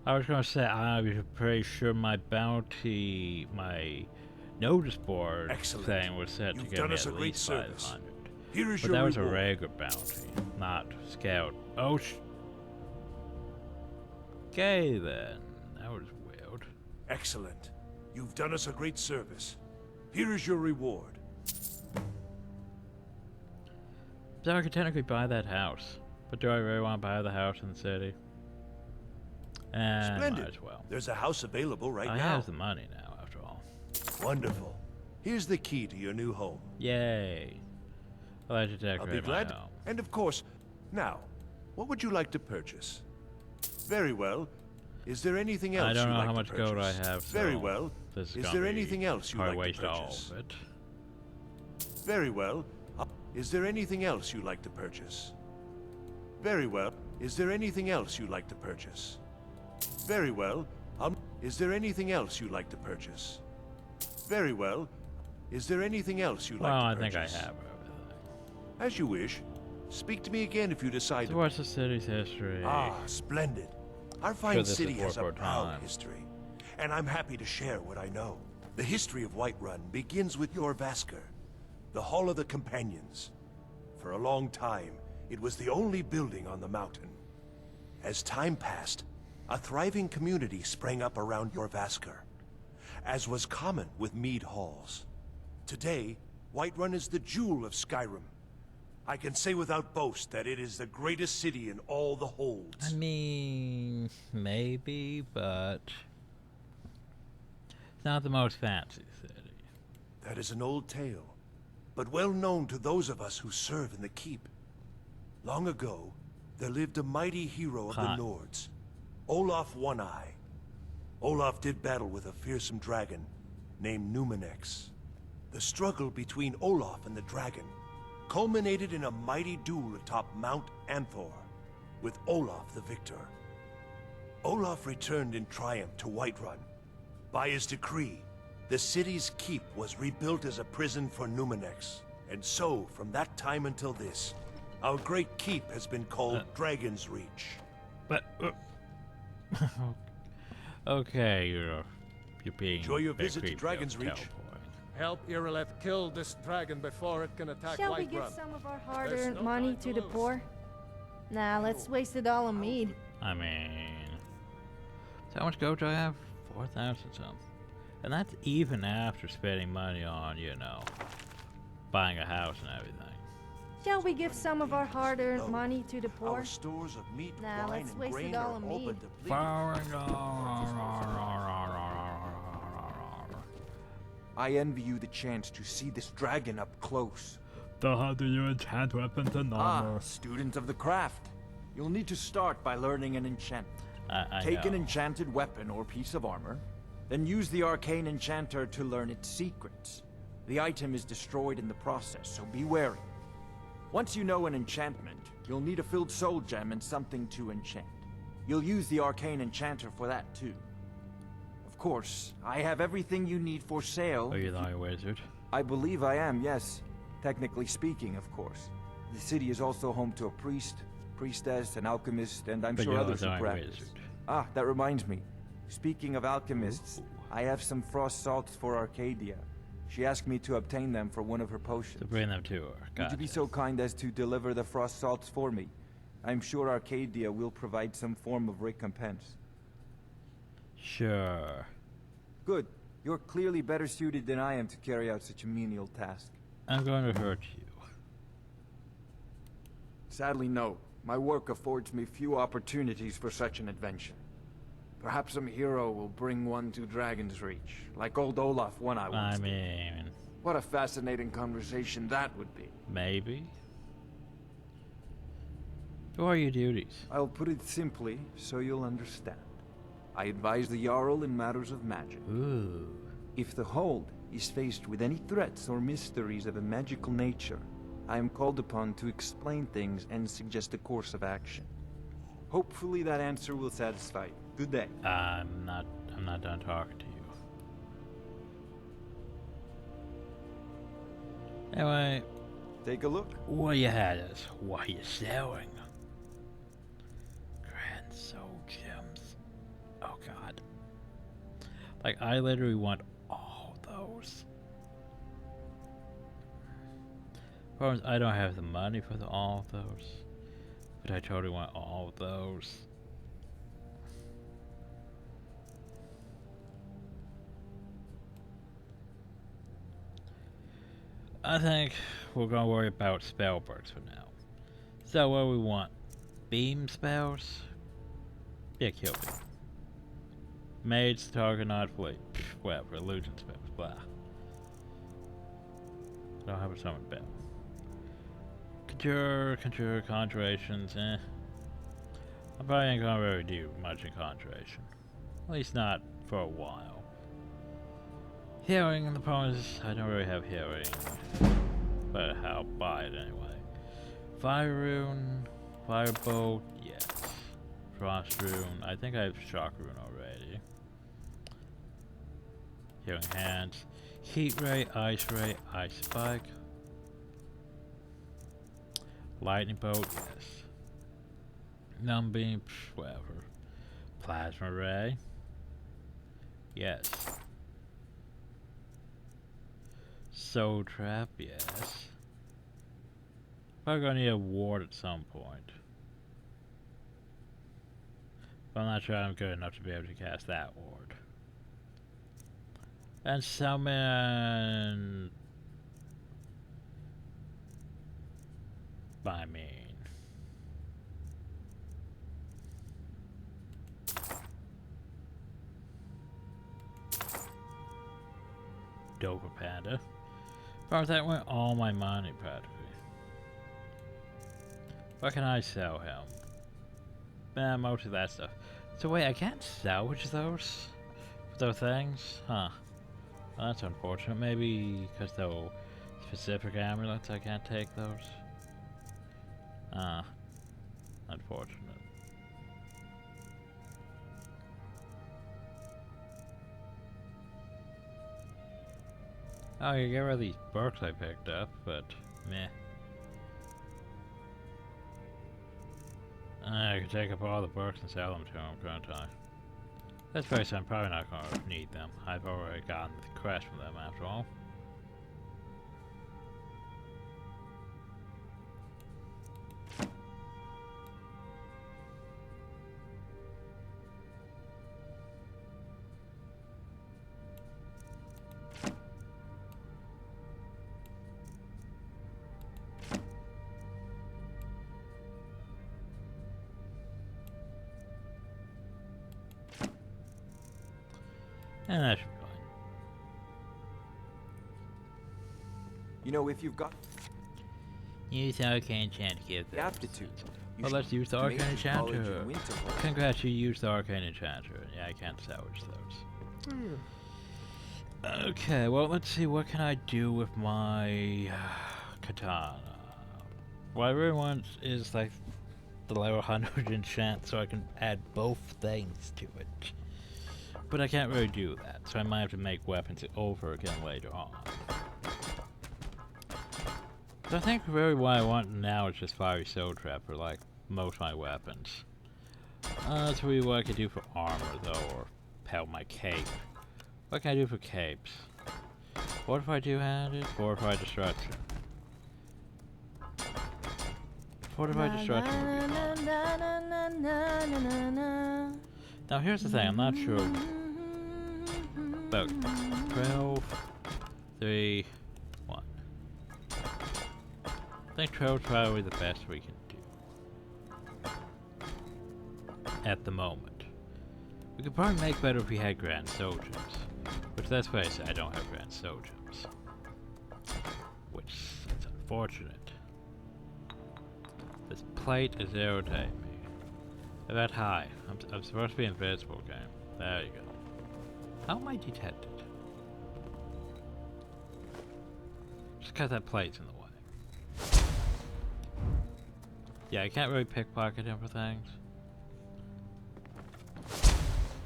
I was gonna say, I was pretty sure my bounty, my notice board thing was set to give me at least 500. Here is but your that was reward. a regular bounty, not scout. Oh, okay then. That was weird. Excellent. You've done us a great service. Here is your reward. So I could technically buy that house, but do I really want to buy the house in the city? Splendid. Might as well. There's a house available right I now. have the money now, after all. Wonderful. Here's the key to your new home. Yay. I'll let you I'll be decorate my glad. home. And of course, now, what would you like to purchase? Very well. Is there anything else I don't you'd know like how to much gold I purchase? have. Very so well. This Is gonna there be anything else you'd probably like to waste all purchase? of it. Very well. Is there anything else you'd like to purchase? Very well. Is there anything else you'd like to purchase? Very well. Is there anything else you'd like to purchase? Very well. Is there anything else you'd like to purchase? Well, I think I have everything. As you wish. Speak to me again if you decide So what's the city's history? Ah, splendid. Our Sure, fine this city is has a worth our proud time. history, and I'm happy to share what I know. The history of Whiterun begins with your Vasker, the Hall of the Companions. For a long time, it was the only building on the mountain. As time passed, a thriving community sprang up around your Vasker, as was common with mead halls. Today, Whiterun is the jewel of Skyrim. I can say without boast that it is the greatest city in all the holds. I mean, maybe, but it's not the most fancy city. That is an old tale, but well known to those of us who serve in the keep. Long ago, there lived a mighty hero of the Nords, Olaf One-Eye. Olaf did battle with a fearsome dragon named Numenex. The struggle between Olaf and the dragon culminated in a mighty duel atop Mount Anthor, with Olaf the victor. Olaf returned in triumph to Whiterun. By his decree, the city's keep was rebuilt as a prison for Numenex. And so, from that time until this, our great keep has been called Dragon's Reach. But okay, you're being Enjoy your visit to Dragon's Reach. Help Irileth kill this dragon before it can attack Shall we Whiterun. give some of our hard-earned money to the poor? Nah, let's waste it all on mead. I mean, so how much gold do I have? 4,000 something. And that's even after spending money on, you know, buying a house and everything. Shall we give some of our hard-earned money to the poor? Our stores of meat, Nah, wine, let's and waste grain it all are on all mead. but depleted. I envy you the chance to see this dragon up close. So how do you enchant weapons and armor? Student of the craft. You'll need to start by learning an enchantment. I Take an know. enchanted weapon or piece of armor, then use the arcane enchanter to learn its secrets. The item is destroyed in the process, so be wary. Once you know an enchantment, you'll need a filled soul gem and something to enchant. You'll use the arcane enchanter for that too. Of course, I have everything you need for sale. Are you the wizard? I believe I am, yes. Technically speaking, of course. The city is also home to a priest, priestess, an alchemist, and I'm But sure you're others the who Iron practice. Wizard. Ah, that reminds me. Speaking of alchemists, I have some frost salts for Arcadia. She asked me to obtain them for one of her potions. To bring them to her. Would you be so kind as to deliver the frost salts for me? I'm sure Arcadia will provide some form of recompense. Sure. Good. You're clearly better suited than I am to carry out such a menial task. I'm going to hurt you. Sadly, no. My work affords me few opportunities for such an adventure. Perhaps some hero will bring one to Dragon's Reach, like old Olaf One-Eye once I did. mean, What a fascinating conversation that would be. maybe. Who are your duties? I'll put it simply, so you'll understand. I advise the Jarl in matters of magic. Ooh. If the Hold is faced with any threats or mysteries of a magical nature, I am called upon to explain things and suggest a course of action. Hopefully that answer will satisfy you. Good day. I'm not done talking to you. Anyway, take a look. What you had is what you selling. Grand Soul Gems. Oh god. Like, I literally want all those. Problem is, I don't have the money for all of those. But I totally want all of those. I think we're gonna worry about spell perks for now. So what do we want? Beam spells? Yeah, kill me. Mage, target not flee. Whatever, illusion spells, blah. I don't have a summon bell. Conjure, conjurations, eh. I probably ain't gonna really do much in conjuration. At least not for a while. Healing, the problem is I don't really have healing. But I'll buy it anyway. Fire rune, firebolt, yes. Frost rune, I think I have shock rune already. Healing hands. Heat ray, ice spike. Lightning bolt, yes. Numb beam, whatever. Plasma ray. Yes. Soul trap, yes. Probably gonna need a ward at some point. But I'm not sure I'm good enough to be able to cast that ward. And summon... I mean... Dover Panda. As that went all my money practically. What can I sell him? Most of that stuff. So wait, I can't salvage those things? Huh. Well, that's unfortunate. Maybe because they're specific amulets I can't take those? Unfortunate. Oh, you get rid of these perks I picked up, but meh. I can take up all the perks and sell them to him, can't I? Let's face it, I'm probably not going to need them. I've already gotten the crest from them after all. And that should be fine. You know, if you've got... Use Arcane Enchant to give that. Aptitude. Well, let's use the Arcane Enchanter. Congrats, you used the Arcane Enchanter. Yeah, I can't salvage those. Okay, well, let's see. What can I do with my katana? What I really want is, like, the level 100 enchant so I can add both things to it. But I can't really do that, so I might have to make weapons over again later on. So I think really what I want now is just Fiery Soul Trap for like most of my weapons. That's really what I could do for armor though, or hell, my cape. What can I do for capes? Fortify two-handed, Fortify Destruction. Fortify Destruction. Now here's the thing, I'm not sure about 12, 3, 1. I think 12 is probably the best we can do. At the moment. We could probably make better if we had Grand Soul Gems. Which, let's face it, I don't have Grand Soul Gems. Which is unfortunate. This plate is irritating me. They're that high. I'm supposed to be invincible, game. There you go. How am I detected? Just because that plate's in the way. Yeah, I can't really pickpocket him for things.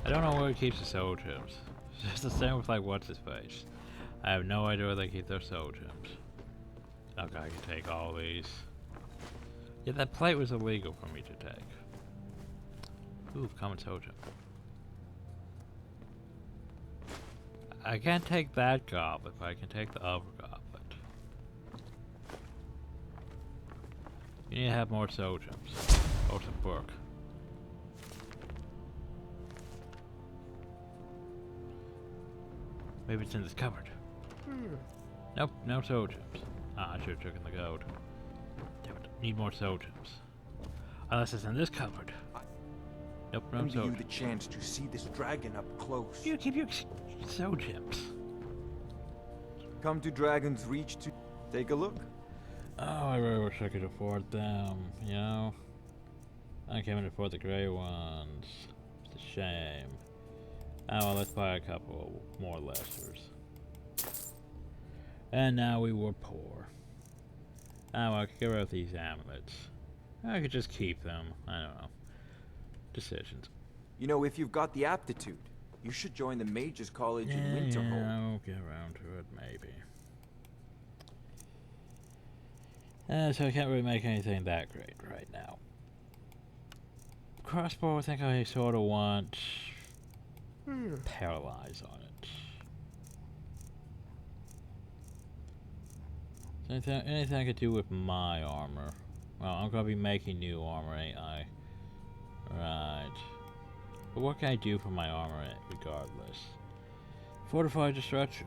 I don't know where he keeps the soul gems. It's the same with like what's his face. I have no idea where they keep their soul gems. Okay, I can take all these. Yeah, that plate was illegal for me to take. Ooh, common soul gem. I can't take that goblet, but I can take the other goblet. You need to have more soul gems. Or some book. Maybe it's in this cupboard. Nope, no soul gems. Ah, I should have taken the gold. Damn it, need more soul gems. Unless it's in this cupboard. Nope, no Envy soul you gems. the chance to see this dragon up close. You keep your soul gems. Come to Dragon's Reach to take a look. Oh, I really wish I could afford them, you know? I can't even afford the grey ones. It's a shame. Oh, well, let's buy a couple more lessers. And now we were poor. Oh, well, I could get rid of these amulets. I could just keep them. I don't know. Decisions. You know, if you've got the aptitude, you should join the Mages College in Winterhold. Yeah, I'll get around to it, maybe. So I can't really make anything that great right now. Crossbow, I think I sort of want paralyze on it. Anything I could do with my armor? Well, I'm gonna be making new armor, ain't I? Right. But what can I do for my armor regardless? Fortify destruction.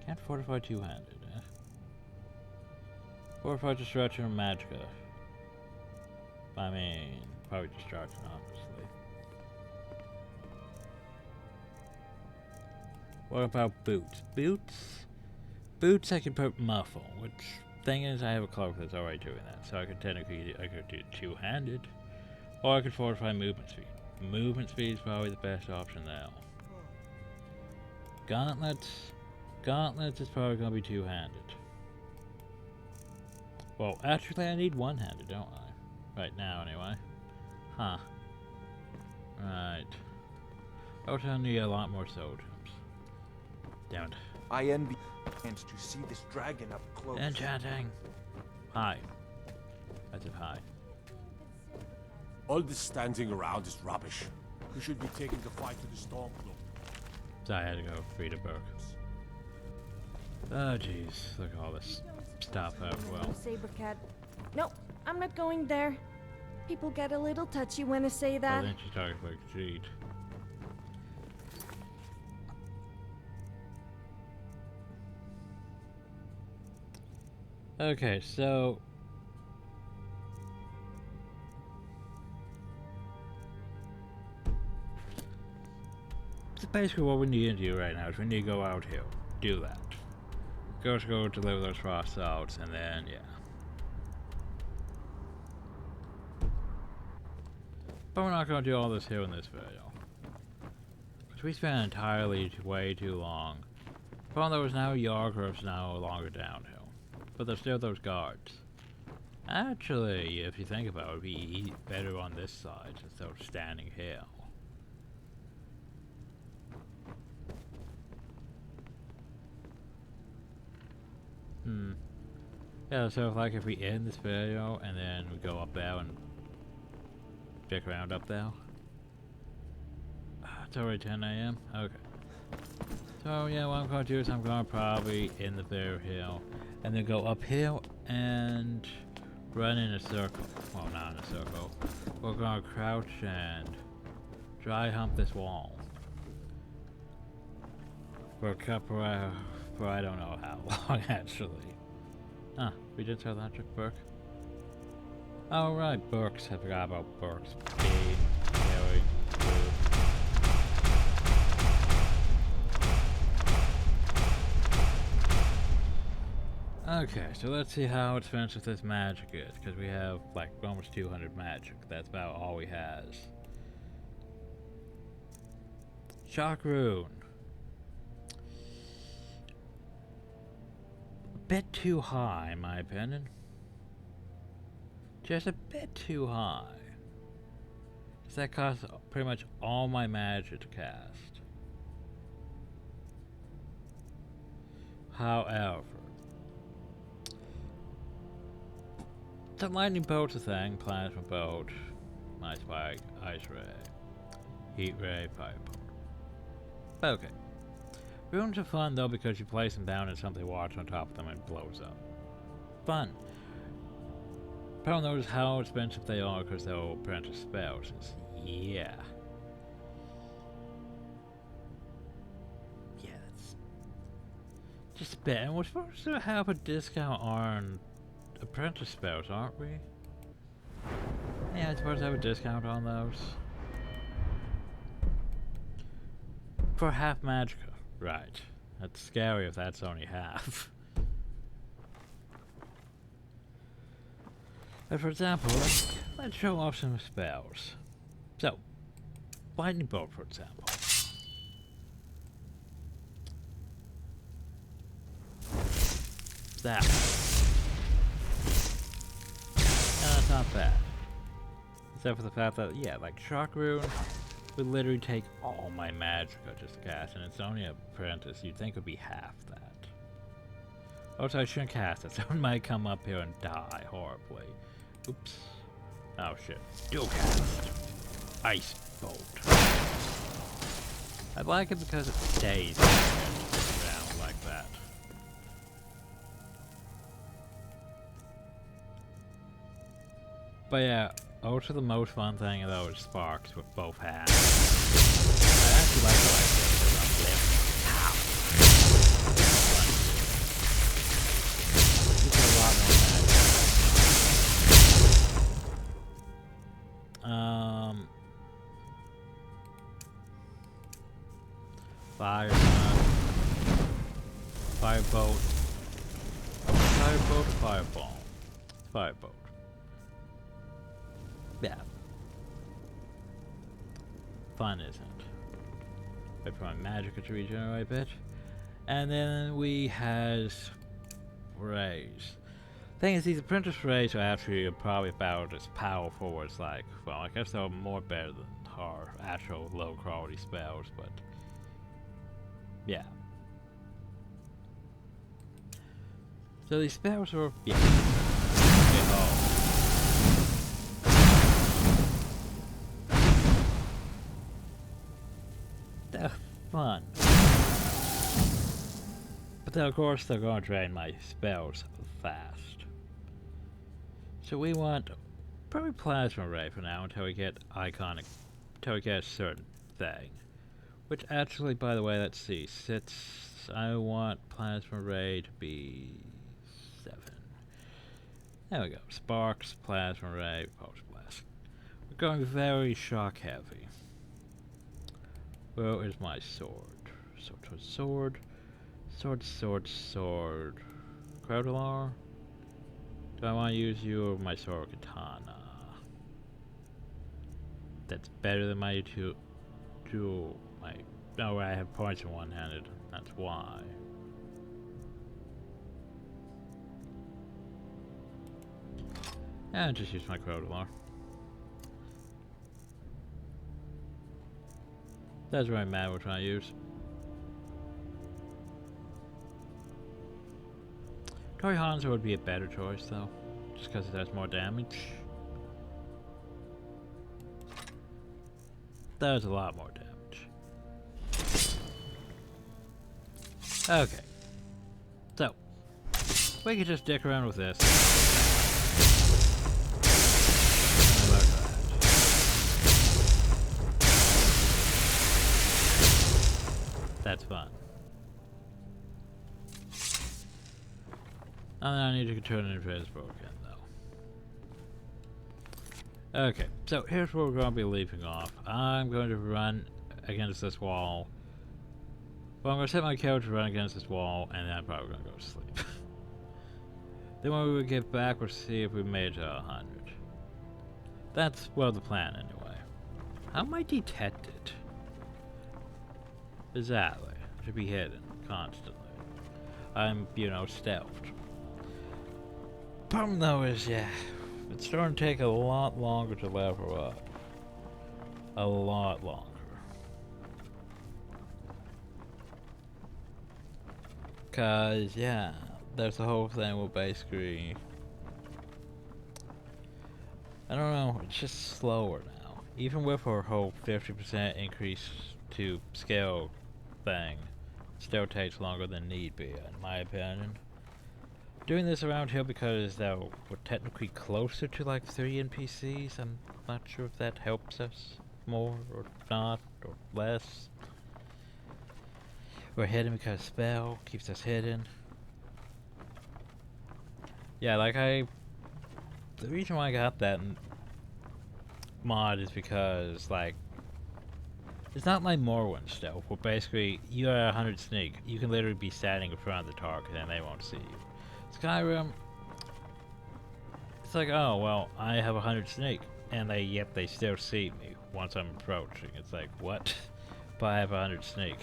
Can't fortify two-handed, eh? Fortify destruction or magicka. I mean, probably destruction, honestly. What about boots? Boots I can put muffle, which thing is I have a cloak that's already doing that, so I could technically do two-handed, or I could fortify movement speed. Movement speed is probably the best option now. Gauntlets is probably gonna be two-handed. Well, actually I need one-handed, don't I? Right now, anyway. Huh. Right. Also need a lot more soul gems. Damn it. I envy chance to see this dragon up close. Enchanting. Hi. I said hi. All this standing around is rubbish. We should be taking the fight to the Storm Club. So I had to go read a book. Oh jeez, look at all this stuff as well. Saber cat. Nope, I'm not going there. People get a little touchy when I say that. Oh, then she talks like Jeet. Okay, so basically what we need to do right now is we need to go out here, do that. Go deliver those frost outs, and then yeah. But we're not going to do all this here in this video, because we spent entirely way too long. The problem though is now Yargrove's no longer downhill, but there's still those guards. Actually, if you think about it, it'd be better on this side instead of standing here. Yeah, so like if we end this video and then we go up there and check around up there. It's already 10 AM? Okay. So yeah, what I'm going to do is I'm going to probably end the video here and then go uphill and run in a circle. Well, not in a circle. We're going to crouch and dry hump this wall. For a couple for I don't know how long actually. Ah, we did tell that trick, Burke. Oh right, Burks. I forgot about Burks. Okay, so let's see how expensive this magic is, because we have like almost 200 magic. That's about all we has. Shock rune. Bit too high, in my opinion. Just a bit too high. 'Cause that costs pretty much all my magic to cast. However, the lightning bolt's a thing, plasma bolt, ice spike, ice ray, heat ray, fireball. Okay. Runes are fun though because you place them down and something walks on top of them and blows up. Fun. Problem though is how expensive they are because they're all apprentice spells. Yeah. Yeah, that's just a bit. And we're supposed to have a discount on apprentice spells, aren't we? Yeah, I'm supposed to have a discount on those. For half magicka. Right. That's scary if that's only half. But for example, let's show off some spells. So, lightning bolt for example. That. And that's not bad. Except for the fact that, yeah, like shock rune would literally take all my magicka just to cast, and it's only an apprentice. You'd think it would be half that. Also, I shouldn't cast it. Someone might come up here and die horribly. Oops. Oh shit. Dual cast. Ice bolt. I like it because it stays down like that. But yeah, also the most fun thing though is sparks with both hands. I actually like it like this because I'm left. You put a lot more magic. Fire firebolt, firebolt, fireball, firebolt. Yeah. Fun, isn't it? Wait for my magicka to regenerate a bit. And then we has rays. Thing is, these apprentice rays are actually probably about as powerful as like, well, I guess they're more better than our actual low quality spells, but yeah. So these spells are, yeah. They're fun. But then of course they're going to drain my spells fast. So we want probably plasma ray for now until we get iconic, until we get a certain thing. Which actually, by the way, let's see, I want plasma ray to be 7. There we go. Sparks, plasma ray, pulse blast. We're going very shock heavy. Where is my sword? Sword. Crowdalar? Do I want to use you or my sword katana? That's better than my dual. No, I have points in one-handed. That's why. And just use my Crowdalar. That's right, man. We're trying to use. Toy Hanzo would be a better choice, though, just because it does more damage. Does a lot more damage. Okay. So, we could just dick around with this. That's fun. And then I need to turn it into invisible again, though. Okay, so here's where we're going to be leaping off. I'm going to run against this wall. Well, I'm going to set my character to run against this wall, and then I'm probably going to go to sleep. Then when we get back, we'll see if we made it to 100. That's, well, the plan, anyway. How am I detected? Exactly. I should be hidden constantly. I'm, you know, stealthed. Problem, though, is, yeah, it's starting to take a lot longer to level up. a lot longer. Cause yeah, there's the whole thing with basically, I don't know, it's just slower now. Even with our whole 50% increase to scale thing, still takes longer than need be, in my opinion. Doing this around here because we're technically closer to like 3 NPCs, I'm not sure if that helps us more or not, or less. We're hidden because spell keeps us hidden. Yeah, like the reason why I got that mod is because, like, it's not like Morrowind stealth, where basically you are 100 sneak. You can literally be standing in front of the target and they won't see you. Skyrim, it's like, oh, well, I have 100 sneak, and yet they still see me once I'm approaching. It's like, what? But I have 100 sneak.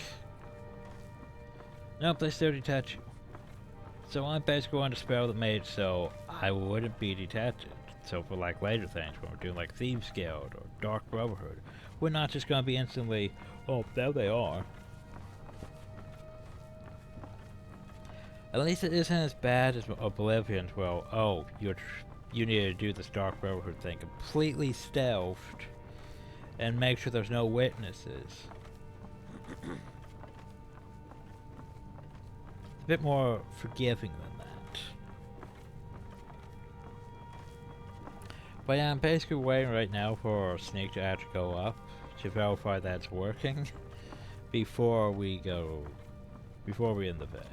Nope, they still detach you. So I basically wanted a spell that made so I wouldn't be detached. So for like later things, when we're doing like Thieves Guild or Dark Brotherhood, we're not just gonna be instantly, oh, there they are. At least it isn't as bad as Oblivion's, well, oh, you need to do this Dark Brotherhood thing completely stealthed and make sure there's no witnesses. A bit more forgiving than that. But yeah, I'm basically waiting right now for Sneak to actually go up to verify that it's working before we end the video.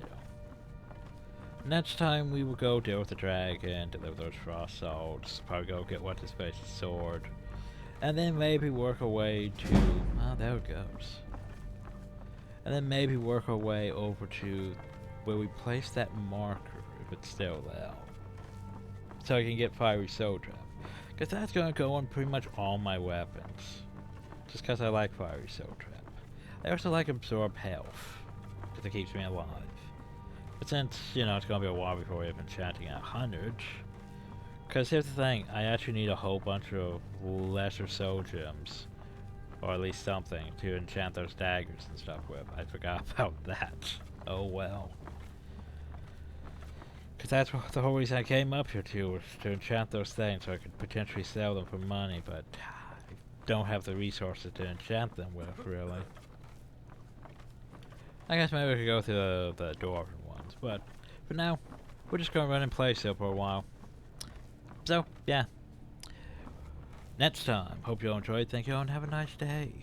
Next time we will go deal with the dragon, deliver those frost salts, probably go get what's his face's sword, and then maybe work our way to, oh, there it goes. And then maybe work our way over to where we place that marker, if it's still there, so I can get Fiery Soul Trap. Because that's going to go on pretty much all my weapons, just because I like Fiery Soul Trap. I also like Absorb Health, because it keeps me alive. But since, you know, it's going to be a while before we have enchanting at 100, because here's the thing, I actually need a whole bunch of lesser soul gems, or at least something, to enchant those daggers and stuff with. I forgot about that. Oh well. Because that's the whole reason I came up here to, was to enchant those things so I could potentially sell them for money, but I don't have the resources to enchant them with, really. I guess maybe we could go through the dwarven ones, but for now, we're just going to run and play still for a while. So, yeah. Next time, hope you all enjoyed, thank you all, and have a nice day.